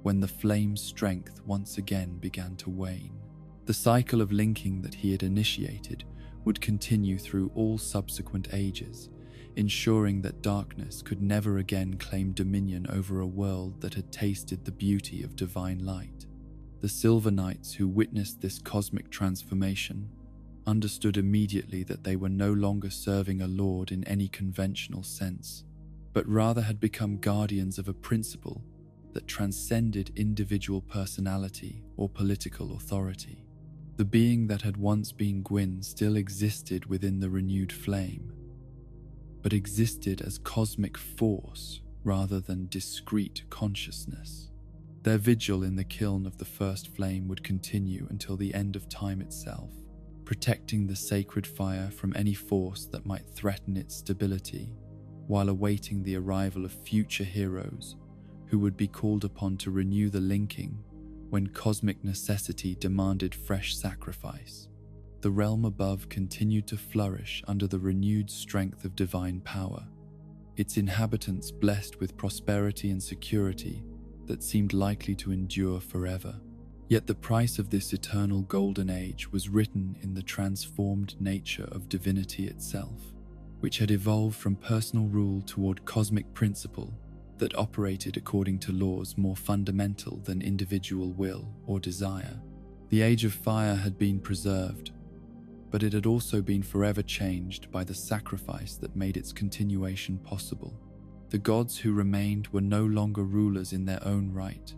when the flame's strength once again began to wane. The cycle of linking that he had initiated would continue through all subsequent ages, ensuring that darkness could never again claim dominion over a world that had tasted the beauty of divine light. The Silver Knights who witnessed this cosmic transformation understood immediately that they were no longer serving a lord in any conventional sense, but rather had become guardians of a principle that transcended individual personality or political authority. The being that had once been Gwyn still existed within the renewed flame, but existed as cosmic force rather than discrete consciousness. Their vigil in the kiln of the first flame would continue until the end of time itself, protecting the sacred fire from any force that might threaten its stability, while awaiting the arrival of future heroes who would be called upon to renew the linking when cosmic necessity demanded fresh sacrifice. The realm above continued to flourish under the renewed strength of divine power, its inhabitants blessed with prosperity and security that seemed likely to endure forever. Yet the price of this eternal golden age was written in the transformed nature of divinity itself, which had evolved from personal rule toward cosmic principle that operated according to laws more fundamental than individual will or desire. The Age of Fire had been preserved, but it had also been forever changed by the sacrifice that made its continuation possible. The gods who remained were no longer rulers in their own right,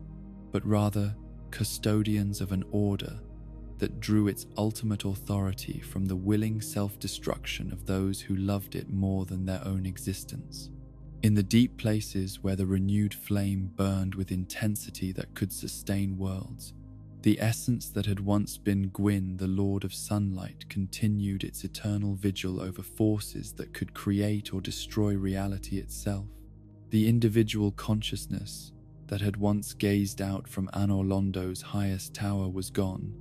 but rather custodians of an order that drew its ultimate authority from the willing self-destruction of those who loved it more than their own existence. In the deep places where the renewed flame burned with intensity that could sustain worlds, the essence that had once been Gwyn, the Lord of Sunlight, continued its eternal vigil over forces that could create or destroy reality itself. The individual consciousness that had once gazed out from Anor Londo's highest tower was gone,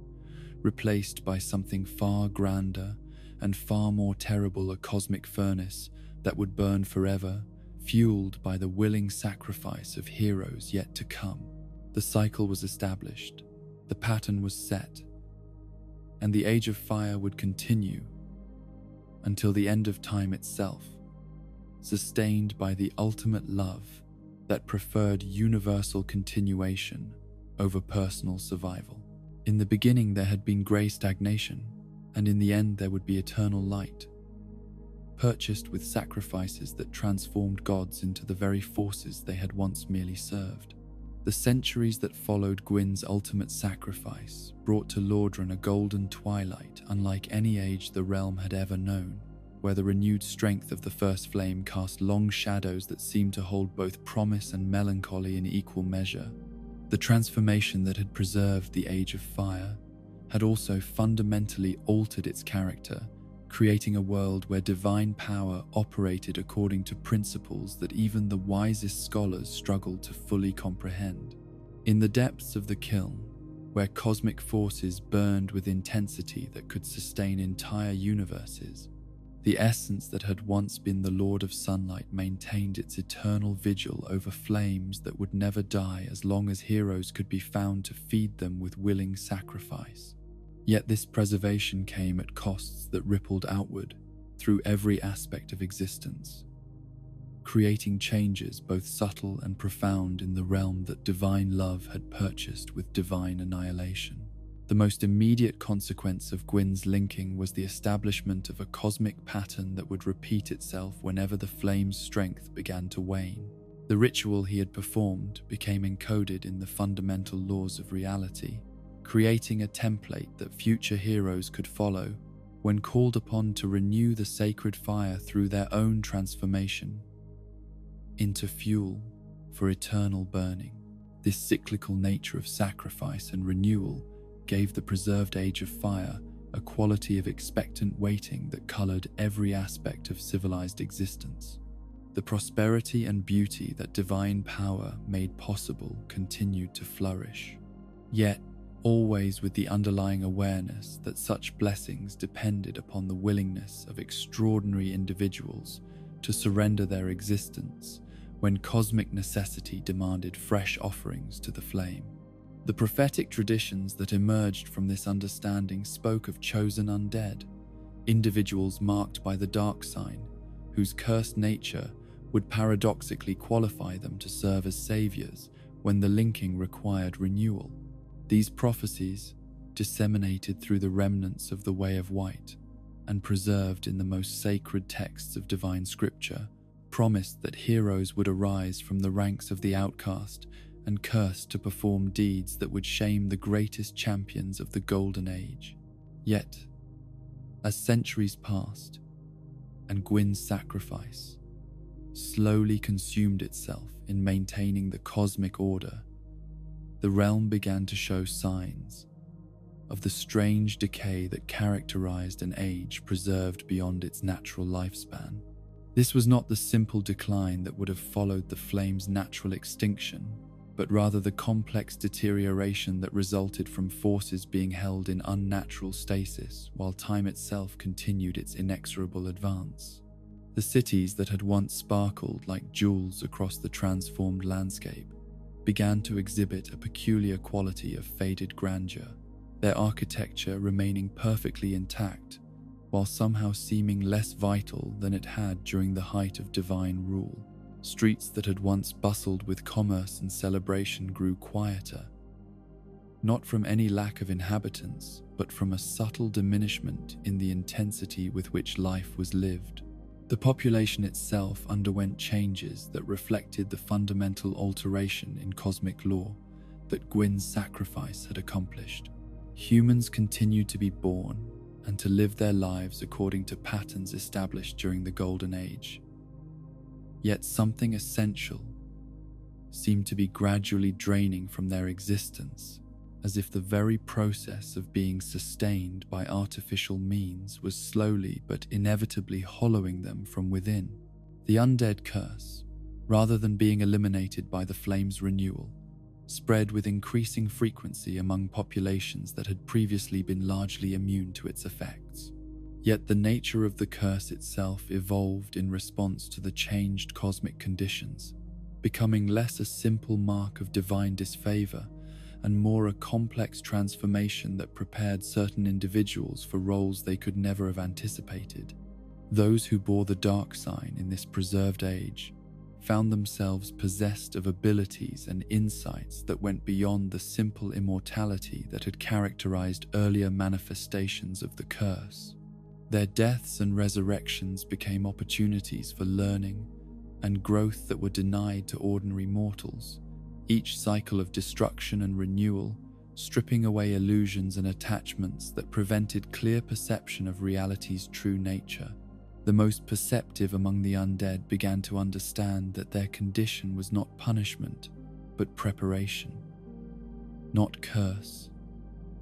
replaced by something far grander and far more terrible, a cosmic furnace that would burn forever, fueled by the willing sacrifice of heroes yet to come. The cycle was established, the pattern was set, and the Age of Fire would continue until the end of time itself, sustained by the ultimate love that preferred universal continuation over personal survival. In the beginning there had been grey stagnation, and in the end there would be eternal light, purchased with sacrifices that transformed gods into the very forces they had once merely served. The centuries that followed Gwyn's ultimate sacrifice brought to Lordran a golden twilight unlike any age the realm had ever known, where the renewed strength of the first flame cast long shadows that seemed to hold both promise and melancholy in equal measure. The transformation that had preserved the Age of Fire had also fundamentally altered its character, creating a world where divine power operated according to principles that even the wisest scholars struggled to fully comprehend. In the depths of the kiln, where cosmic forces burned with intensity that could sustain entire universes, the essence that had once been the Lord of Sunlight maintained its eternal vigil over flames that would never die as long as heroes could be found to feed them with willing sacrifice. Yet this preservation came at costs that rippled outward through every aspect of existence. creating changes both subtle and profound in the realm that divine love had purchased with divine annihilation. The most immediate consequence of Gwyn's linking was the establishment of a cosmic pattern that would repeat itself whenever the flame's strength began to wane. The ritual he had performed became encoded in the fundamental laws of reality, creating a template that future heroes could follow when called upon to renew the sacred fire through their own transformation into fuel for eternal burning. This cyclical nature of sacrifice and renewal gave the preserved age of fire a quality of expectant waiting that colored every aspect of civilized existence. The prosperity and beauty that divine power made possible continued to flourish, yet always with the underlying awareness that such blessings depended upon the willingness of extraordinary individuals to surrender their existence when cosmic necessity demanded fresh offerings to the flame. The prophetic traditions that emerged from this understanding spoke of chosen undead, individuals marked by the dark sign, whose cursed nature would paradoxically qualify them to serve as saviors when the linking required renewal. These prophecies, disseminated through the remnants of the Way of White and preserved in the most sacred texts of divine scripture, promised that heroes would arise from the ranks of the outcast and cursed to perform deeds that would shame the greatest champions of the Golden Age. Yet, as centuries passed, and Gwyn's sacrifice slowly consumed itself in maintaining the cosmic order, the realm began to show signs of the strange decay that characterized an age preserved beyond its natural lifespan. This was not the simple decline that would have followed the flame's natural extinction, but rather the complex deterioration that resulted from forces being held in unnatural stasis while time itself continued its inexorable advance. The cities that had once sparkled like jewels across the transformed landscape began to exhibit a peculiar quality of faded grandeur, their architecture remaining perfectly intact while somehow seeming less vital than it had during the height of divine rule. Streets that had once bustled with commerce and celebration grew quieter, not from any lack of inhabitants, but from a subtle diminishment in the intensity with which life was lived. The population itself underwent changes that reflected the fundamental alteration in cosmic law that Gwyn's sacrifice had accomplished. Humans continued to be born and to live their lives according to patterns established during the Golden Age. Yet something essential seemed to be gradually draining from their existence, as if the very process of being sustained by artificial means was slowly but inevitably hollowing them from within. The undead curse, rather than being eliminated by the flame's renewal, spread with increasing frequency among populations that had previously been largely immune to its effects. Yet the nature of the curse itself evolved in response to the changed cosmic conditions, becoming less a simple mark of divine disfavor and more a complex transformation that prepared certain individuals for roles they could never have anticipated. Those who bore the dark sign in this preserved age found themselves possessed of abilities and insights that went beyond the simple immortality that had characterized earlier manifestations of the curse. Their deaths and resurrections became opportunities for learning and growth that were denied to ordinary mortals, each cycle of destruction and renewal stripping away illusions and attachments that prevented clear perception of reality's true nature. The most perceptive among the undead began to understand that their condition was not punishment, but preparation, not curse,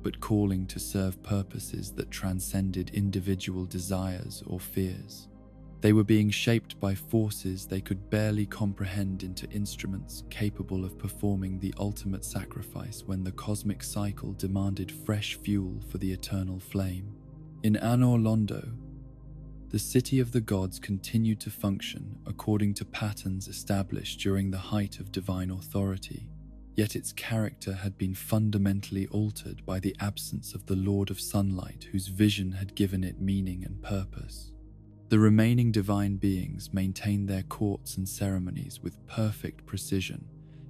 but calling to serve purposes that transcended individual desires or fears. They were being shaped by forces they could barely comprehend into instruments capable of performing the ultimate sacrifice when the cosmic cycle demanded fresh fuel for the eternal flame. In Anor Londo, the city of the gods continued to function according to patterns established during the height of divine authority, yet its character had been fundamentally altered by the absence of the Lord of Sunlight whose vision had given it meaning and purpose. The remaining divine beings maintained their courts and ceremonies with perfect precision,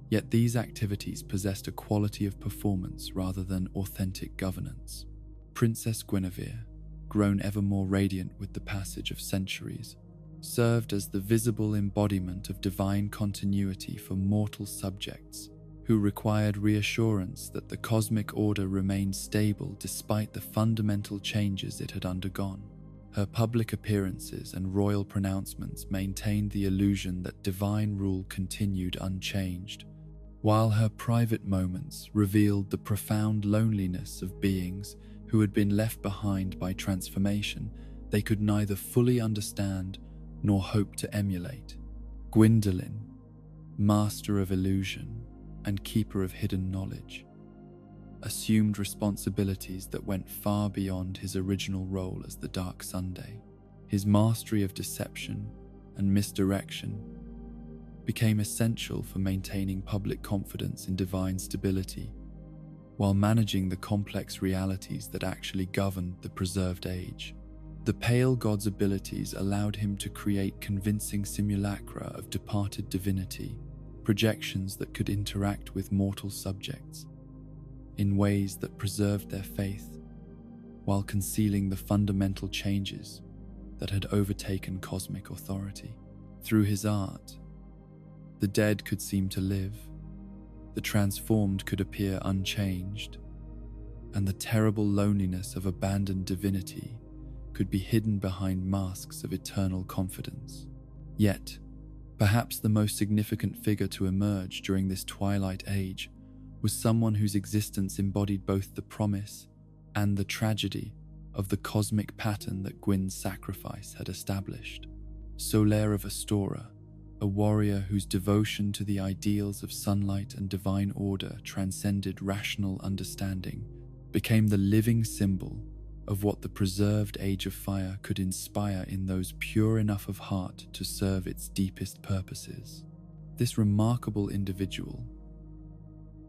yet these activities possessed a quality of performance rather than authentic governance. Princess Guinevere, grown ever more radiant with the passage of centuries, served as the visible embodiment of divine continuity for mortal subjects who required reassurance that the cosmic order remained stable despite the fundamental changes it had undergone. Her public appearances and royal pronouncements maintained the illusion that divine rule continued unchanged, while her private moments revealed the profound loneliness of beings who had been left behind by transformation they could neither fully understand nor hope to emulate. Gwyndolin, master of illusion and keeper of hidden knowledge, assumed responsibilities that went far beyond his original role as the Dark Sunday. His mastery of deception and misdirection became essential for maintaining public confidence in divine stability, while managing the complex realities that actually governed the preserved age. The Pale God's abilities allowed him to create convincing simulacra of departed divinity, projections that could interact with mortal subjects in ways that preserved their faith, while concealing the fundamental changes that had overtaken cosmic authority. Through his art, the dead could seem to live, the transformed could appear unchanged, and the terrible loneliness of abandoned divinity could be hidden behind masks of eternal confidence. Yet, perhaps the most significant figure to emerge during this twilight age was someone whose existence embodied both the promise and the tragedy of the cosmic pattern that Gwyn's sacrifice had established. Solaire of Astora, a warrior whose devotion to the ideals of sunlight and divine order transcended rational understanding, became the living symbol of what the preserved Age of Fire could inspire in those pure enough of heart to serve its deepest purposes. This remarkable individual,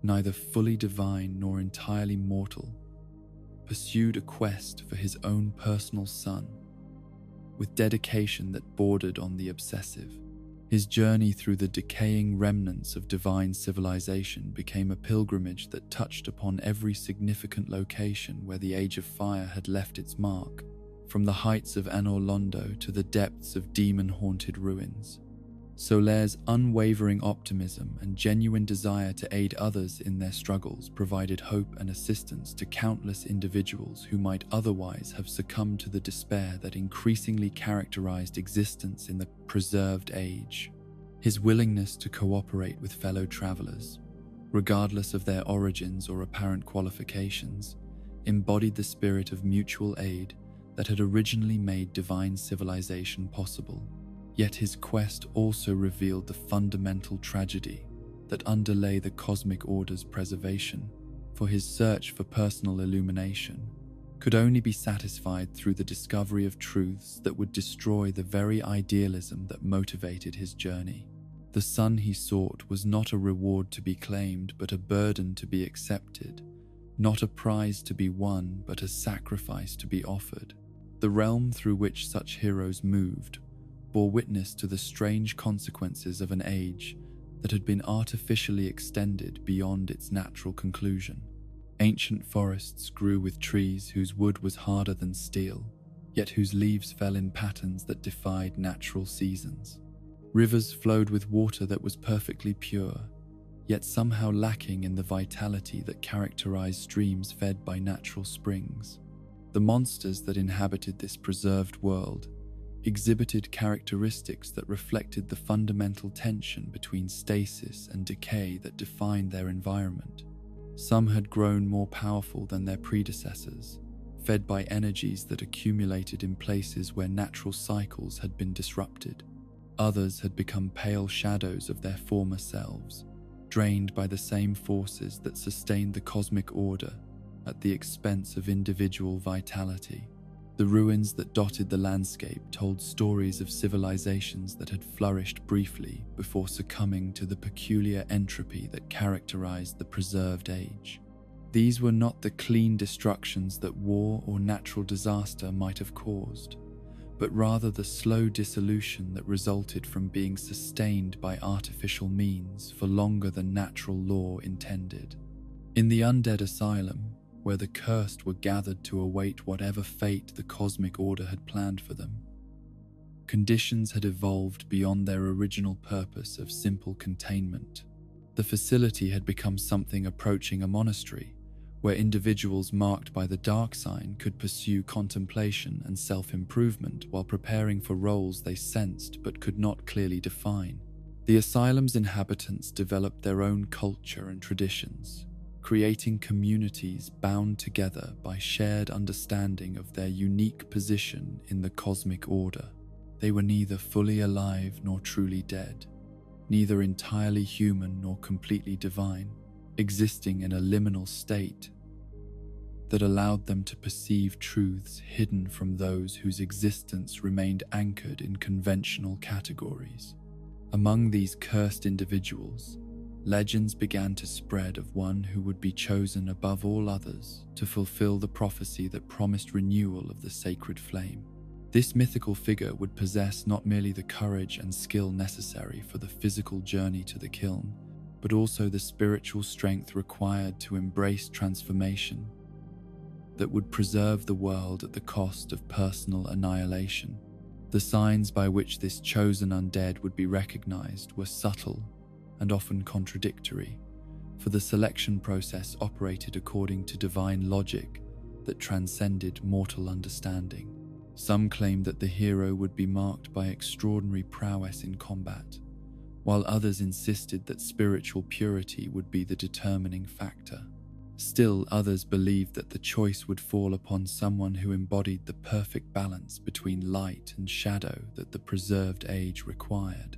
neither fully divine nor entirely mortal, pursued a quest for his own personal sun, with dedication that bordered on the obsessive. His journey through the decaying remnants of divine civilization became a pilgrimage that touched upon every significant location where the Age of Fire had left its mark, from the heights of Anor Londo to the depths of demon-haunted ruins. Solaire's unwavering optimism and genuine desire to aid others in their struggles provided hope and assistance to countless individuals who might otherwise have succumbed to the despair that increasingly characterized existence in the preserved age. His willingness to cooperate with fellow travelers, regardless of their origins or apparent qualifications, embodied the spirit of mutual aid that had originally made divine civilization possible. Yet his quest also revealed the fundamental tragedy that underlay the cosmic order's preservation, for his search for personal illumination could only be satisfied through the discovery of truths that would destroy the very idealism that motivated his journey. The sun he sought was not a reward to be claimed, but a burden to be accepted, not a prize to be won, but a sacrifice to be offered. The realm through which such heroes moved bore witness to the strange consequences of an age that had been artificially extended beyond its natural conclusion. Ancient forests grew with trees whose wood was harder than steel, yet whose leaves fell in patterns that defied natural seasons. Rivers flowed with water that was perfectly pure, yet somehow lacking in the vitality that characterized streams fed by natural springs. The monsters that inhabited this preserved world exhibited characteristics that reflected the fundamental tension between stasis and decay that defined their environment. Some had grown more powerful than their predecessors, fed by energies that accumulated in places where natural cycles had been disrupted. Others had become pale shadows of their former selves, drained by the same forces that sustained the cosmic order at the expense of individual vitality. The ruins that dotted the landscape told stories of civilizations that had flourished briefly before succumbing to the peculiar entropy that characterized the preserved age. These were not the clean destructions that war or natural disaster might have caused, but rather the slow dissolution that resulted from being sustained by artificial means for longer than natural law intended. In the undead asylum, where the cursed were gathered to await whatever fate the cosmic order had planned for them, conditions had evolved beyond their original purpose of simple containment. The facility had become something approaching a monastery, where individuals marked by the dark sign could pursue contemplation and self-improvement while preparing for roles they sensed but could not clearly define. The asylum's inhabitants developed their own culture and traditions, creating communities bound together by shared understanding of their unique position in the cosmic order. They were neither fully alive nor truly dead, neither entirely human nor completely divine, existing in a liminal state that allowed them to perceive truths hidden from those whose existence remained anchored in conventional categories. Among these cursed individuals, legends began to spread of one who would be chosen above all others to fulfill the prophecy that promised renewal of the sacred flame. This mythical figure would possess not merely the courage and skill necessary for the physical journey to the kiln, but also the spiritual strength required to embrace transformation that would preserve the world at the cost of personal annihilation. The signs by which this chosen undead would be recognized were subtle and often contradictory, for the selection process operated according to divine logic that transcended mortal understanding. Some claimed that the hero would be marked by extraordinary prowess in combat, while others insisted that spiritual purity would be the determining factor. Still, others believed that the choice would fall upon someone who embodied the perfect balance between light and shadow that the preserved age required.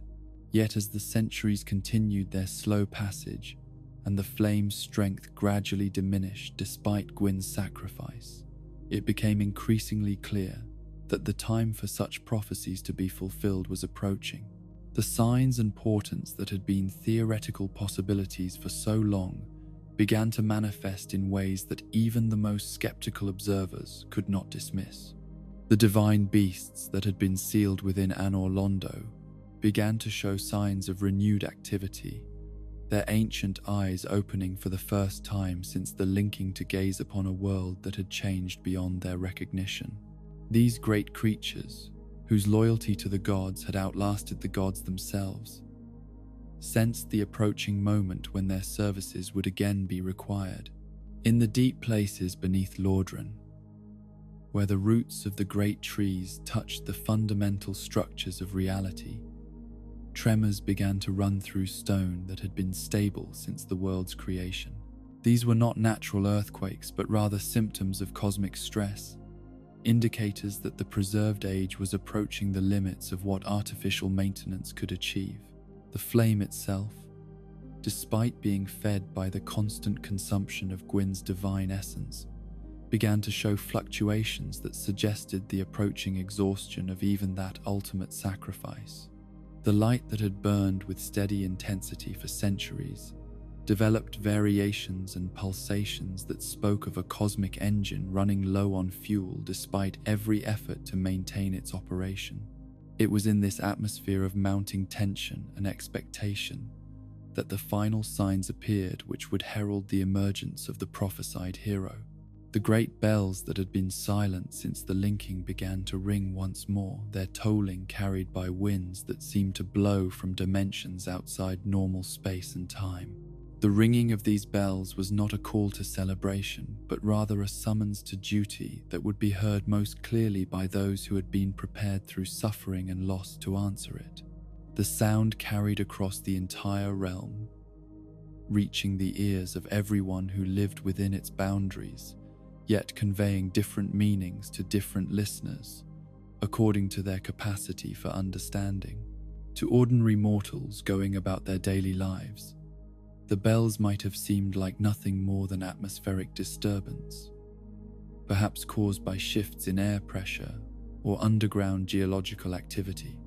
Yet as the centuries continued their slow passage and the flame's strength gradually diminished despite Gwyn's sacrifice, it became increasingly clear that the time for such prophecies to be fulfilled was approaching. The signs and portents that had been theoretical possibilities for so long began to manifest in ways that even the most skeptical observers could not dismiss. The divine beasts that had been sealed within Anor Londo began to show signs of renewed activity, their ancient eyes opening for the first time since the linking to gaze upon a world that had changed beyond their recognition. These great creatures, whose loyalty to the gods had outlasted the gods themselves, sensed the approaching moment when their services would again be required. In the deep places beneath Lordran, where the roots of the great trees touched the fundamental structures of reality, tremors began to run through stone that had been stable since the world's creation. These were not natural earthquakes, but rather symptoms of cosmic stress, indicators that the preserved age was approaching the limits of what artificial maintenance could achieve. The flame itself, despite being fed by the constant consumption of Gwyn's divine essence, began to show fluctuations that suggested the approaching exhaustion of even that ultimate sacrifice. The light that had burned with steady intensity for centuries developed variations and pulsations that spoke of a cosmic engine running low on fuel despite every effort to maintain its operation. It was in this atmosphere of mounting tension and expectation that the final signs appeared which would herald the emergence of the prophesied hero. The great bells that had been silent since the linking began to ring once more, their tolling carried by winds that seemed to blow from dimensions outside normal space and time. The ringing of these bells was not a call to celebration, but rather a summons to duty that would be heard most clearly by those who had been prepared through suffering and loss to answer it. The sound carried across the entire realm, reaching the ears of everyone who lived within its boundaries, yet conveying different meanings to different listeners, according to their capacity for understanding. To ordinary mortals going about their daily lives, the bells might have seemed like nothing more than atmospheric disturbance, perhaps caused by shifts in air pressure or underground geological activity.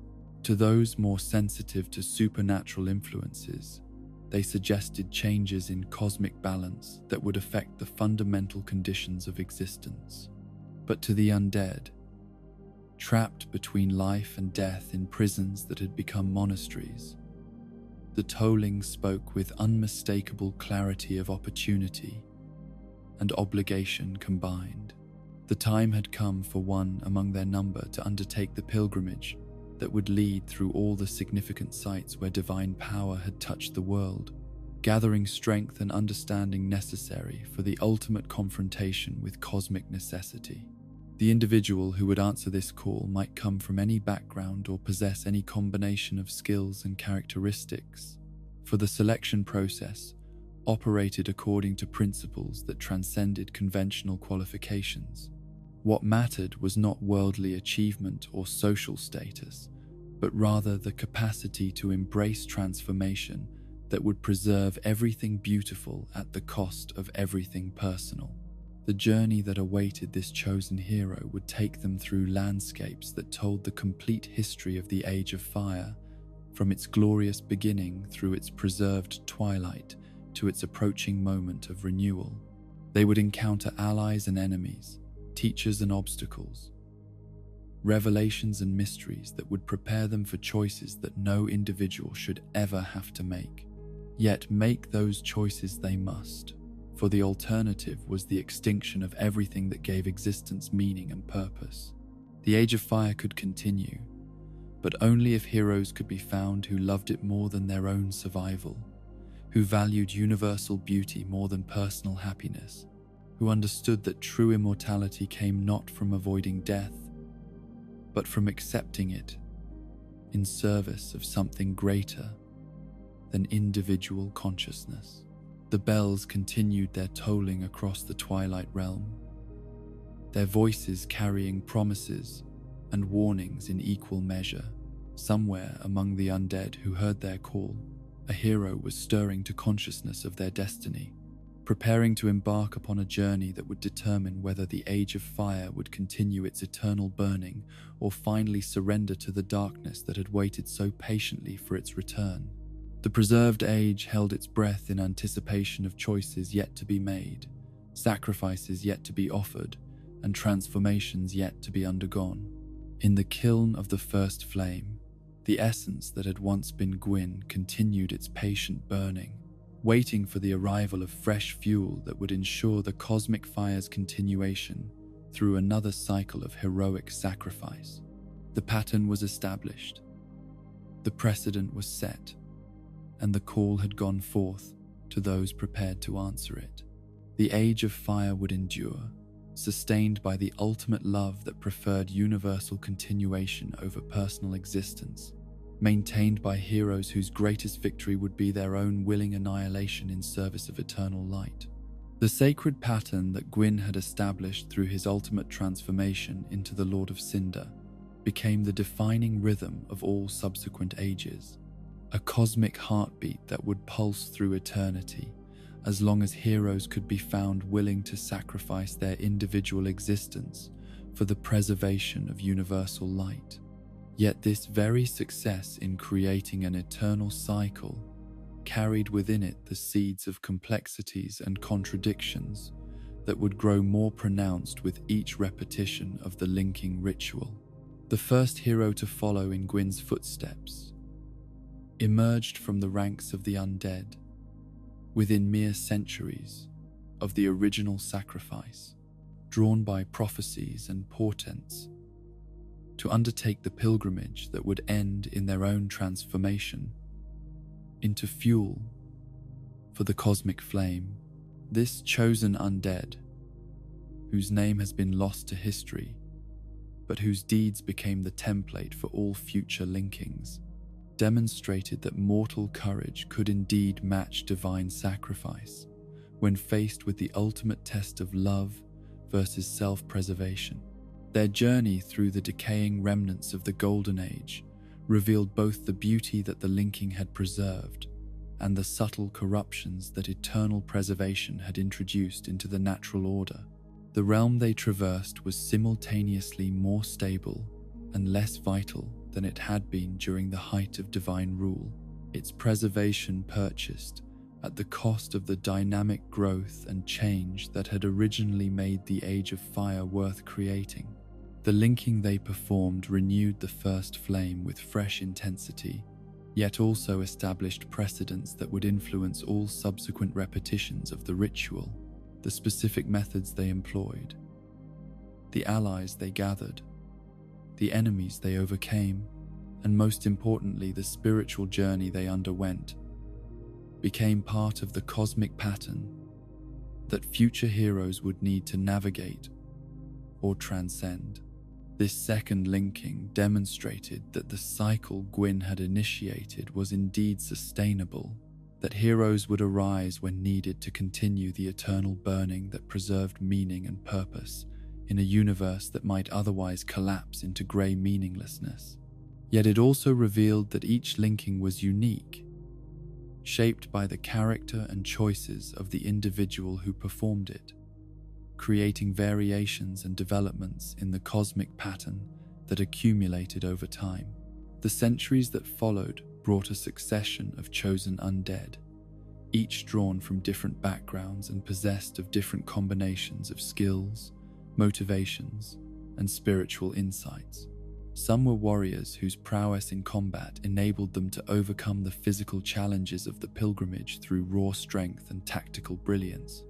To those more sensitive to supernatural influences, they suggested changes in cosmic balance that would affect the fundamental conditions of existence. But to the undead, trapped between life and death in prisons that had become monasteries. The tolling spoke with unmistakable clarity of opportunity and obligation combined. The time had come for one among their number to undertake the pilgrimage that would lead through all the significant sites where divine power had touched the world, gathering strength and understanding necessary for the ultimate confrontation with cosmic necessity. The individual who would answer this call might come from any background or possess any combination of skills and characteristics, for the selection process operated according to principles that transcended conventional qualifications. What mattered was not worldly achievement or social status, but rather the capacity to embrace transformation that would preserve everything beautiful at the cost of everything personal. The journey that awaited this chosen hero would take them through landscapes that told the complete history of the Age of Fire, from its glorious beginning through its preserved twilight to its approaching moment of renewal. They would encounter allies and enemies, teachers and obstacles, revelations and mysteries that would prepare them for choices that no individual should ever have to make. Yet make those choices they must, for the alternative was the extinction of everything that gave existence meaning and purpose. The Age of Fire could continue, but only if heroes could be found who loved it more than their own survival, who valued universal beauty more than personal happiness, who understood that true immortality came not from avoiding death, but from accepting it in service of something greater than individual consciousness. The bells continued their tolling across the twilight realm, their voices carrying promises and warnings in equal measure. Somewhere among the undead who heard their call, a hero was stirring to consciousness of their destiny, preparing to embark upon a journey that would determine whether the Age of Fire would continue its eternal burning or finally surrender to the darkness that had waited so patiently for its return. The preserved age held its breath in anticipation of choices yet to be made, sacrifices yet to be offered, and transformations yet to be undergone. In the kiln of the first flame, the essence that had once been Gwyn continued its patient burning, waiting for the arrival of fresh fuel that would ensure the cosmic fire's continuation through another cycle of heroic sacrifice. The pattern was established, the precedent was set, and the call had gone forth to those prepared to answer it. The Age of Fire would endure, sustained by the ultimate love that preferred universal continuation over personal existence, maintained by heroes whose greatest victory would be their own willing annihilation in service of eternal light. The sacred pattern that Gwyn had established through his ultimate transformation into the Lord of Cinder became the defining rhythm of all subsequent ages, a cosmic heartbeat that would pulse through eternity as long as heroes could be found willing to sacrifice their individual existence for the preservation of universal light. Yet this very success in creating an eternal cycle carried within it the seeds of complexities and contradictions that would grow more pronounced with each repetition of the linking ritual. The first hero to follow in Gwyn's footsteps emerged from the ranks of the undead within mere centuries of the original sacrifice, drawn by prophecies and portents, to undertake the pilgrimage that would end in their own transformation into fuel for the cosmic flame. This chosen undead, whose name has been lost to history, but whose deeds became the template for all future linkings, demonstrated that mortal courage could indeed match divine sacrifice when faced with the ultimate test of love versus self-preservation. Their journey through the decaying remnants of the Golden Age revealed both the beauty that the linking had preserved and the subtle corruptions that eternal preservation had introduced into the natural order. The realm they traversed was simultaneously more stable and less vital than it had been during the height of divine rule, its preservation purchased at the cost of the dynamic growth and change that had originally made the Age of Fire worth creating. The linking they performed renewed the first flame with fresh intensity, yet also established precedents that would influence all subsequent repetitions of the ritual, the specific methods they employed, the allies they gathered, the enemies they overcame, and most importantly, the spiritual journey they underwent, became part of the cosmic pattern that future heroes would need to navigate or transcend. This second linking demonstrated that the cycle Gwyn had initiated was indeed sustainable, that heroes would arise when needed to continue the eternal burning that preserved meaning and purpose in a universe that might otherwise collapse into grey meaninglessness. Yet it also revealed that each linking was unique, shaped by the character and choices of the individual who performed it, creating variations and developments in the cosmic pattern that accumulated over time. The centuries that followed brought a succession of chosen undead, each drawn from different backgrounds and possessed of different combinations of skills, motivations, and spiritual insights. Some were warriors whose prowess in combat enabled them to overcome the physical challenges of the pilgrimage through raw strength and tactical brilliance.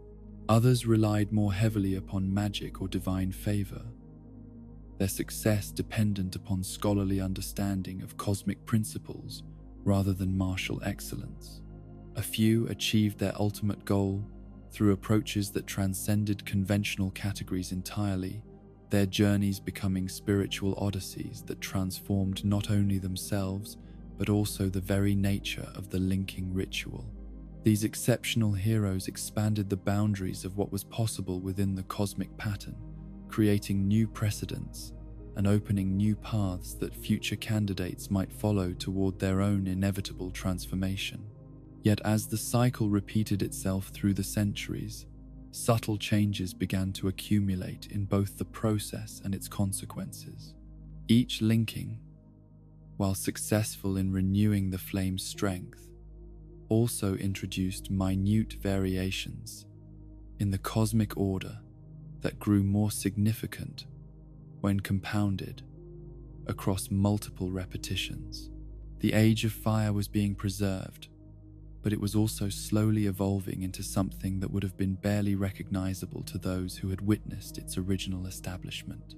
Others relied more heavily upon magic or divine favor, their success dependent upon scholarly understanding of cosmic principles rather than martial excellence. A few achieved their ultimate goal through approaches that transcended conventional categories entirely, their journeys becoming spiritual odysseys that transformed not only themselves but also the very nature of the linking ritual. These exceptional heroes expanded the boundaries of what was possible within the cosmic pattern, creating new precedents and opening new paths that future candidates might follow toward their own inevitable transformation. Yet as the cycle repeated itself through the centuries, subtle changes began to accumulate in both the process and its consequences. Each linking, while successful in renewing the flame's strength, also introduced minute variations in the cosmic order that grew more significant when compounded across multiple repetitions. The Age of Fire was being preserved, but it was also slowly evolving into something that would have been barely recognizable to those who had witnessed its original establishment.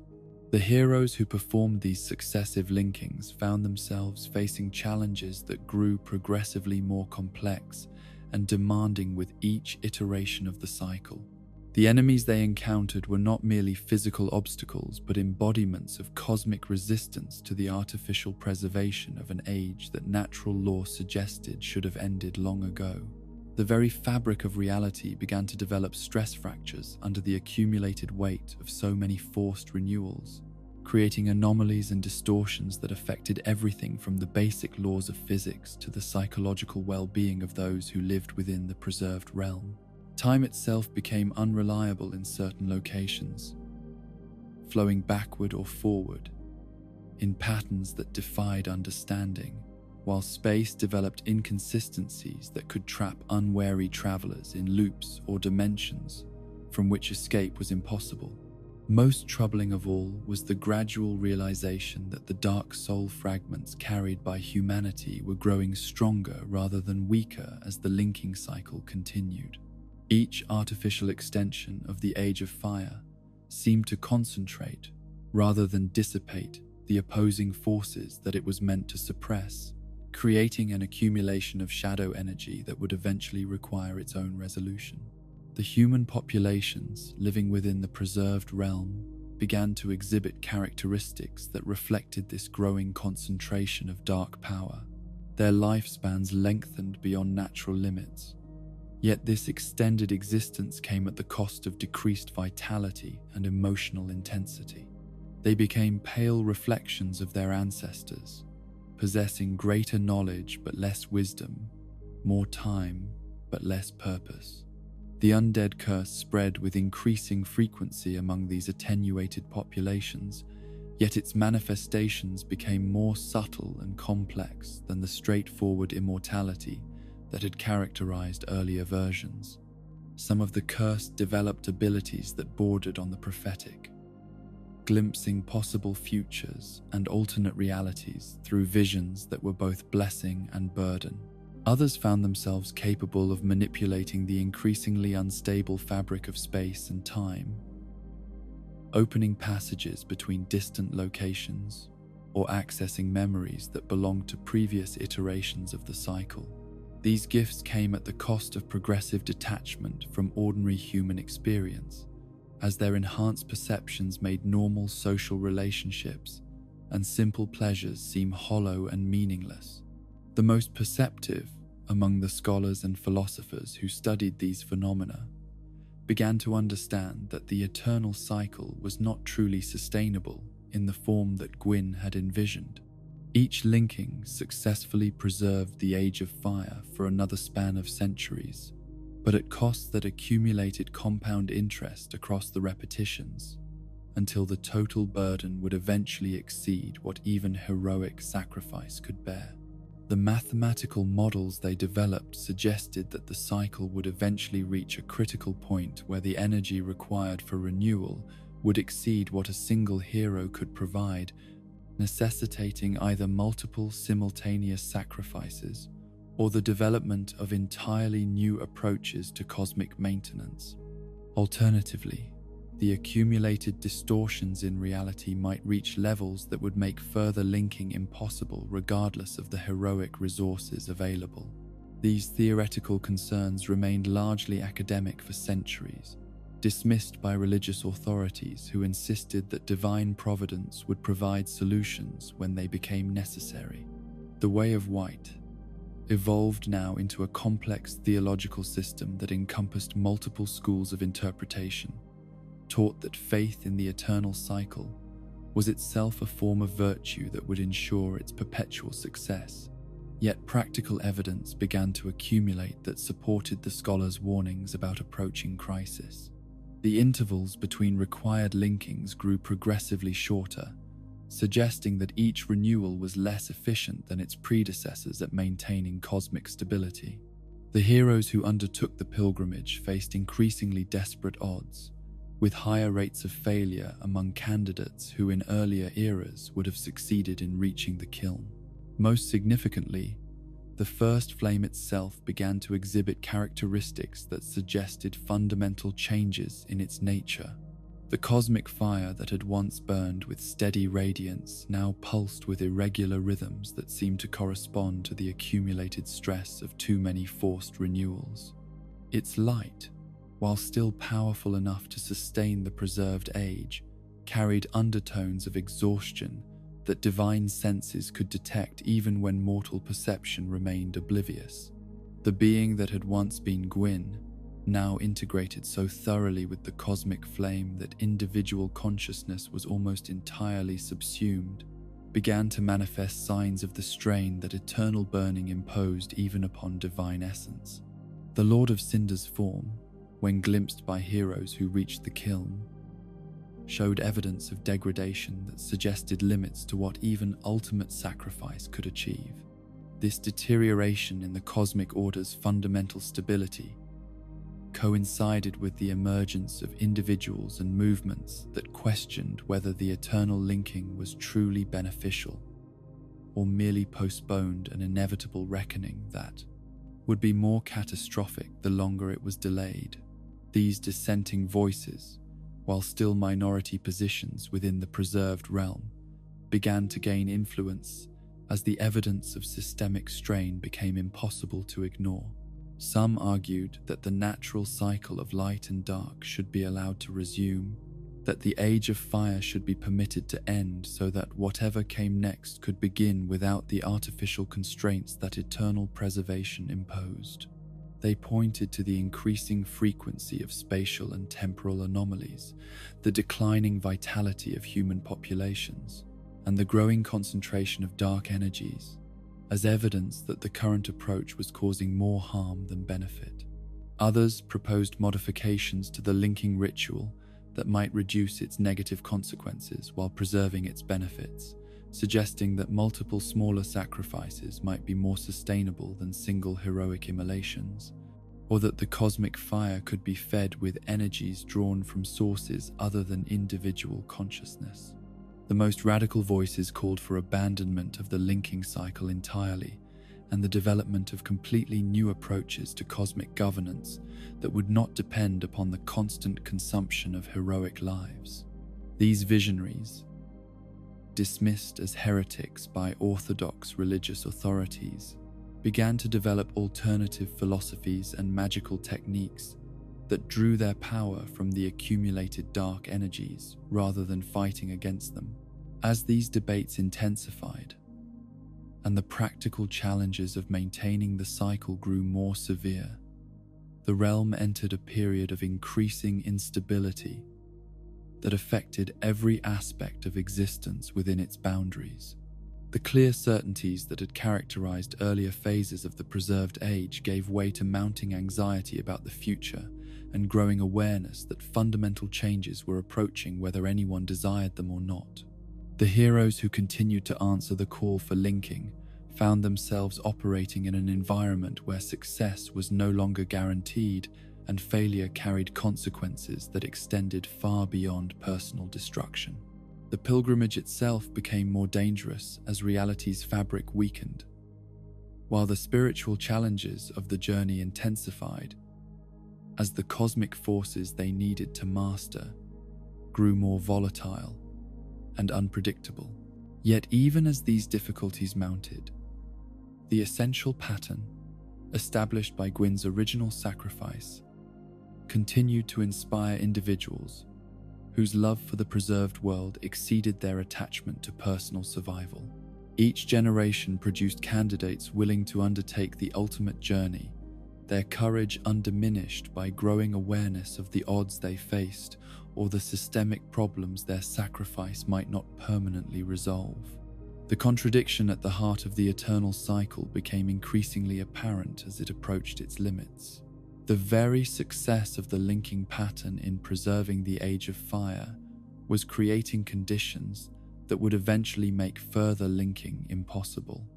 The heroes who performed these successive linkings found themselves facing challenges that grew progressively more complex and demanding with each iteration of the cycle. The enemies they encountered were not merely physical obstacles, but embodiments of cosmic resistance to the artificial preservation of an age that natural law suggested should have ended long ago. The very fabric of reality began to develop stress fractures under the accumulated weight of so many forced renewals, creating anomalies and distortions that affected everything from the basic laws of physics to the psychological well-being of those who lived within the preserved realm. Time itself became unreliable in certain locations, flowing backward or forward in patterns that defied understanding, while space developed inconsistencies that could trap unwary travelers in loops or dimensions from which escape was impossible. Most troubling of all was the gradual realization that the dark soul fragments carried by humanity were growing stronger rather than weaker as the linking cycle continued. Each artificial extension of the Age of Fire seemed to concentrate rather than dissipate the opposing forces that it was meant to suppress, creating an accumulation of shadow energy that would eventually require its own resolution. The human populations living within the preserved realm began to exhibit characteristics that reflected this growing concentration of dark power. Their lifespans lengthened beyond natural limits, yet this extended existence came at the cost of decreased vitality and emotional intensity. They became pale reflections of their ancestors, possessing greater knowledge but less wisdom, more time but less purpose. The undead curse spread with increasing frequency among these attenuated populations, yet its manifestations became more subtle and complex than the straightforward immortality that had characterized earlier versions. Some of the cursed developed abilities that bordered on the prophetic, glimpsing possible futures and alternate realities through visions that were both blessing and burden. Others found themselves capable of manipulating the increasingly unstable fabric of space and time, opening passages between distant locations or accessing memories that belonged to previous iterations of the cycle. These gifts came at the cost of progressive detachment from ordinary human experience, as their enhanced perceptions made normal social relationships and simple pleasures seem hollow and meaningless. The most perceptive among the scholars and philosophers who studied these phenomena began to understand that the eternal cycle was not truly sustainable in the form that Gwyn had envisioned. Each linking successfully preserved the Age of Fire for another span of centuries, but at costs that accumulated compound interest across the repetitions, until the total burden would eventually exceed what even heroic sacrifice could bear. The mathematical models they developed suggested that the cycle would eventually reach a critical point where the energy required for renewal would exceed what a single hero could provide, necessitating either multiple simultaneous sacrifices or the development of entirely new approaches to cosmic maintenance. Alternatively, the accumulated distortions in reality might reach levels that would make further linking impossible regardless of the heroic resources available. These theoretical concerns remained largely academic for centuries, dismissed by religious authorities who insisted that divine providence would provide solutions when they became necessary. The Way of White evolved now into a complex theological system that encompassed multiple schools of interpretation, taught that faith in the eternal cycle was itself a form of virtue that would ensure its perpetual success. Yet practical evidence began to accumulate that supported the scholars' warnings about approaching crisis. The intervals between required linkings grew progressively shorter, suggesting that each renewal was less efficient than its predecessors at maintaining cosmic stability. The heroes who undertook the pilgrimage faced increasingly desperate odds, with higher rates of failure among candidates who in earlier eras would have succeeded in reaching the kiln. Most significantly, the first flame itself began to exhibit characteristics that suggested fundamental changes in its nature. The cosmic fire that had once burned with steady radiance now pulsed with irregular rhythms that seemed to correspond to the accumulated stress of too many forced renewals. Its light, while still powerful enough to sustain the preserved age, carried undertones of exhaustion that divine senses could detect even when mortal perception remained oblivious. The being that had once been Gwyn, now integrated so thoroughly with the cosmic flame that individual consciousness was almost entirely subsumed, began to manifest signs of the strain that eternal burning imposed even upon divine essence. The Lord of Cinder's form, when glimpsed by heroes who reached the kiln, showed evidence of degradation that suggested limits to what even ultimate sacrifice could achieve. This deterioration in the cosmic order's fundamental stability coincided with the emergence of individuals and movements that questioned whether the eternal linking was truly beneficial or merely postponed an inevitable reckoning that would be more catastrophic the longer it was delayed. These dissenting voices, while still minority positions within the preserved realm, began to gain influence as the evidence of systemic strain became impossible to ignore. Some argued that the natural cycle of light and dark should be allowed to resume, that the Age of Fire should be permitted to end so that whatever came next could begin without the artificial constraints that eternal preservation imposed. They pointed to the increasing frequency of spatial and temporal anomalies, the declining vitality of human populations, and the growing concentration of dark energies, as evidence that the current approach was causing more harm than benefit. Others proposed modifications to the linking ritual that might reduce its negative consequences while preserving its benefits, suggesting that multiple smaller sacrifices might be more sustainable than single heroic immolations. or that the cosmic fire could be fed with energies drawn from sources other than individual consciousness. The most radical voices called for abandonment of the linking cycle entirely, and the development of completely new approaches to cosmic governance that would not depend upon the constant consumption of heroic lives. These visionaries, dismissed as heretics by orthodox religious authorities, began to develop alternative philosophies and magical techniques that drew their power from the accumulated dark energies rather than fighting against them. As these debates intensified, and the practical challenges of maintaining the cycle grew more severe, the realm entered a period of increasing instability that affected every aspect of existence within its boundaries. The clear certainties that had characterized earlier phases of the preserved age gave way to mounting anxiety about the future and growing awareness that fundamental changes were approaching whether anyone desired them or not. The heroes who continued to answer the call for linking found themselves operating in an environment where success was no longer guaranteed and failure carried consequences that extended far beyond personal destruction. The pilgrimage itself became more dangerous as reality's fabric weakened, while the spiritual challenges of the journey intensified as the cosmic forces they needed to master grew more volatile and unpredictable. Yet even as these difficulties mounted, the essential pattern, established by Gwyn's original sacrifice, continued to inspire individuals whose love for the preserved world exceeded their attachment to personal survival. Each generation produced candidates willing to undertake the ultimate journey, their courage undiminished by growing awareness of the odds they faced or the systemic problems their sacrifice might not permanently resolve. The contradiction at the heart of the eternal cycle became increasingly apparent as it approached its limits. The very success of the linking pattern in preserving the Age of Fire was creating conditions that would eventually make further linking impossible.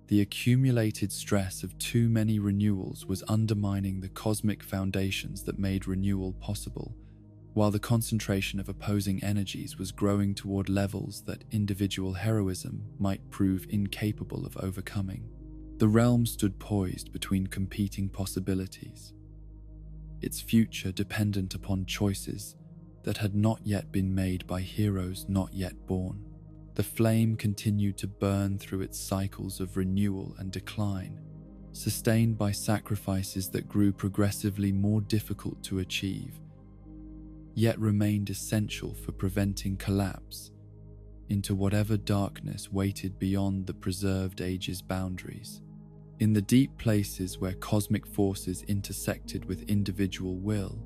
The accumulated stress of too many renewals was undermining the cosmic foundations that made renewal possible, while the concentration of opposing energies was growing toward levels that individual heroism might prove incapable of overcoming. The realm stood poised between competing possibilities, its future dependent upon choices that had not yet been made by heroes not yet born. The flame continued to burn through its cycles of renewal and decline, sustained by sacrifices that grew progressively more difficult to achieve, yet remained essential for preventing collapse into whatever darkness waited beyond the preserved age's boundaries. In the deep places where cosmic forces intersected with individual will,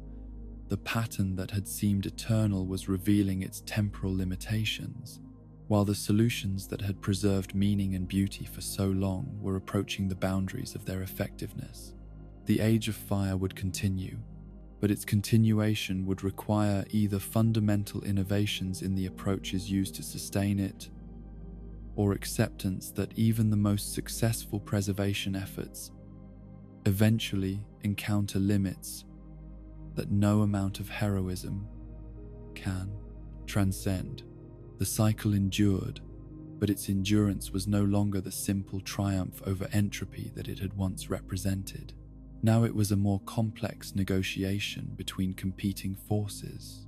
the pattern that had seemed eternal was revealing its temporal limitations, while the solutions that had preserved meaning and beauty for so long were approaching the boundaries of their effectiveness. The Age of Fire would continue, but its continuation would require either fundamental innovations in the approaches used to sustain it, or acceptance that even the most successful preservation efforts eventually encounter limits that no amount of heroism can transcend. The cycle endured, but its endurance was no longer the simple triumph over entropy that it had once represented. Now it was a more complex negotiation between competing forces,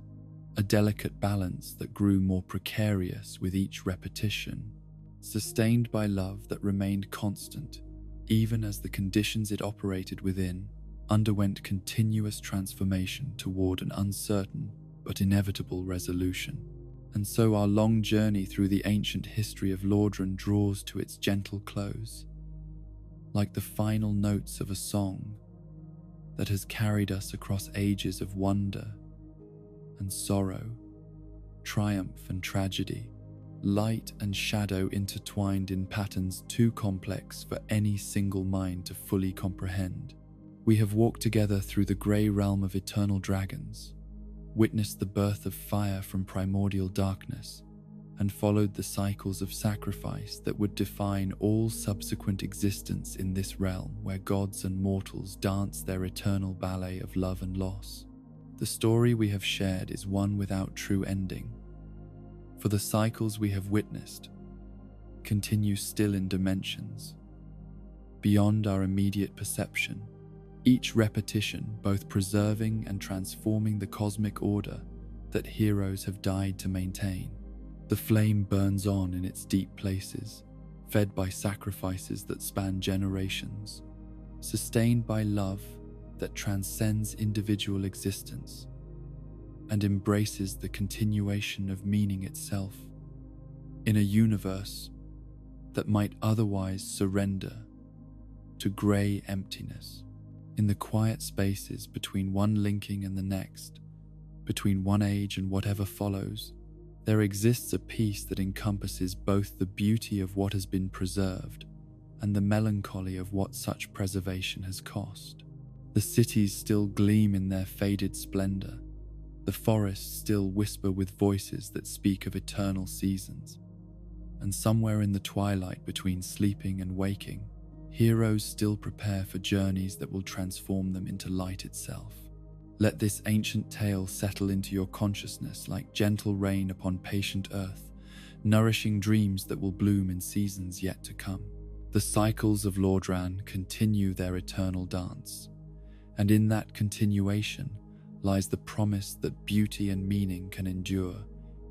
a delicate balance that grew more precarious with each repetition, sustained by love that remained constant, even as the conditions it operated within underwent continuous transformation toward an uncertain but inevitable resolution. And so our long journey through the ancient history of Lordran draws to its gentle close, like the final notes of a song that has carried us across ages of wonder and sorrow, triumph and tragedy, light and shadow intertwined in patterns too complex for any single mind to fully comprehend. We have walked together through the grey realm of eternal dragons, witnessed the birth of fire from primordial darkness, and followed the cycles of sacrifice that would define all subsequent existence in this realm where gods and mortals dance their eternal ballet of love and loss. The story we have shared is one without true ending, for the cycles we have witnessed continue still in dimensions beyond our immediate perception, each repetition both preserving and transforming the cosmic order that heroes have died to maintain. The flame burns on in its deep places, fed by sacrifices that span generations, sustained by love that transcends individual existence and embraces the continuation of meaning itself in a universe that might otherwise surrender to grey emptiness. In the quiet spaces between one linking and the next, between one age and whatever follows, there exists a peace that encompasses both the beauty of what has been preserved and the melancholy of what such preservation has cost. The cities still gleam in their faded splendor. The forests still whisper with voices that speak of eternal seasons. And somewhere in the twilight between sleeping and waking, heroes still prepare for journeys that will transform them into light itself. Let this ancient tale settle into your consciousness like gentle rain upon patient earth, nourishing dreams that will bloom in seasons yet to come. The cycles of Lordran continue their eternal dance, and in that continuation lies the promise that beauty and meaning can endure,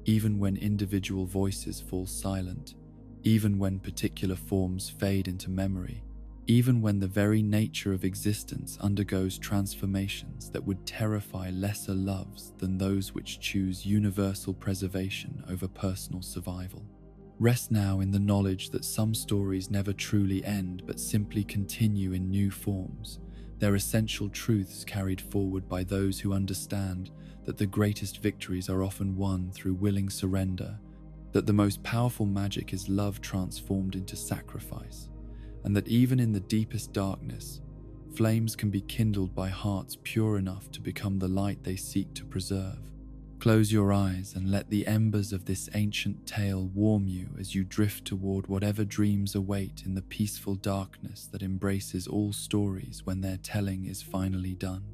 even when individual voices fall silent, even when particular forms fade into memory, even when the very nature of existence undergoes transformations that would terrify lesser loves than those which choose universal preservation over personal survival. Rest now in the knowledge that some stories never truly end but simply continue in new forms, their essential truths carried forward by those who understand that the greatest victories are often won through willing surrender, that the most powerful magic is love transformed into sacrifice, and that even in the deepest darkness, flames can be kindled by hearts pure enough to become the light they seek to preserve. Close your eyes and let the embers of this ancient tale warm you as you drift toward whatever dreams await in the peaceful darkness that embraces all stories when their telling is finally done.